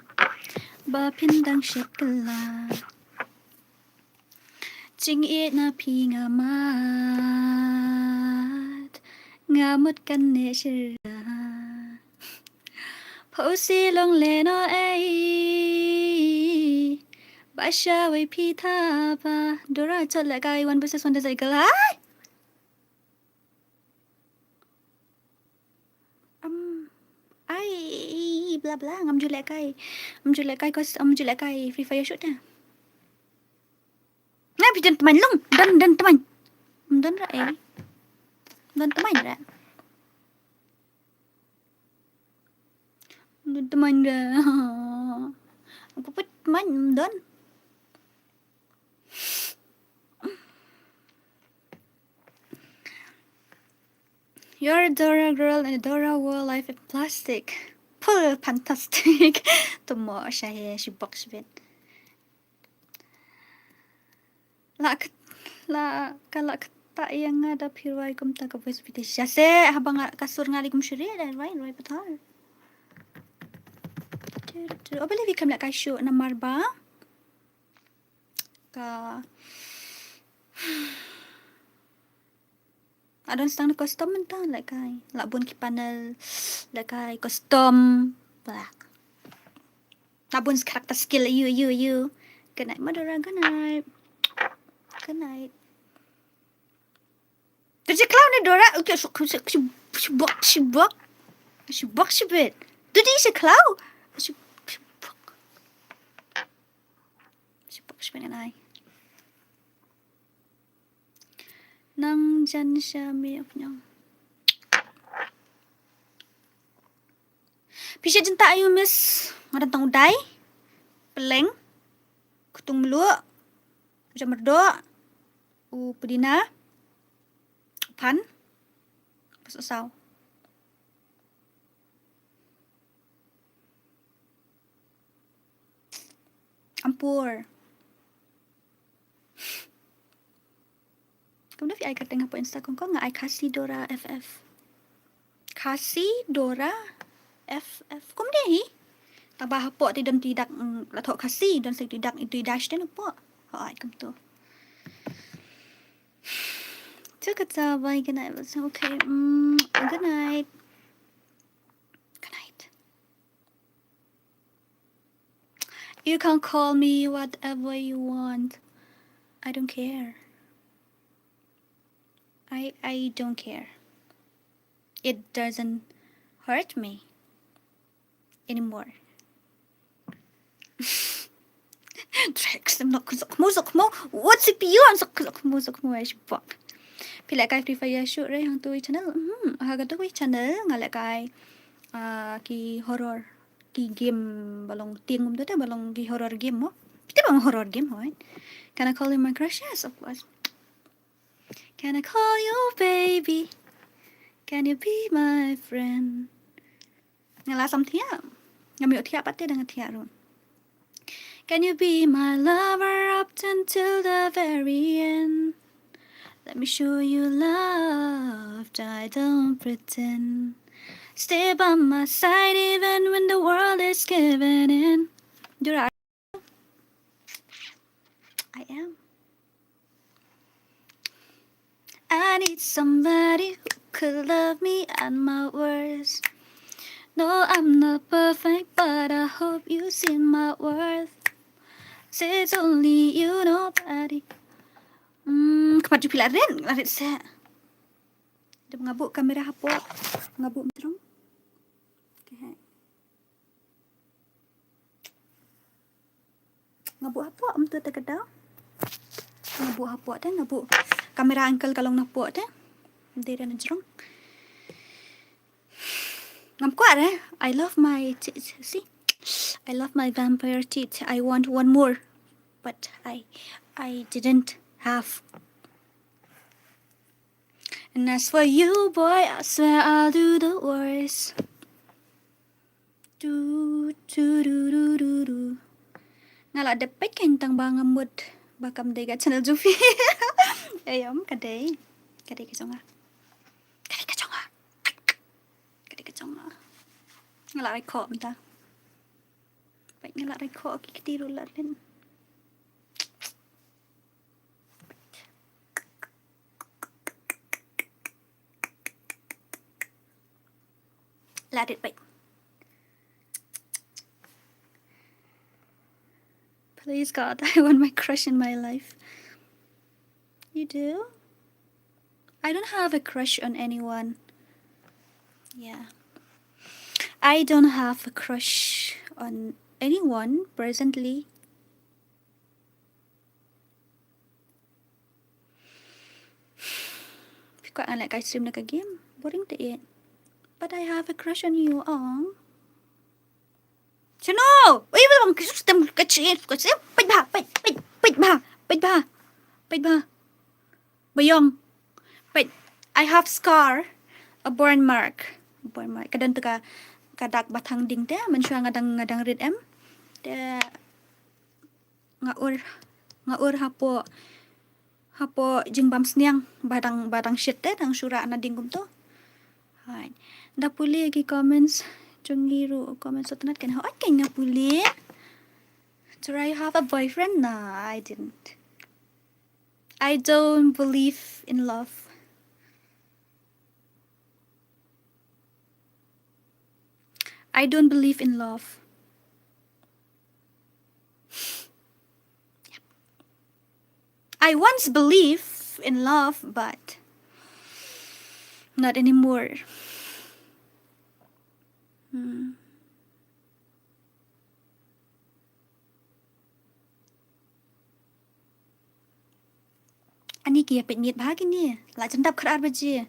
ba pindang shekla Ching it na pi ngamut kan ne shira Posi long le no ai Basha wai pi tha ba Dora chot la kai 1 versus 1 desai kala ai bla bla ngam julai kai kos am julai kai free fire shoot na Ngai pi teman long dan teman dan ra ai dan teman ra dan teman ra aku put teman dan You're a Dora girl and a Dora world life in plastic. Pull fantastic. Tumo siya he si box bit. La kala kata yang ada pirai kum tak voice bit siya se habang kasur ngali kum syria dan right betul. Oh believe you come like I show namar ba ka I don't stand custom entah like kai labun ki panel like kai custom black labun karakter skill you good night Madura good night Did you clown Dora okay she box bit did you clown she box bit and I nang dyan siya may niya. Pisya dyan tayo miss ngarantang uday peleng kutung mulu uja merdo pudina pan pasasaw ampur Kamu dah I tengah po Instagram ko nga ay Khasi Dora FF. Khasi Dora FF. Kamu deh Tabah po ti dan tidak lato Khasi dan saya tidak itu dash dan po. Ay kamu tu. Took a bye good night. Okay. Good night. Good night. You can call me whatever you want. I don't care. I don't care. It doesn't hurt me anymore. What CPU ang sakmo ay bak. Pila kay Free Fire shoot re hang tu channel. Haga tu channel ngala kay ki horror ki game balong tingum tu balong ki horror game mo. Kita bang horror game ho. Can I call you my crush? Yes, of course. Can I call you baby? Can you be my friend? Ngala sam thia. Ngami thia patte dang thia ron. Can you be my lover up until the very end? Let me show you love, I don't pretend. Stay by my side even when the world is giving in. Dora, I am. I need somebody who could love me at my worst. No, I'm not perfect, but I hope you see my worth. Say it's only you, nobody. Kemat jupi laren, laren saya. Dia mengabuk kamera hapok. Mengabuk terung. Okay. Ngabuk hapok am tu terkedau. Ngabuk hapok dah, ngabuk kamera uncle kalau napok dah. Dia dah jerung. Ngam kuat I love my teeth. See? I love my vampire teeth. I want one more. But I didn't have. And as for you, boy, I swear I'll do the worst. Do. Ngala dapat kentang bang ngamut bakam dega channel Jufi. Ayam kadai. Kadai keconga. Ngala record bentar. Baik ngala record okey ketiru lain. Let it baik. Please God, I want my crush in my life. You do? I don't have a crush on anyone. Yeah. I don't have a crush on anyone presently. Quite unlike I stream like a game. Boring to it. But I have a crush on you, Chano! Uy, bang system kecil. Pait ba. Bayong. But I have scar, a burn mark. Kadang teka kadak batang ding te, mansya ngadang red em. Te ngaur hapo jingbam sniang badang shit te dang syura na dingum to. Hai. Da puli lagi comments jungiru comments otanat kan hot kan nga puli. Do I have a boyfriend? Nah, I didn't. I don't believe in love. I don't believe in love. I once believed in love, but not anymore. Ani kia pet miet bahagi ni. La cendap kerar baje.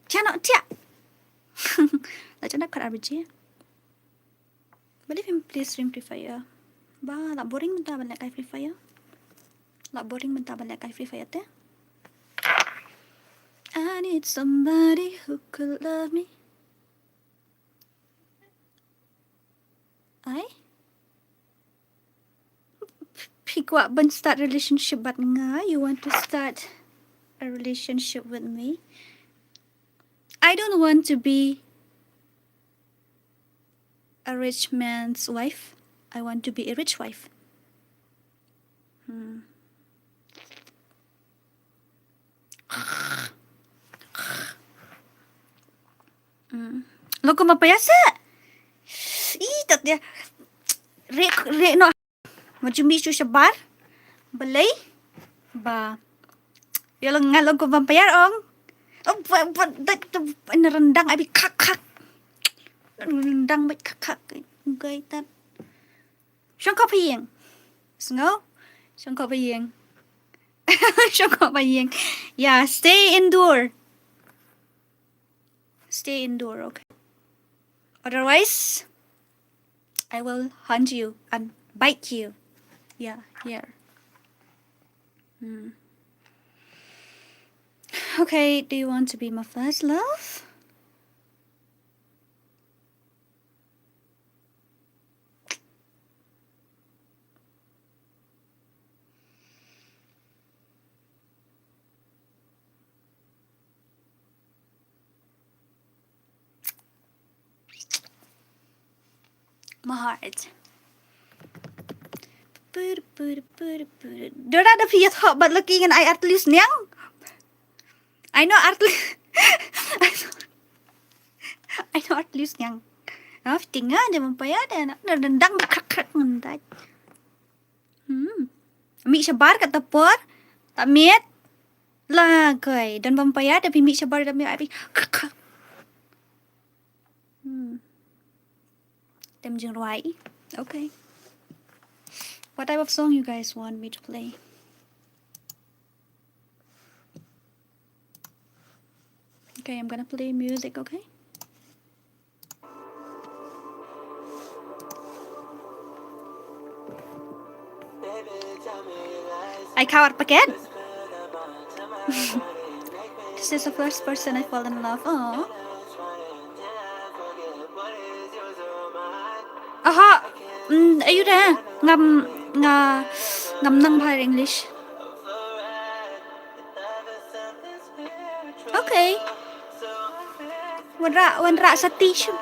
Tia nak tia. La cendap kerar baje. Believe him please stream Free Fire. Ba, la boring bentar balik kai Free Fire. La boring bentar balik kai Free Fire te. I need somebody who could love me. Pigwa ban start relationship but nga you want to start a relationship with me. I don't want to be a rich man's wife. I want to be a rich wife. Loko mapayasa. Tat dia. Re no. Majumi siya bar. Balay. Ba. Yalang ngalog ko vampire ong. Oh, rendang I be kak. Rendang bị kak. Gây ta. Xong có phiền. Snow. Xong có phiền. Xong có phiền. Yeah, stay indoor. Stay indoor, okay. Otherwise, I will hunt you and bite you. Yeah, here. Okay, do you want to be my first love? My heart. Dora ada fiat hot but looking and I at least nyang. I know at least I know at least nyang. Nó tinggal dia membayar dia nak rendang kak ngendai. Mi sabar kata por. Tak miet. Lah kai dan membayar dia mi sabar dan mi ai kak. Dem jeng roi. Okay. What type of song you guys want me to play? Okay, I'm gonna play music, okay? I covered packet. This is the first person I fall in love. Oh. Aha. Are you there? Ngam nang bhai English. Okay. Wan ra sati shu.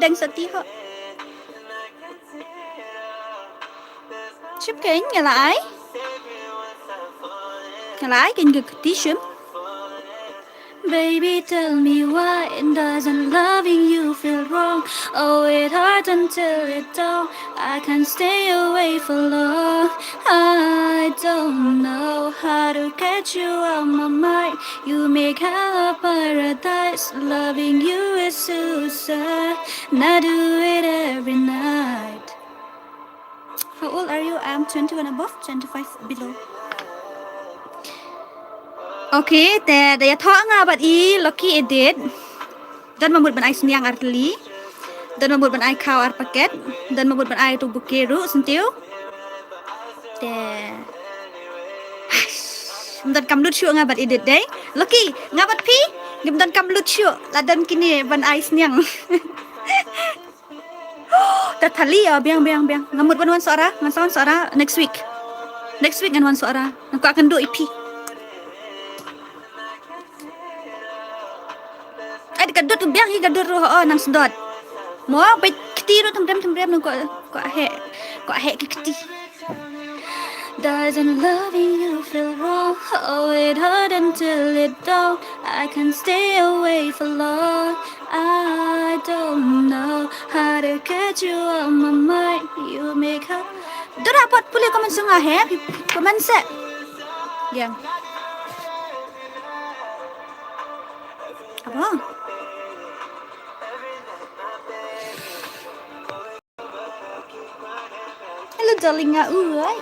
Đang sati ho. Chụp cái nhà lại. Nhà lại cái người tí chụp. Baby, tell me why it doesn't loving you feel wrong. Oh, it hurts until it don't. I can't stay away for long. I don't know how to get you out my mind. You make hell a paradise. Loving you is suicide. And I do it every night. How old are you? I'm 21 above, 25 below. Okay,แต่อย่าท้องอ่ะบัดอีล็อกกี้เอเดดdan membuat ban ai seniang arteli dan membuat ban ai kau ar paket dan membuat ban ai tu bukeru sentiu te dan kam lut syuk ngabat edit deh Lucky ngabat pi ngam dan kam lut syuk la dan kini ban ai seniang tat thali ya biang ngamut ban wan suara ngasawan suara next week ngan wan suara aku akan do ipi ai gadut tu biang hi gadut ro nang sedot mo pe kti ro thamrem nang ko he kti doesn't loving you feel wrong oh it hurt until it don't I can stay away for long I don't know how to get you out my mind you make her Dora pot puli komen sunga he komen se yang apa Hello darling nga uray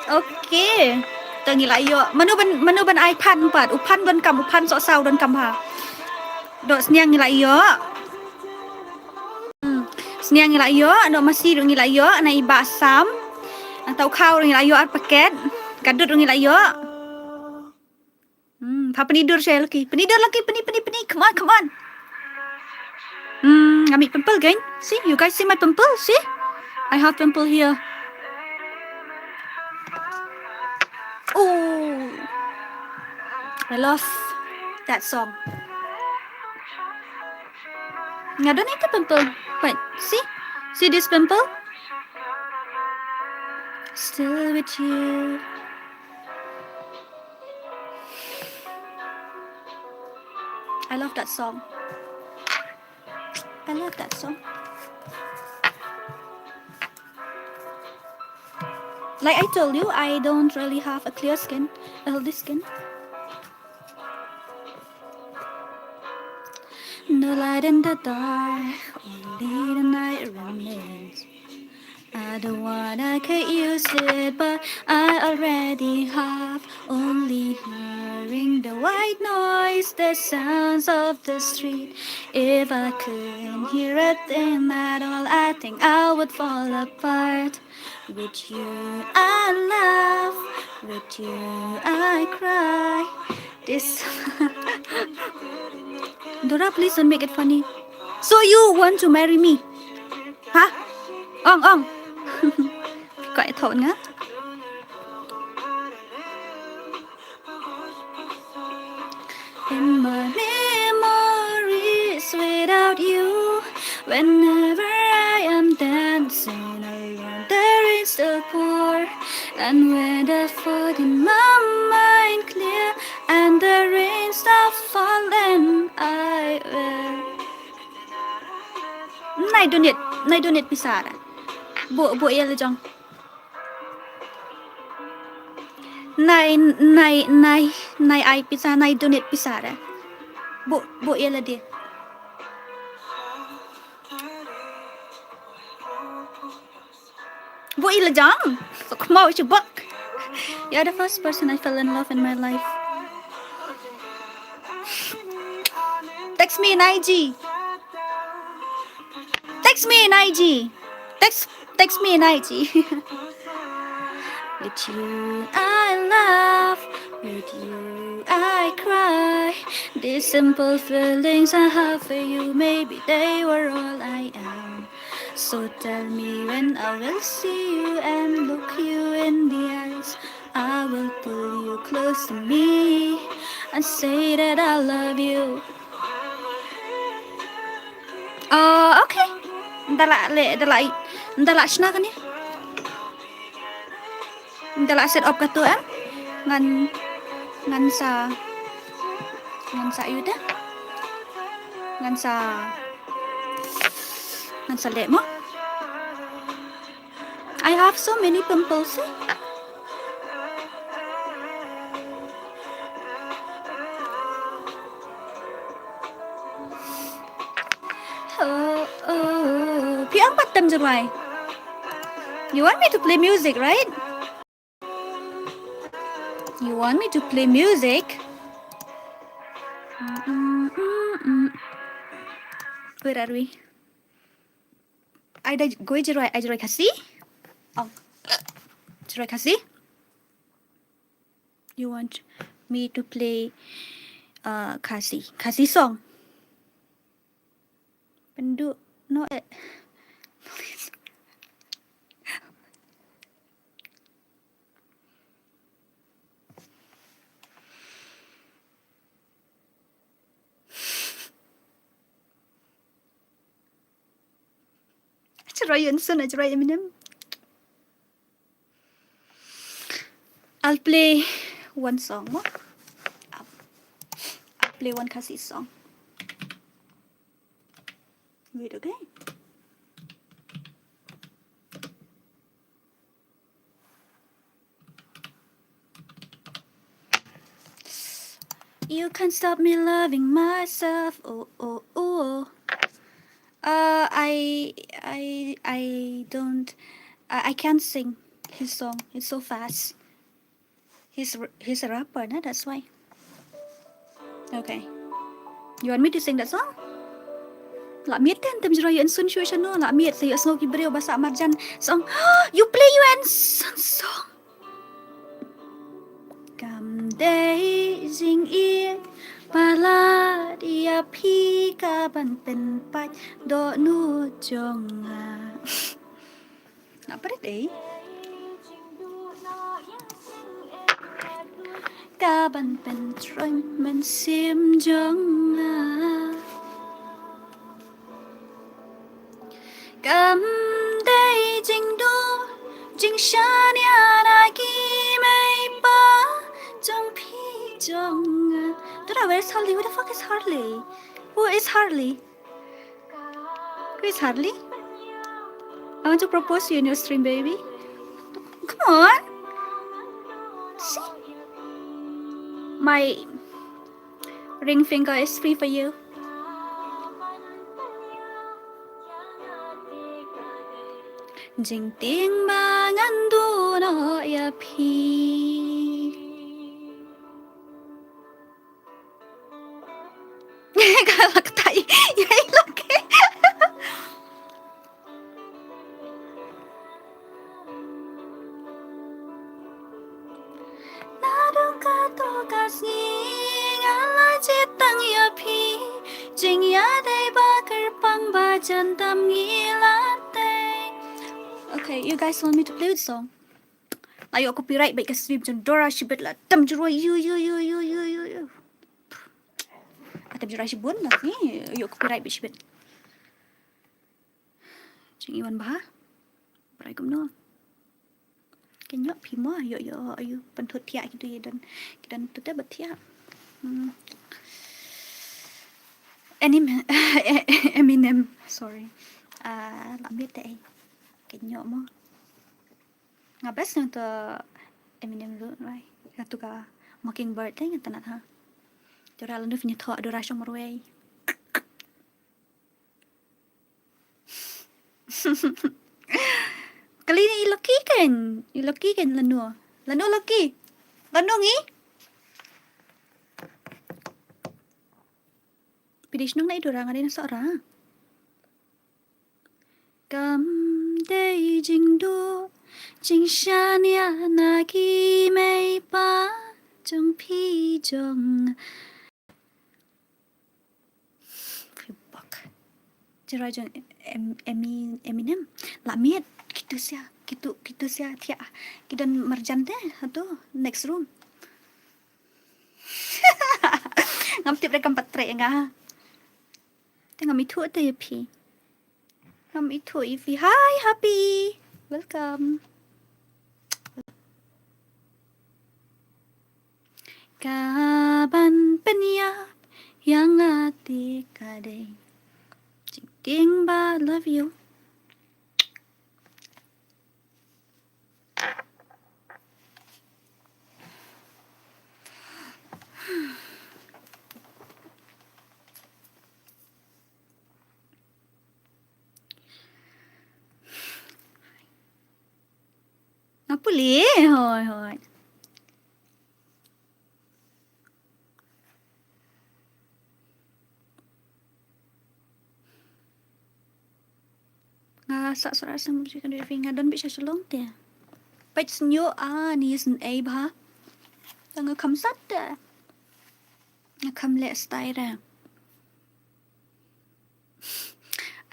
Okay tengil ayo manu ban ai pan pat upan ban kam upan sok sau dan kam ha dok sniang ngila iyo sniang ngila iyo dok masih ngila iyo na iba asam atau kau ngila iyo ar paket kadut ngila iyo penidur saya lagi peni come on ambil pimple gang see you guys see my pimple see I have pimple here oh I love that song I don't need the pimple but see this pimple still with you I love that song I love that song. Like I told you, I don't really have a clear skin, a healthy skin. No light in the dark, only the night remains. I don't wanna get used to it, but I already have. Only hearing the white noise, the sounds of the street. If I couldn't hear a thing at all, I think I would fall apart. With you I laugh, with you I cry. This Dora, please don't make it funny. So you want to marry me? Hả? Ong. Gọi thộn á. In my memories without you, whenever I am dancing alone, there is a pour. And when the fog in my mind clear and the rain stops falling, I will. Này don't need pisara. Bộ yêu là chồng. Này ai pizza này don't need pisara. Bộ yêu là đi. Bộ yêu là chồng. So come on with your book. You're the first person I fell in love in my life. Text me in IG. Text me in IG. Text me in IG. With you I laugh, with you I cry. These simple feelings I have for you, maybe they were all I am. So tell me when I will see you and look you in the eyes. I will pull you close to me and say that I love you. Okay. Dala siya kani. Dala set up kato ngan sa yuda. Ngan sa le mo. I have so many pimples.พี่อ้ำปัดเต็มจังเลย You want me to play music, right? You want me to play music? Where are we? Ada gue jeroy Khasi? Oh, jeroy Khasi? You want me to play Khasi song? Pendu no Jeroy Yunsun or Jeroy Eminem? I'll play one song. I'll play one Khasi song. Wait, okay? You can't stop me loving myself. Oh. I can't sing his song. It's so fast. He's a rapper, no? That's why. Okay. You want me to sing that song? Lạ miết tên tâm rồi yên xuân chui cho nó lạ miết thì ở snow kì brio bà xã mặt chân song. You play UN song. Cầm đây dinh yên bà la dia pi ca ban pen pai do nu chong Apa đấy? Ca ban pen trôi men sim chong Cầm đây dinh đu dinh shan ya na ki mei ba trong pi trong Dora, where's Harley? Who the fuck is Harley? Who is Harley? Who is Harley? I want to propose to you in your stream, baby. Come on. See? My ring finger is free for you. Jing tiếng ba ngăn đu nó ya pi. Galak tayo. Yay laki. Nadong ka to kasi ngala chitang ya pi. Jing ya day ba kerpang ba jantam ngilate. Okay, you guys want me to play the song? Ayo copyright baik kasi Khasi Dora shibet lah tam jero you. Tam jero shibun lah ni. Ayo copyright baik shibet. Jing iwan bah. Berai kum no. Kenyok pima yo ayo pentut tia gitu ya dan tuta betia. Eminem, sorry. Lamit teh. Kenyok mo. Ngabes nang to Eminem lu right. Katu ka Mockingbird teh ngatanat ha. Dora landu punya thok Dora syong marway. Kali ni ilaki kan lanu laki. Lanu ngi. Pidish nung na Dora ngadi na seorang. Kam day jing du jing shan ya na ki mei pa jong pi jong. Fibak. Jera jong Eminem lamit gitu sia tia kidan merjan teh atuh next room. Ngamtip rekam patre nga. Tengah mitu teh pi. Ngam itu Ivi. Hi Happy. Welcome. Kaban penyap yang hati kadai. Jing ding ba love you. Apa le? Hoi. Sak surat sang musikan dari finger dan bisa selong teh. Bạch senyo ni sen ai ba. Tang kam sat teh. Kam le style ra.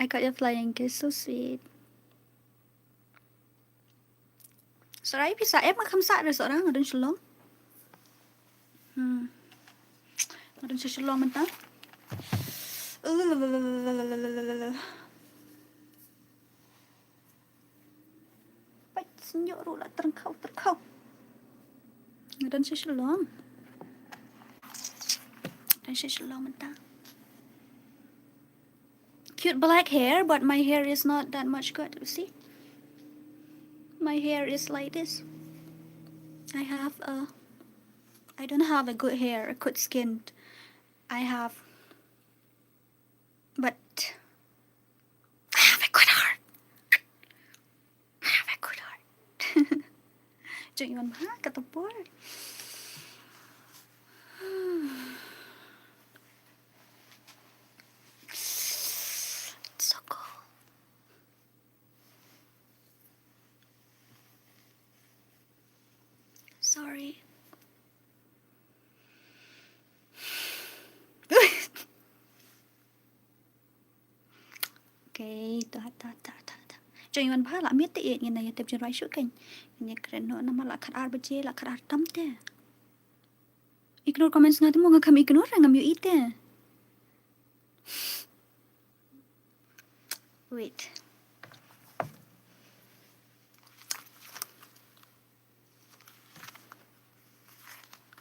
I got your flying kiss, so sweet. Sarai bisa kam sat ra seorang adun selong. Adun selong mentang. Senyuk ru lah terkau. Dan seselong mentang. Cute black hair, but my hair is not that much good. You see, my hair is like this. I don't have a good hair, a good skin. I have, but I have a good heart. Jangan mah ketepur. So cool. Sorry. Okay, ta. Jangan mah lah miet teh ngin na tep jerai syuk kan. Ini keren no nama lah kharar baje lah kharar tam teh. Ignore comments ngati mo ngam ignore ngam yu ite. Wait.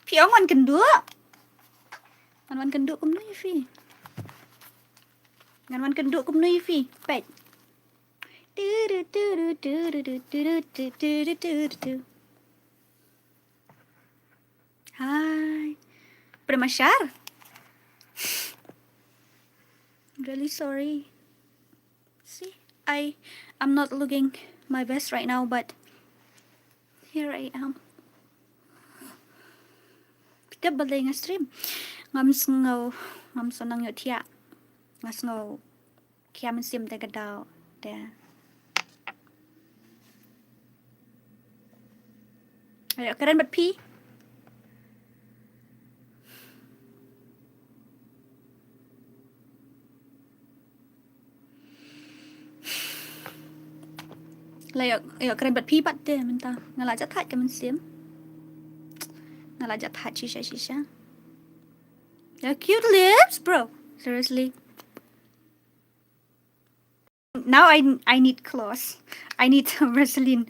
Piang wan kenduk. Wan kenduk kum nu fi. Ngan wan kenduk kum nui fi. Pet. Hi. Bermasyar. Really sorry. See, I'm not looking my best right now, but here I am. Kita balay nga stream. Ngams nang yo tia. Ngas ngaw kia man sim taga daw. There. Ayo keren bat pi. Layo keren bat pi bat de menta. Ngala ja that ka man sim. Ngala ja that shisha. Your cute lips, bro. Seriously. Now I need clothes. I need Vaseline.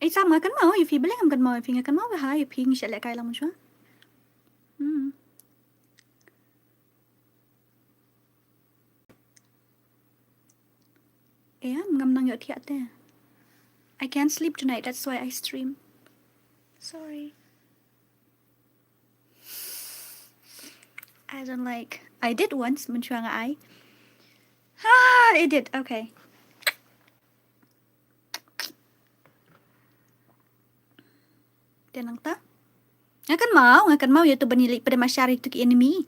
Sao mà cắn màu thì beli ngam cắn màu thì cắn màu với hai thì sẽ lại cay lòng chứ. Yeah, ngam nang yo thiat te. I can't sleep tonight. That's why I stream. Sorry. I don't like. I did once, mình chua ai. I did. Okay. Tenang ta? Ngakan mau ya tu banilik pada masyarakat tu ki enemy.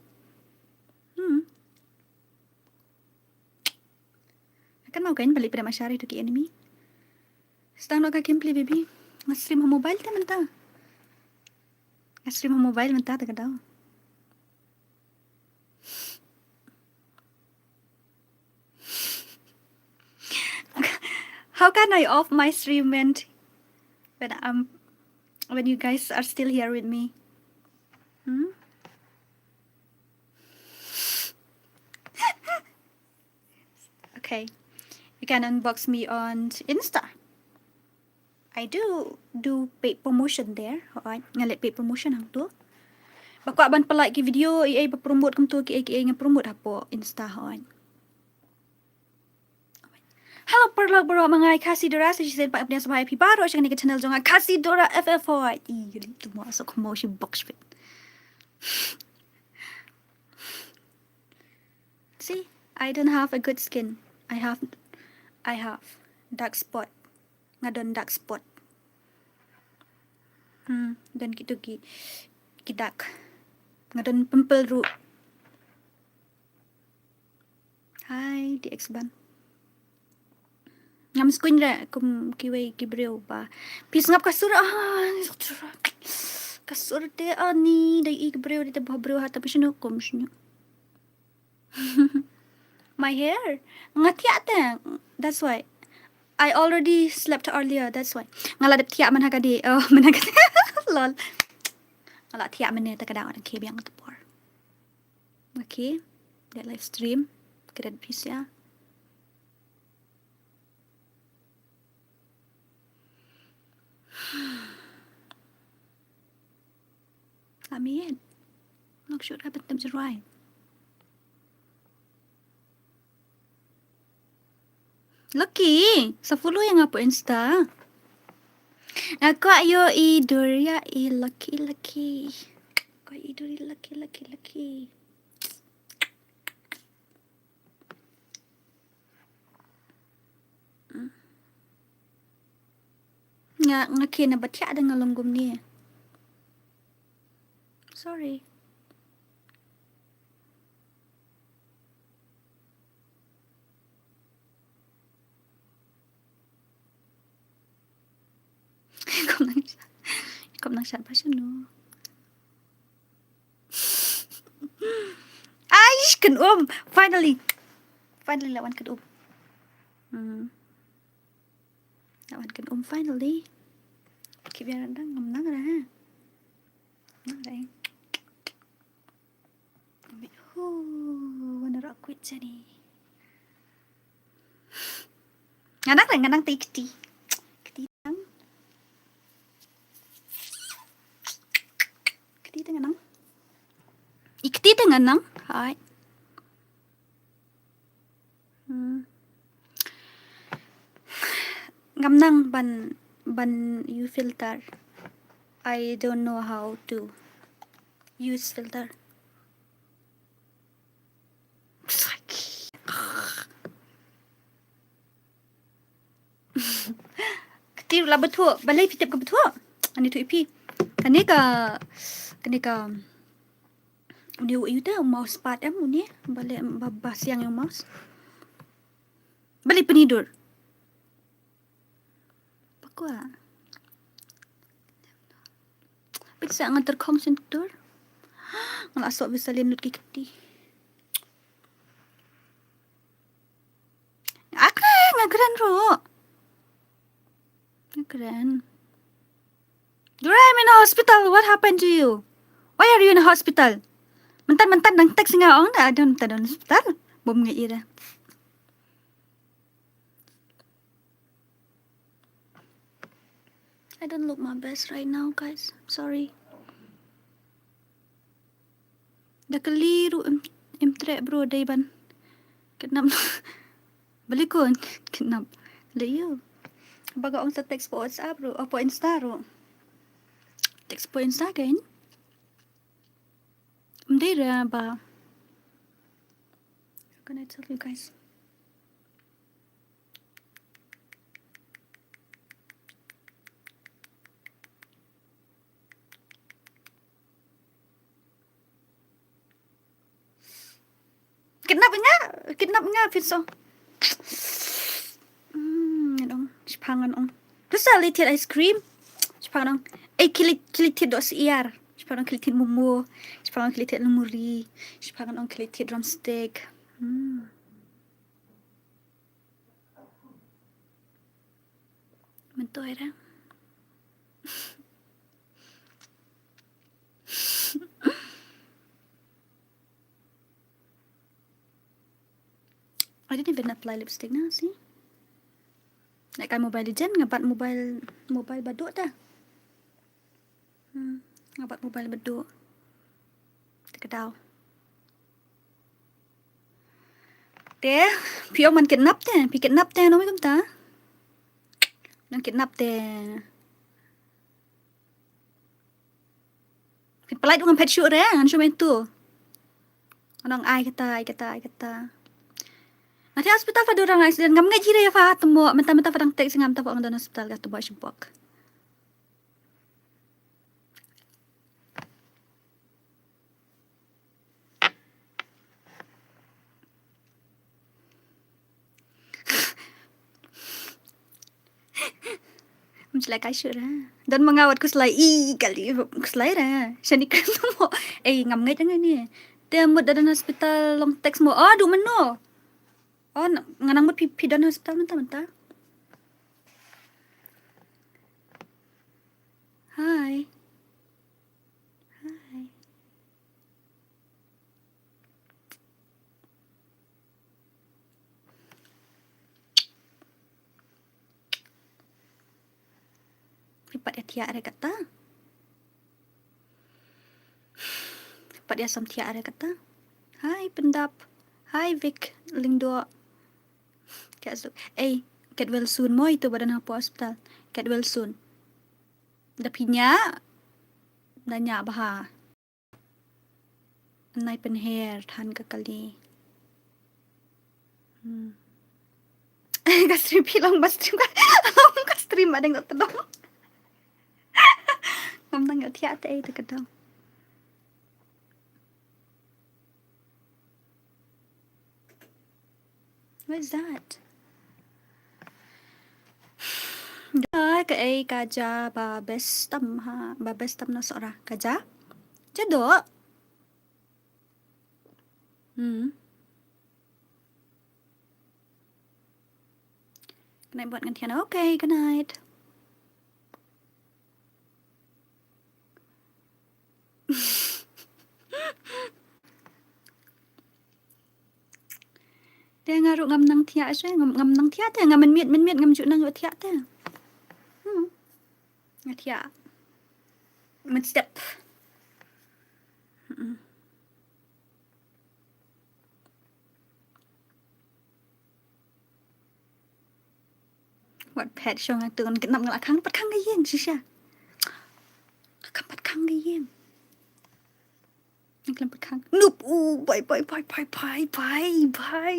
Ngakan mau kan balik pada masyarakat tu ki enemy. Stang nak gameplay baby. Nge-stream mobile te menta. Nge-stream mobile menta ta kadao. How can I off my stream when you guys are still here with me? Okay, you can unbox me on Insta. I do paid promotion there. Alright, ngalit paid promotion hang tu. Bakwa ban pelak ki video ai promote kum tu ki nga promote hapo Insta alright. Hello perla bro mga Khasi Dora sa said pa apnya sa bahay piparo siya ni channel jong Khasi Dora FF4. Gali tu mo so kumo si box fit. See, I don't have a good skin. I have dark spot. Ngadon dark spot. Dan gitu ki dark. Ngadon pimple ru. Hi, di X-ban. Ngam screen ra kum kiway kibreu ba. Pis ngap kasur kasur te ani dai kibreu te babreu hata pisno kom shino. My hair ngatia te. That's why I already slept earlier. That's why ngala dep tia man hagadi. Oh man hagadi. Lol. Ngala tia man ne ta kadang ang kebyang tepor. Okay. That live stream. Kira pis ya. Amin. Not sure what happened to right. Lucky, sa follow yang apa Insta. Aku ayo idoria lucky. Aku idori lucky. Nga kina batya ada ngalunggum ni. Sorry. Kom nang siya pa siya, no? Aish, kan Finally, lawan kan lawan kan finally. Kibiaran dang, ngam na ha. Nang dahil. Wanna rock quit siya ni. nganang tikti. Ketitang. Ketitang nganang. Ketitang nganang. Hai. Ngamnang ban you filter. I don't know how to use filter. Ketir lah betul. Balai pitip ke betul. Ani tu ipi. Kaneka Uni udah mouse pad am uni balik babas yang mouse. Balik penidur. Pakwa. Bisa ngantar kom sentur. Ngal asok bisa linut ki keti. Ngagran ro. Ngagran. Dora, I'm in a hospital. What happened to you? Why are you in a hospital? Mentan nang teks nga ong na adon tadon hospital. Bom nga ira. I don't look my best right now, guys. Sorry. Dah keliru trek bro day ban. Kenap. Balikon. Kenap. Layo. Baga ong sa text po WhatsApp bro. O po Insta ro. Text po Insta kan? Hindi ra ba? How can I tell you guys? Kidnap nga Fitso. Dong, sipangan ong. Terus lihat ice cream. Sipangan ong. Kilit dos iar. Sipangan kilit mumu. Sipangan kilit lumuri. Sipangan ong kilit drumstick. Mentu era. I didn't even apply lipstick na, see? Like Mobile Legend, ngapat mobile baduk dah. Ngapat mobile baduk. Tekadaw. Teh, piyo man kidnap teh. Pi kidnap teh, no may kumta? Nang kidnap teh. Palait dengan pet shoot dah, an cuma itu. Orang ai kata. Nanti hospital pada orang accident ngam ngaji dia fa temu mentah-mentah padang tek ngam ta orang dalam hospital kata buat syembok. Macam kai syur dan mengawat kuslai kali kuslai shani kan mo ngam ngai jangan ni. Dia mud dalam hospital long text mo. Du meno. Oh, nganang mo pidan hospital mentah-mentah. Hai. Lipat dia tiak ada kata. Lipat dia sam tiak ada kata. Hai pendap. Hai Vic Lingdo. Get well soon mo itu badan apa hospital. Get well soon. Dapinya nanya bah. Nai pen hair than ka kali. Kastri bilang bastri kastri madeng tak tedong. Ngam nang tiak te itu kedong. What is that? Kaja ba bestam na sora kaja jado Good night buat gantian. Okay, good night. Dia ngaruh ngam nang tiak saya, ngam nang tiak teh, ngam miet ngam juk nang tiak teh. Tiak. Men step. What pet show ngang turun nằm ngã khang bắt khang cái yên chứ sao? Khang bắt khang cái yên. Nang bắt khang. Noob. Bye.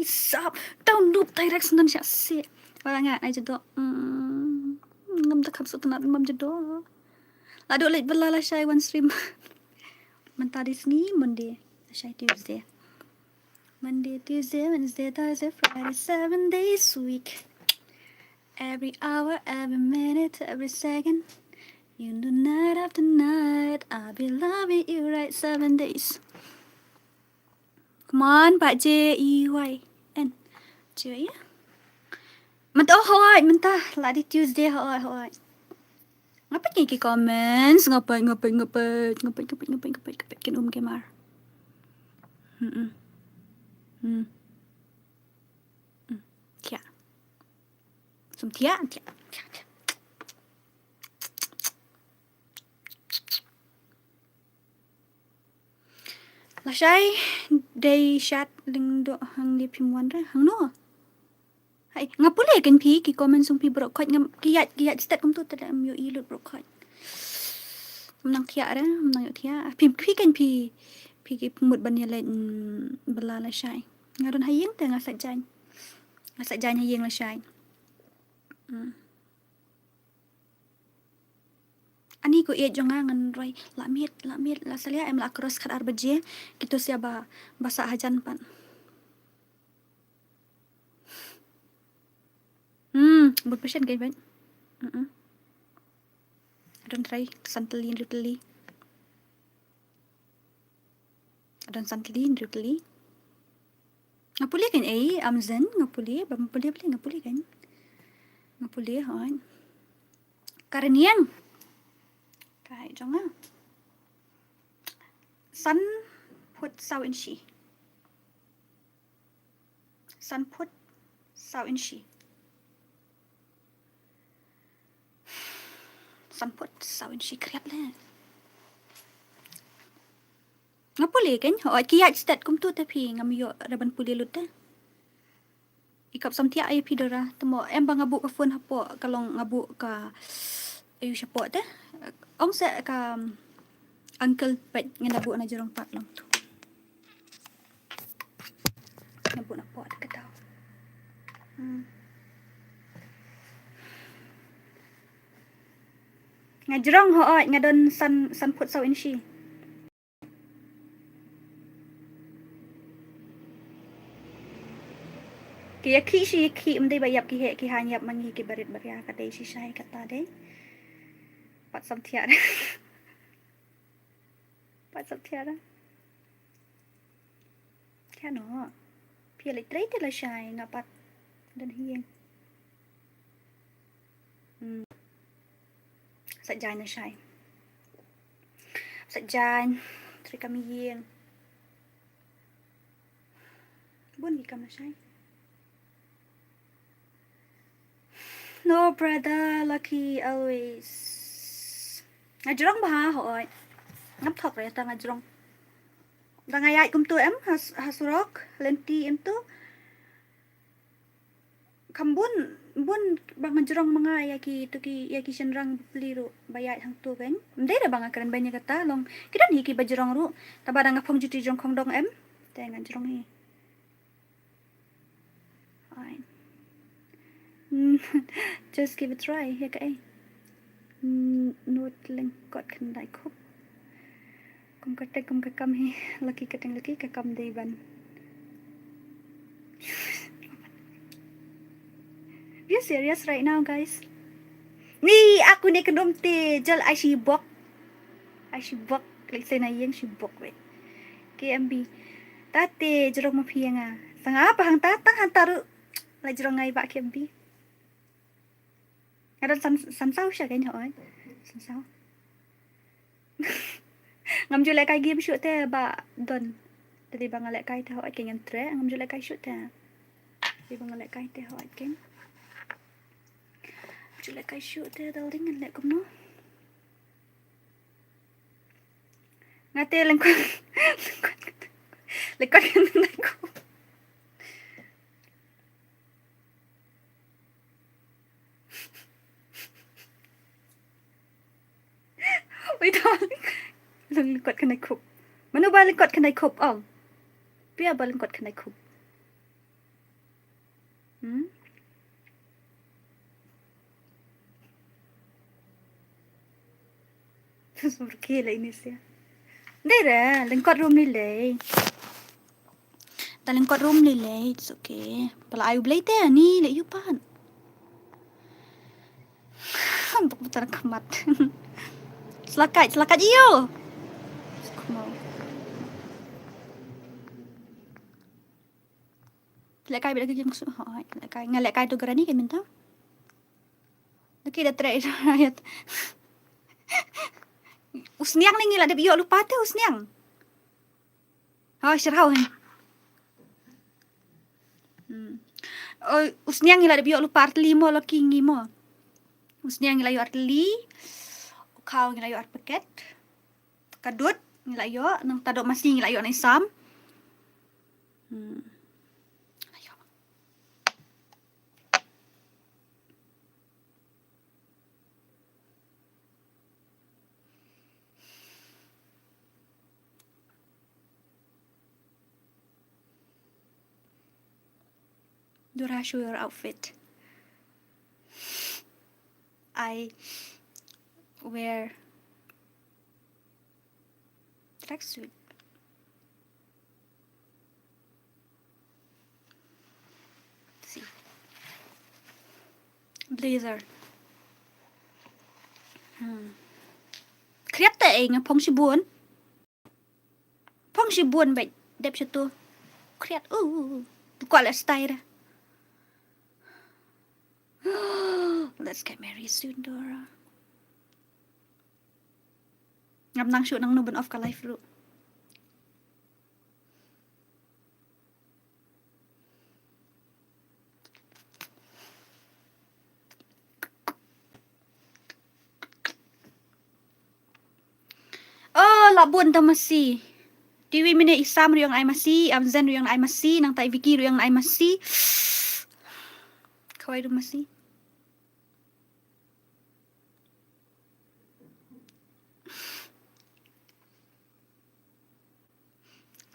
Stop. Don't noob direct nan siya si. Wala nga ay jado. Ngam tak kapso tanat mam jado. Lado late balala siya one stream. Mentari sini Monday. Siya Tuesday. Monday, Tuesday, Wednesday, Thursday, Friday, 7 days a week. Every hour, every minute, every second. You know, night after night, I'll be loving you right 7 days. Come on, Pak J-E-Y-N. J ya? Mentah hoi, mentah. Ladi Tuesday hoi. Ngapain ke comments? Ngapain. Kan Kemar. Tiak. Tiak. Là sai đây chat ling do hang di pimwan ra hang no. Hai ngapule kan pi ki comment sung pi bro khot ngam kiyat stat kum tu ta am yo ilut bro khot. Nang thia ra nang yo thia pim pi kan pi ki mut ban ya le bala la sai. Ngaron hayeng ta nga sa jan hayeng la sai. Ani ko jangan roi lamit la salia em la cross khat arbaje gitu sia basa hajan pan. Berpesen guys ban. Don't try santelin luteli. Adon santelin luteli. Ngapuli kan amzen ngapuli kan. Ngapuli hon. Karenian. Kai jangan. Sun put sau in she. Sun put sau in she. Sun put sau in she krep le. Ngapuli kan? Hoi kiyat stat kum tu tapi ngam yo raban puli lut dah. Ikap samtia ay pidora temo em bang ngabuk ka phone hapo kalong ngabuk ka ayu siapa dah. Ong sa ka uncle pet ngabuk na jorong pat long tu. Ngabuk na pot ka tau. Ngajrong hoi ngadon san put sau in she. Kaya ki mde bayap ki hanyap mangi ki barit barya ka dei si sai kata dei. Pat sam tiara. Kya no. Pia le trei la sai ngapat dan hieng. Sajai na sai. Sajai tri kami hieng. Bun ki kam na sai. No, brother, lucky always. Ngajrong ba hoi? Ngap thok re ta ngajrong. Da ngayai kum tu em hasurok lenti em tu. Kambun bang ngajrong mga yaki senrang peliru bayat hang tu kan. Mde da bang akaran banyak kata long. Kidan hiki bajrong ru. Tabada ngapong juti jong kong dong em. Ta ngajrong hi. Fine. Just give it a try. Here ka Nốt link cọt khăn đại khúc. Kum ka kam hi. Laki ka kam day ban. You serious right now, guys? Ni aku ni kendom te jal ai shibok. Like say na yang shibok we. KMB. Tate jerong mapia nga. Sanga apa hang tatang hantaru. Lai jerong ngai ba KMB. Ada san sao siya kan hoi. San sao. Ngam ju kai game shoot te ba don. Tadi bang lek kai te hoi kengan tre ngam ju kai shoot te. Iba ngalek kai teh hot kan. Chứ lại cái shoot teh dal ding ngalek kum no. Ngate lengkot. Lengkot kan aku. Wait, lengkot kan aku. Mana ba lengkot kan aku om? Pia ba lengkot kan aku? Porque la inicia. Dera, lengkot room ni le. Ta lengkot room ni le, it's okay. Pala ayu blay te ni le yu pan. Untuk putar kemat. Selakat iyo. Selakai bila kerja masuk. Ngalek kai tu gerani kan minta. Lagi dah try ayat. Usniang ni ngila de biyo lupa te usniang. Oh, sirhau hen. Oh, usniang ngila de biyo lupa artli mo laki ngi mo. Usniang ngila yo artli. Kau ngila yo art paket. Kadut ngila yo nang tadok masih ngila yo nang sam. Dora, show your outfit. I wear tracksuit. See. Blazer. Kriap ta nga phong si buồn. Phong si buồn vậy đẹp cho tôi. Kriap gọi là style. Let's get married soon, Dora. Ngam nang shoot nang nuban off ka life ru. Oh, labun ta masih. Tiwi mine isam ru yang ai masih, amzen ru yang ai masih, nang tai Vicky ru yang ai masih. Kawai ru masih.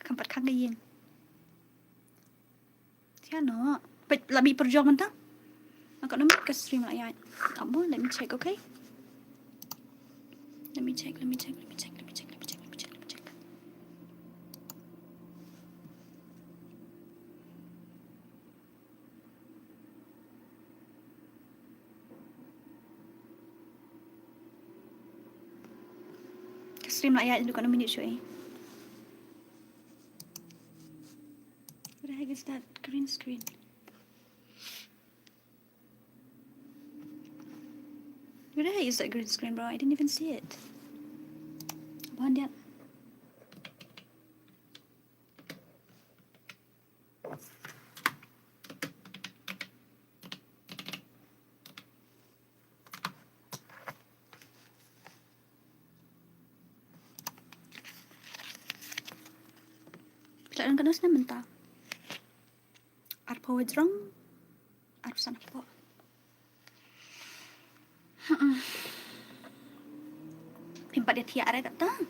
Kampat khang yin. Tiano. But let me perjuang mentah. Agak nak make a stream lah ya. Kamu, let me check, okay? Let me check. Stream lah ya, itu kan minit cuy. What the heck is that green screen? What the heck is that green screen, bro? I didn't even see it. Apaan dia? Kailan ka na sinamanta? Arpo wajrong? Arpo sana po. Pimpat dia tiara tak tahu.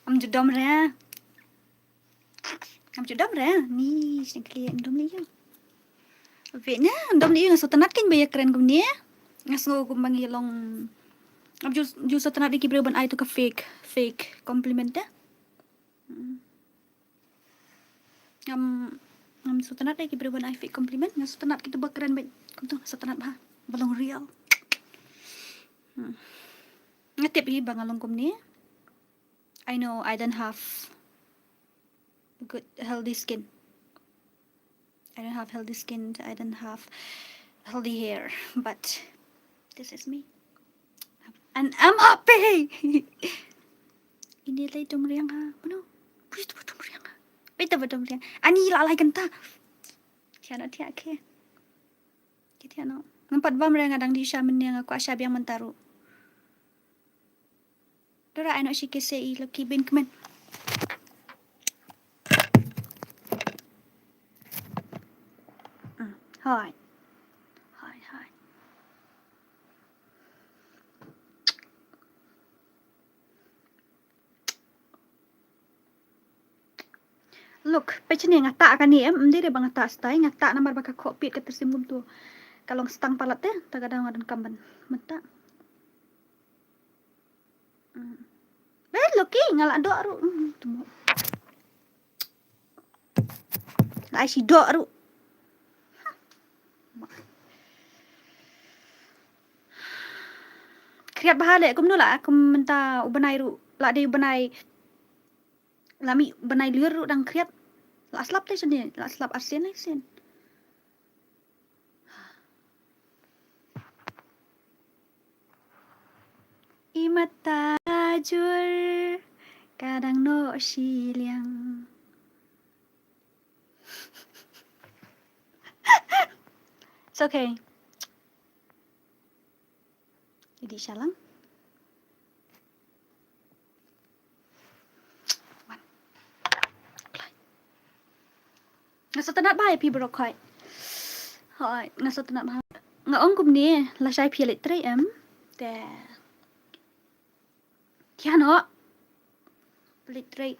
Am judam re. Ni sing kali ndom liyo. Vena ndom liyo so tanat kin baya keren kum ni. Ngaso kum bangilong. Am ju so tanat iki breban ai to ka fake compliment ya. Ngam so tanat iki breban ai fake compliment ngaso tanat kita bakeren baik. Kum tu so tanat ba balong real. Ngatip i bangalong kum ni. I know I don't have good healthy skin. I don't have healthy skin. I don't have healthy hair. But this is me. And I'm happy. Ini lay dum riang ha. Mano? Push tu dum riang ha. Beta dum riang. Ani la lai kanta. Tiano tia ke. Tiano. Nampat bam riang adang di sya meneng aku asya biang mentaru. Dora anak si kesei laki bin kemen. Hai. Hai hai. Look, pecene ngata kan ni dia bang ngata stai ngata namar baka kopi ke tersimbum tu. Kalau stang palat teh tagadang adan kamban. Mata. Loki ngalak dok ru. Temu. Lai si dok ru. Kriat bahale kum nula kum menta ubenai ru. La de ubenai. Lami benai liur ru dang kriat. La slap teh sini, la slap arsen ai sen. Imata jur kadang no siliang. It's okay. Jadi salang. Ngasa tanat bai pi bro khoi. Hoi, ngasa tanat bai. Nga ong kum ni la sai pi le 3 te. Tiano. Beli 3.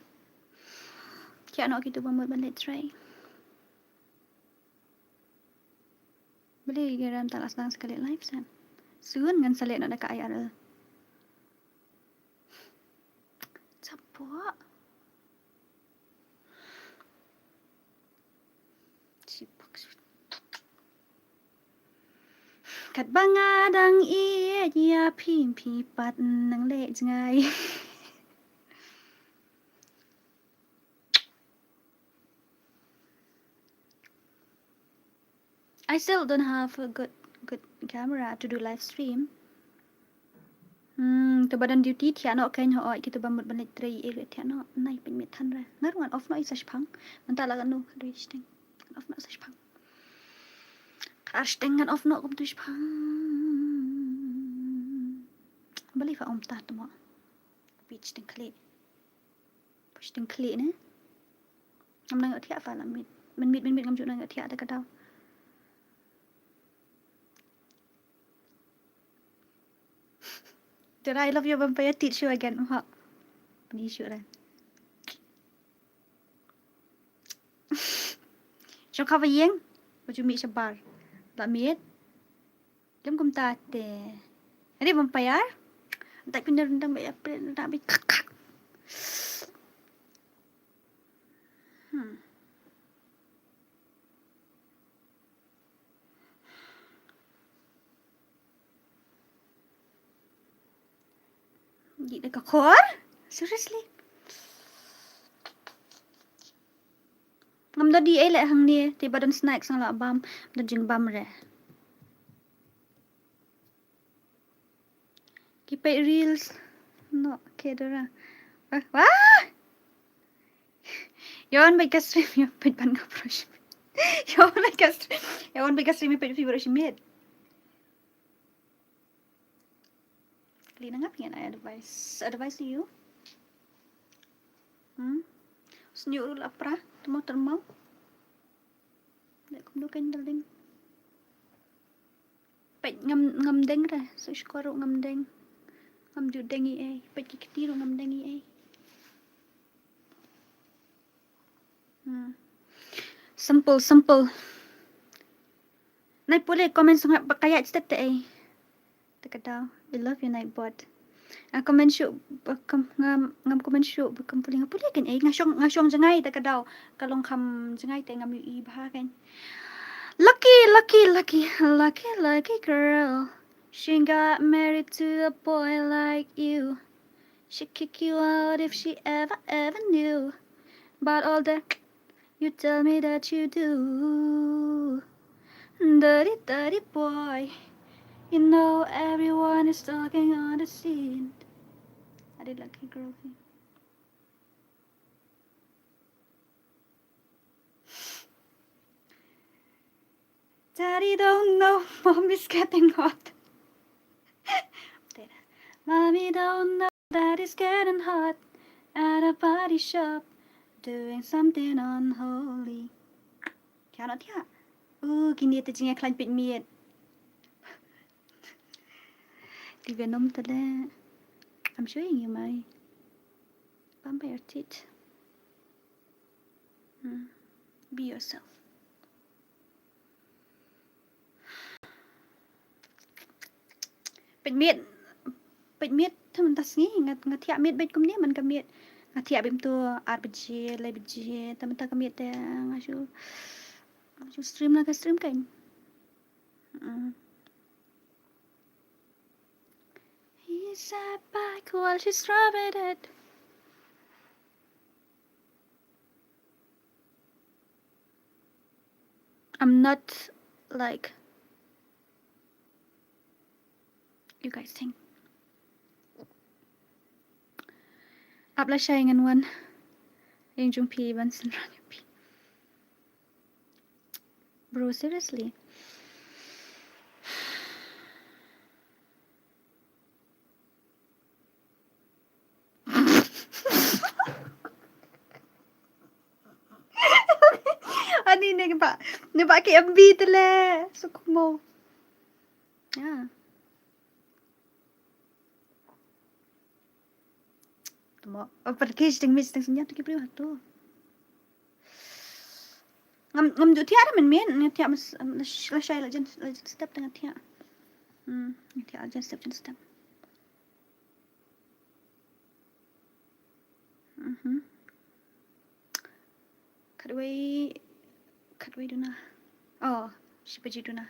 Tiano gitu bamut beli 3. Beli geram tak lasang sekali live san. Suun ngan salik nak dekat IRL. Capok. Sibuk. Kat bangadang iya ya pim pat nang le jangai. I still don't have a good camera to do live stream. Tu badan duty tiano kain ho kita bamut banit 3 area tiano nai pin mit than ra. Narwan off no isa spang. Manta la nu do isting. Off no isa spang. Crash dengan off no kum tu spang. Beli fa om ta tu mo. Beach ting kli. Push ting kli ne. Am nang tia fa la mit. Min ngam ju nang tia da ka daw. Did I love your vampire teach you again? Ha. Ni shoot ra. Cho cover yeng. Baju mi sabar. La miet. Lem kum ta te. Ini vampire? Tak pindah rendam ya, nak ambil kakak. Gila kakor? Seriously? Ngam tadi elek hang ni, tiba dan snack sang la bam, dan jeng bam re. Keep it reels. No, okay, Dora. Wah! Yawan baik stream, ya pet pan kaprosh. Yawan baik stream, pet fever shimit. Lina ngap yan ay advice to you. Senyuk ul apra, termau. Nek kum do kain daling. Pet ngam deng ra, so skoro ngam deng. Ngam ju dengi ai, pet kikiti ro ngam dengi ai. Simple. Nai boleh komen sangat bakayat step te ai. Tekadau, I love you Nightbot. Komen syuk ngam komen syuk bekam puling boleh kan ai ngasyong jangai tekadau. Kalau ngam jangai te ngam ui bah kan. Lucky girl. She got married to a boy like you. She'd kick you out if she ever knew. But all that you tell me that you do. Dirty boy. You know everyone is talking on the scene. Ada lucky girl sih. Daddy don't know mom is getting hot. Mommy don't know that it's getting hot at a party shop doing something unholy. Theo nó thia. Kini ta jinga klan pit miet. Ti venom ta le. I'm showing you my vampire teeth. Be yourself. Pit mietถ้ามันตัดงี้งะเทียเม็ดเบ็ดกุมเนี้ยมันก็เม็ดงะเทียเบมตัวอาร์บจีเลยบจีแต่มันตะก็เม็ดแต่งะชูสตรีมแล้วก็สตรีมกันHe sat back while she strawberried it I'm not like you guys think up la shay ngan wan yung jung pi ban sin ran yung pi bro seriously ani ne ba ki MB tele sukuk mo yeah Tama. Perkis ting mis ting senyap tu kipri tu. Ngam du tiada men tiada mas la shay la jen step dengan tiada. Tiada jen step. Kadway duna. Oh, shipaji duna.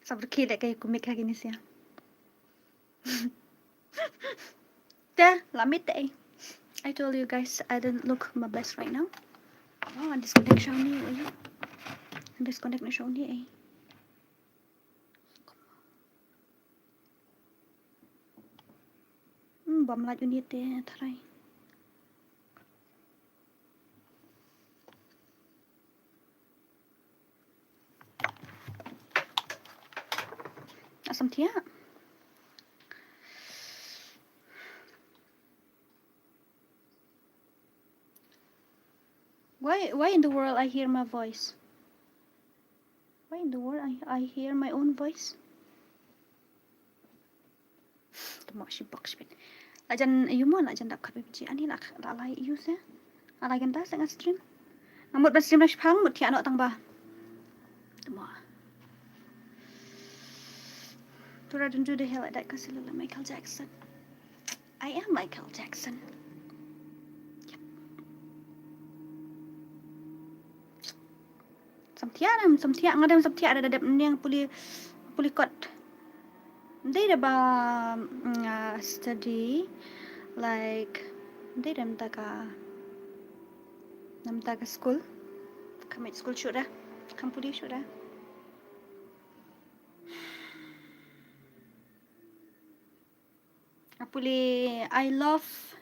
Sabar kira kayak kumik kayak gini sih. Dah, lamit deh. I told you guys I don't look my best right now. Oh, disconnect show ni, disconnect na show ni. Bom laju ni teh, try. Asam tia. Why in the world I hear my voice? Why in the world I hear my own voice? Tama si box bit. Lajan mo lajan dak kabe biji ani lak alai use ya. Alai ganda sangat stream. Namut ba stream lash phang mut thi ano tang ba. Tama. Dora don't do the hell like that cuz like Michael Jackson. I am Michael Jackson. Samtia ngadam samtia ada yang puli kot. They ba study like they namtaga school. Kamit school shoda. Kampuli shoda. Apuli I love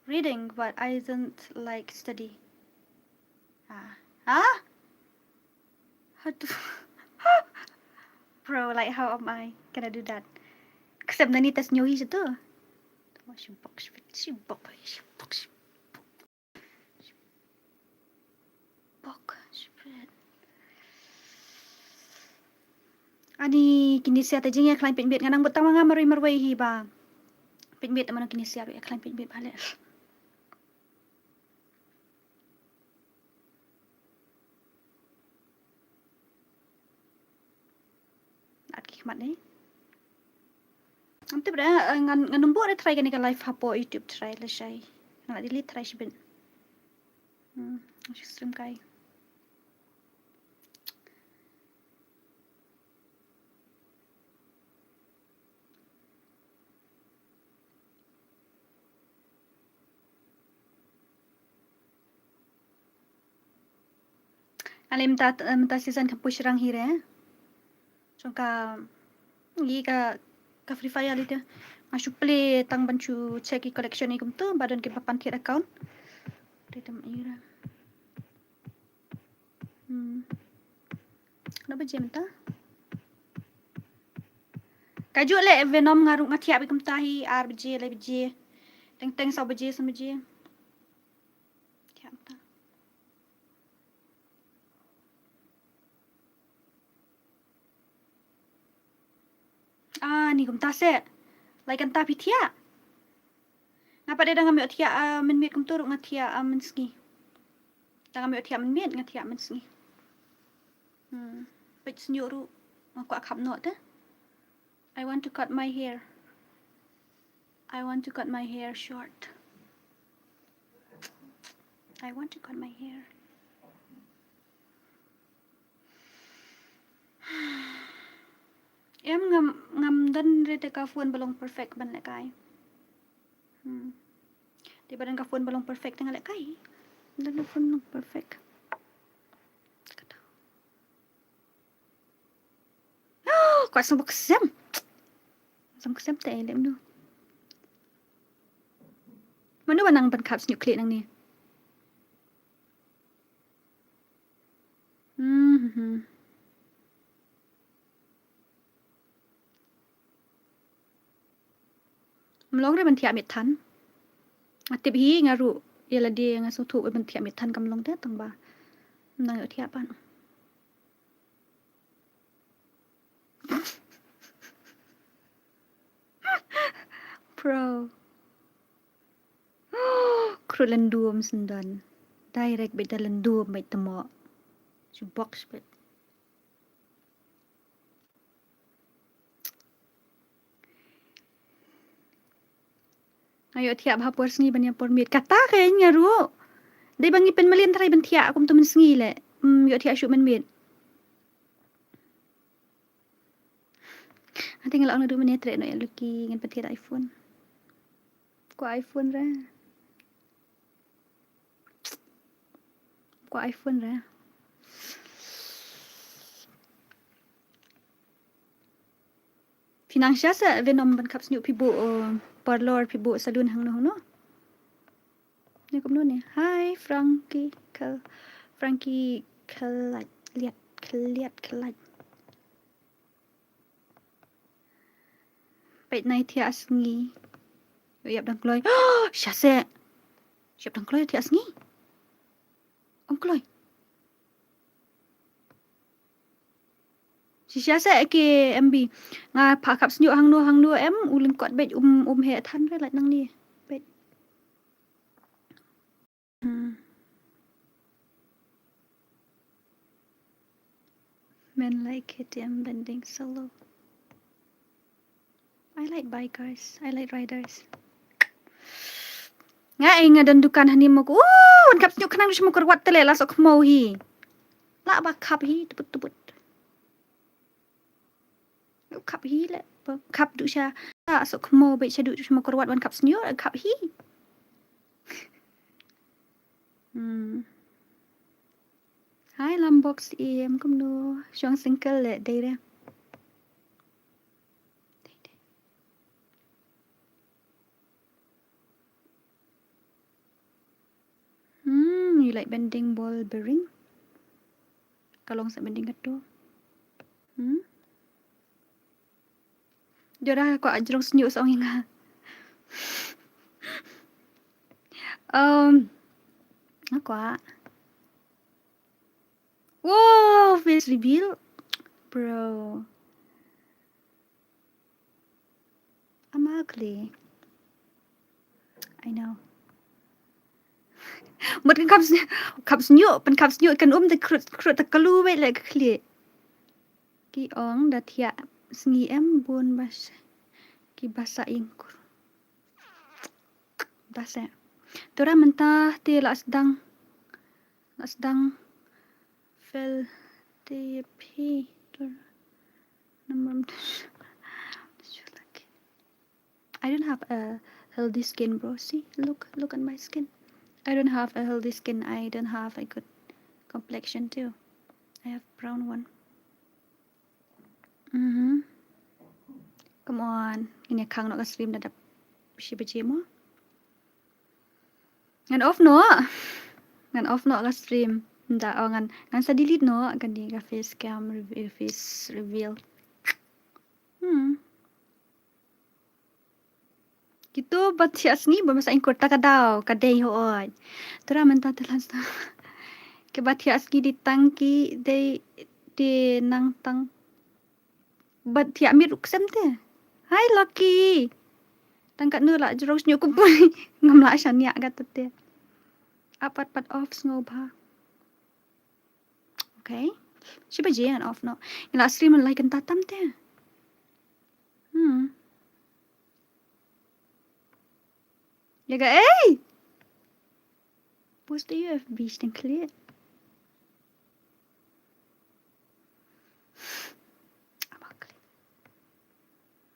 reading but I don't like study. How to Bro, like how am I gonna do that? Except nanitas nyo hiya to. She box. Ani kinisia ta jingya klain pinbit nganang butang mga marway hi ba. Pinbit naman ang kinisia ro klain pinbit bale. Mat ni. Amte bra ngan numbo try gani ka live hapo YouTube try la shay. Ngala delete try sibin. Stream kai. Alim ta season ka push rang hire. Chongka gi ka ka Free Fire dia. Masuk play tang bancu check collection ni kum tu badan ke papan tiat account. Dia tem ira. Kenapa jam ta? Kajuk le Venom ngaruk ngatiak bikum tahi ar beje le beje. Teng sau beje san beje. Tiap ta. Ni kum ta se. Lai kan ta pitia. Ngapa dia dah ngambil tiak men kum turuk ngatiak men ski. Dah ngambil tiak men ngatiak men ski. Pech senyuru aku akap not dah. I want to cut my hair. I want to cut my hair short. I want to cut my hair. Em ngam dan rete ka phone balong perfect ban le kai. Di badan ka phone balong perfect tengah le kai. Dan phone balong perfect. Kuat sebab kesem. Sam kesem te lem nu. Mana wanang ban kap senyuk klik nang ni. Mlong re ban tiap mit tan. Atip hi ngaru yala dia ngasu tu ban tiap mit tan kam long te tang ba. Nang yo tiap pan. Pro. Krut lenduam sendan. Direct beda lenduam bai temo. Su box bet. Ayo tiap ha por sengi banya por mit kata kayaknya ru. Dai bangi pen malian tarai ban tiap akum tu men sengi le. Yo tiap syuk men mit. Ati ngelak na du menetre no ya luki ngan petir iPhone. Ko iPhone ra. Ko iPhone ra. Financial sa Venom ban kap senyuk pibu parlor pibu salon hang no. Ni kum no ni. Hi Frankie kelat kelat. Pait nai thia asngi. Yap dang kloi. Syase. Siap dang kloi thia asngi. Om kloi. Si syase ke MB. Nga pakap senyuk hang no em ulun kot bet he than re lat nang ni. Bet. Men like KTM bending solo. I like bikers. I like riders. Nga inga dan dukan hani mo ko. Kap senyuk kanang du mo korwat tele la sok mau hi. La ba kap hi tuput. Kap hi le. Kap du sya. La sok mau bet sya du mo korwat ban kap senyuk kap hi. Hi Lambox em kom no. Syong single le dei re. You like bending ball bearing? Kalong sa bending kato. Jora ko ajrong senyuk sa nga. Ako Whoa, face reveal. Bro. I'm ugly. I know. Một cái cặp nhựa kan de krut ta kalu we le kli ki ong da thia sngi em bon bas ki basa ingkur basa tora menta te la sedang fel te p number I don't have a healthy skin, bro. See, look at my skin. I don't have a healthy skin. I don't have a good complexion too. I have brown one. Come on. Ini kang nak stream dah bisi-bisi mo. Ngan off no. Ngan off no ka stream. Nda ngan sa delete no kan di ka face cam face reveal. Gitu bat sias ni ba masa ingkor ta kadau kadai ho oi. Tura menta telas ta. Ke bat sias ki ditangki de nang tang. Bat siap mi ruksam te. Hai Lucky. Tangkat nu la jeros nyu ku pui. Ngam la shan ya gat te. Apat pat off snow ba. Okay. Siapa je yang off no. Ila stream like kan tatam te. Ya ga hey. Post you FB den clear. I'm ugly.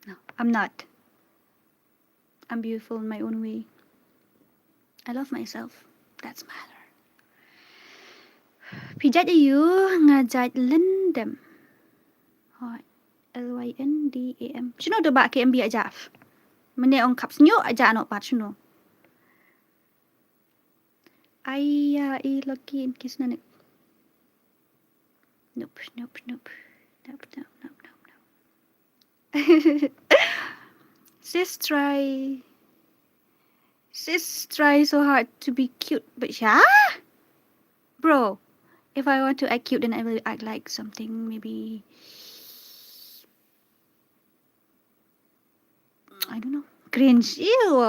No, I'm not. I'm beautiful in my own way. I love myself. That's matter. Pijat you ngajat lendem. Hoi. LYNDAM. Sino do ba KMB ajaf? Mene ong kaps nyo aja no pat sino. Ay Lucky in kiss na Nope. Sis try so hard to be cute, but yeah, bro. If I want to act cute, then I will act like something maybe I don't know, cringe. Ew.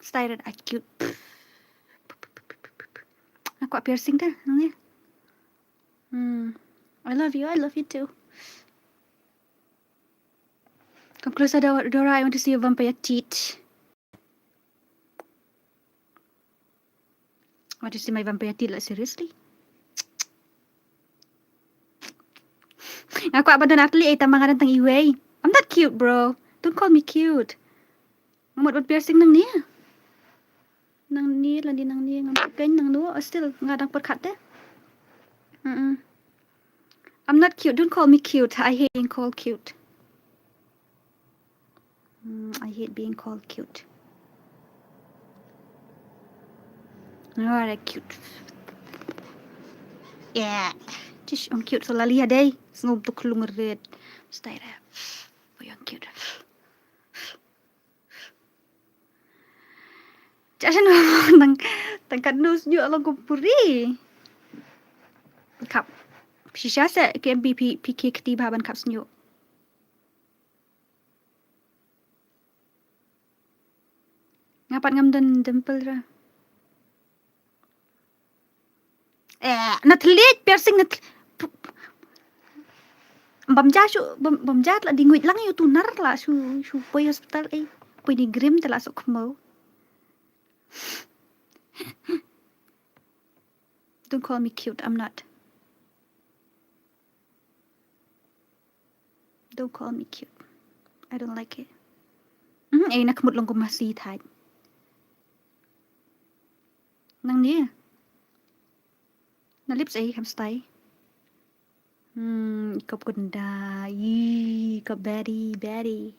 Style act cute. Aku piercing dah, ni. I love you too. Come closer, Dora. I want to see a vampire teeth. I want to see my vampire teeth, like seriously. Aku apa dan atli tamang kan tang iway. I'm not cute, bro. Don't call me cute. Ngamot buat piercing nang ni. Nang ni lagi nang ni ngamot kan nang dua still ngadang perkat deh. I'm not cute. Don't call me cute. I hate being called cute. I hate being called cute. You are cute. Yeah. Just I'm cute so lali day. Snob to klung red. Stay there. Boy, I'm cute. Jangan ngomong tangkat nus juga lo kumpuri. Kap. Shisha se KMB PK ketiba ban kap senyu. Ngapat ngam dan dempel ra. Natlit piercing nat. Bamjat la dinguit lang yu tunar la su poi hospital poi di grim tela sok mo. Don't call me cute. I'm not. Don't call me cute. I don't like it. Nak mut long ko masih thai. Nang ni. Na lips kam stay. Ikop ganda. Ikop Betty.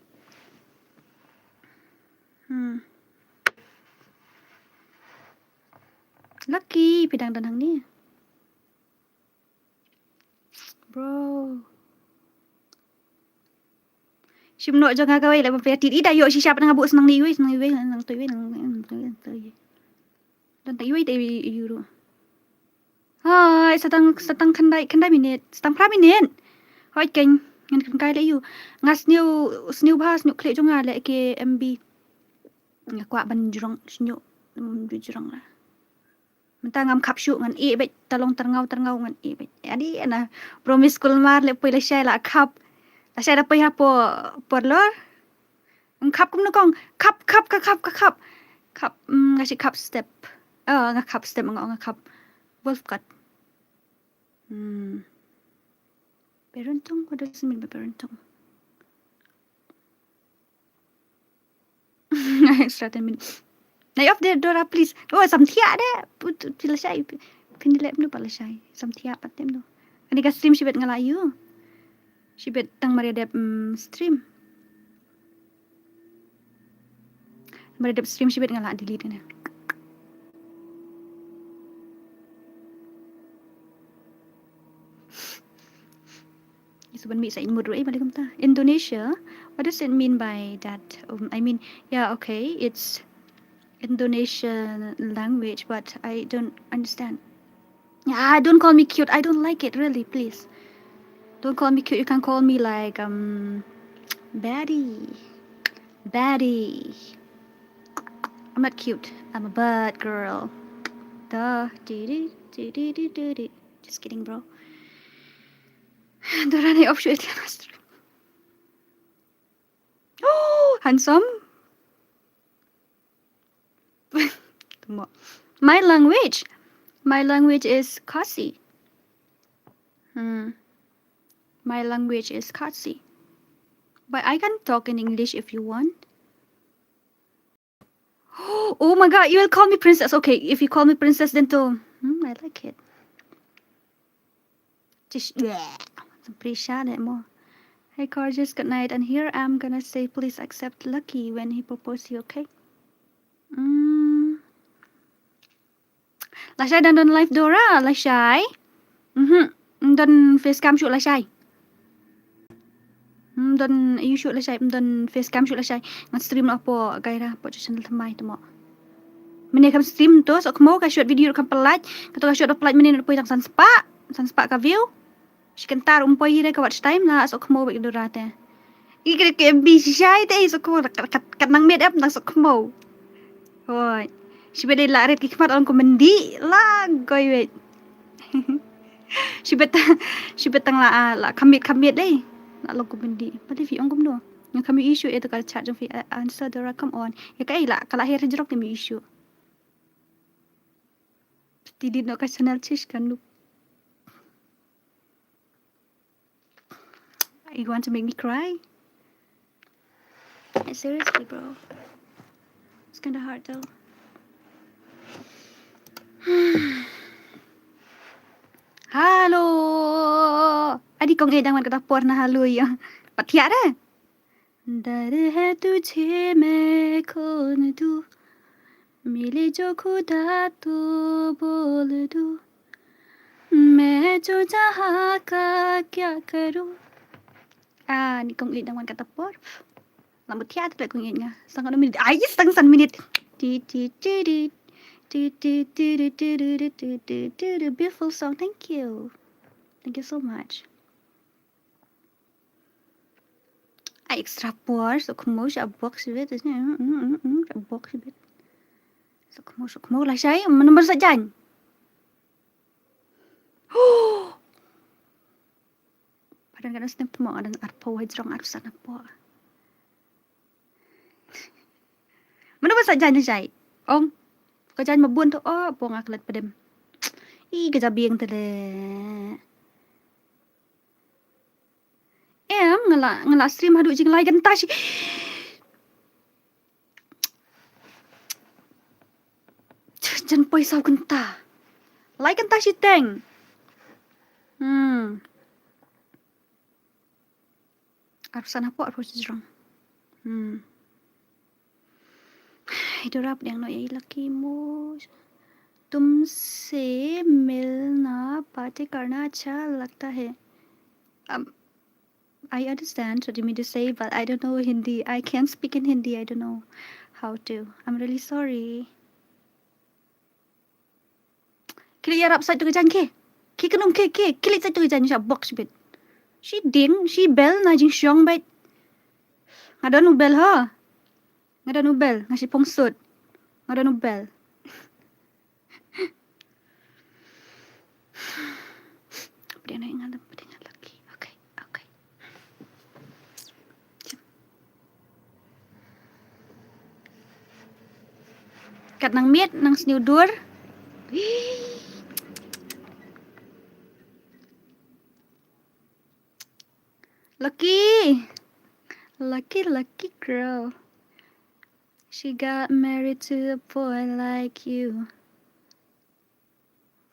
Lucky pidang dan hang ni. Bro. Si menok jangan kawai lah berpihak tiri dah yuk si siapa nak buat senang ni nang tu nang dan tak iwi euro. Hai setang kendai minit setang pra minit. Hai keng ngan kendai le you ngas new bahas new klik jonga le ke MB. Ngakwa ban jurong new jurong lah. Mentang ngam kapsyu ngan bet talong terngau ngan bet. Jadi ana promise kulmar le poi le syai la kap. La syai da poi ha por lor. Kap kum nokong kap. Kap ngasih kap step. Nga kap step nga kap wolf cut. Beruntung, what does it mean by beruntung? Extra 10 minutes. Nay off there, Dora, please. Oh, samtia deh. Pila syai. Pinilep nu pala syai. Samtia patem nu. Ani ka stream sibet ngalayu. Shibet tang mariadap stream. Mariadap stream shibet ngala delete na. Isuban mi sa imod ro balikum ta. Indonesia. What does it mean by that? I mean, yeah, okay, it's Indonesian language, but I don't understand. Yeah, don't call me cute. I don't like it, really, please. Don't call me cute. You can call me like baddie. Baddie. I'm not cute. I'm a bad girl. Duh. Just kidding, bro. Dora na offshoot yan. Oh, handsome. My language. My language is Khasi. My language is Khasi. But I can talk in English if you want. Oh my god, you will call me princess. Okay, if you call me princess, then to I like it. Just pretty sad more. Hey gorgeous, good night. And here I'm gonna say please accept Lucky when he proposes you, okay? Lashai dan don live Dora, Lashai. Don facecam shoot Lashai. Don you shoot Lashai, don facecam shoot Lashai. Ngat stream na po gaira po channel thamai to mo. Mene kam stream to so kamo ka shoot video kam pelat, kato ka shoot pelat mene po tang sanspa ka view. Si kentar umpoy hire ka watch time la so kamo bek Dorate. Iki ke busy shy te so kamo kat nang made up nang so kamo. Hoy. Si bede laret ki kmat on ko mendi la goy wet. Si betang la kamit deh. La lo ko mendi. Pati fi on kom do. Yang kami issue itu kal chat jong fi answer Dora come on. Ya kai la kala akhir jerok kami issue. Tidak nak channel chish kan lu. You want to make me cry? Seriously, bro. It's kind of hard though. Halo. Adi kong edang man kata por na halo ya. Patia dah. Dar hai tujhe main kaun du. Mile jo khuda to bol du. Main jo jahan ka kya karu. Ni kong edang man kata por. Lambat tiada tak kong edang. Sangat minit. Ay, setengah minit. Beautiful song, thank you so much. I extra poor so kemo siya box bit box bit so kemo lah siya menomor sajan. Padahal kan snap mo ada arpo wajrong arsan apa. Menomor sajan siya. Ong kau jangan mabun tu po ngaklat padem. Kejabiang tele. Ngala stream hadu jing lai genta si. Jan poi sau genta. Lai genta si teng. Arsan apa arpo jrong. इधर आप देखना यही lucky मोज तुमसे मिलना बातें करना अच्छा लगता है I understand what you mean to say but I don't know Hindi I can't speak in Hindi I don't know how to I'm really sorry kili yarap sa tu kejan ke kenum ke kili sa tu kejan siya box bit she ding she bell na jing syong bit ngada nu bell ha ngada nu bell ngasi pongsut ngada nu bell dia na ingat lagi okay kat nang miet nang sniudur lucky girl she got married to a boy like you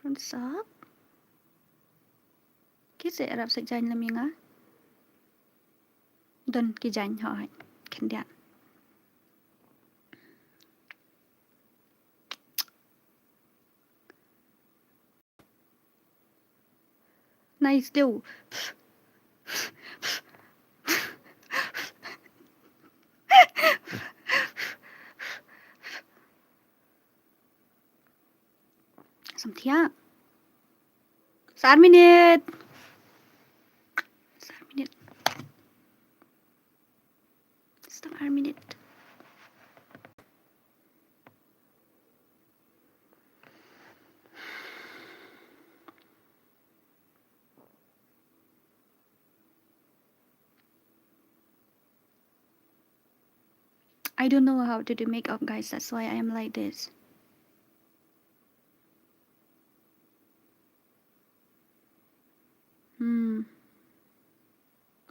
from Sab Kisa Arab sa dyan laming Đơn kỳ dành hỏi khen điện. Này still Xong thía 3 minute 3 minute Stop 3 minute I don't know how to do makeup, guys. That's why I am like this.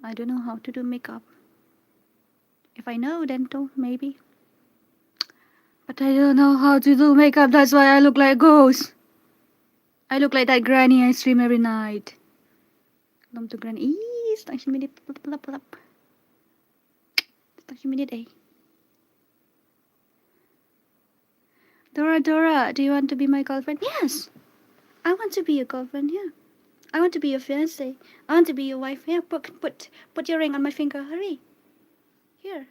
I don't know how to do makeup. If I know, then maybe. But I don't know how to do makeup. That's why I look like a ghost. I look like that granny I stream every night. Lom to granny. Eee, stang minute. Stang minute, eh? Dora, do you want to be my girlfriend? Yes. I want to be your girlfriend, yeah. I want to be your fiancé. I want to be your wife. Yeah, put your ring on my finger. Hurry. Here.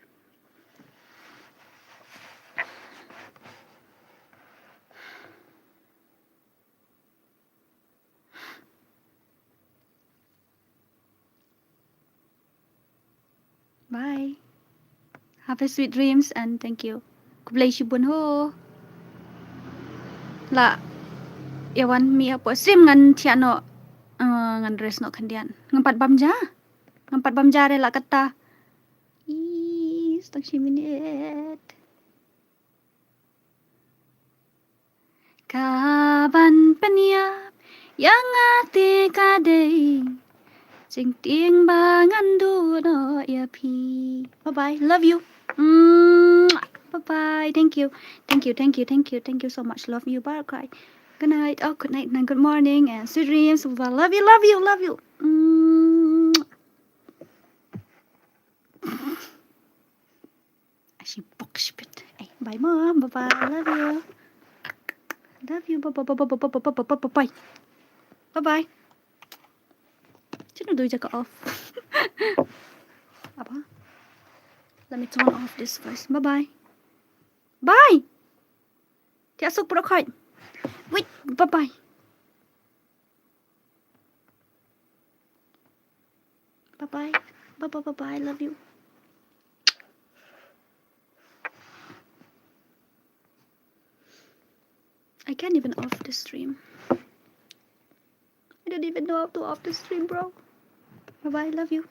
Bye. Have a sweet dreams and thank you. Ku bless you bun ho. La. Yawan mi apa sim ngan tiano ngan res no kandian. Ngampat bamja re la kata. Stang si minit. Kaban peniap yang ati kadai. Sing tieng bangan du no ya pi. Bye bye. Love you. Bye bye. Thank you so much. Love you. Bye. Cry. Good night. Oh, good night and good morning and sweet dreams. Love you. She box spit. Hey, bye mom. Bye bye. Love you. Bye. Bye. Sino do jaga off? Apa? Let me turn off this first. Bye. Tiasuk prokhoit. Wait. Bye. Bye. Love you. I can't even off the stream. I don't even know how to off the stream, bro. Bye. Love you.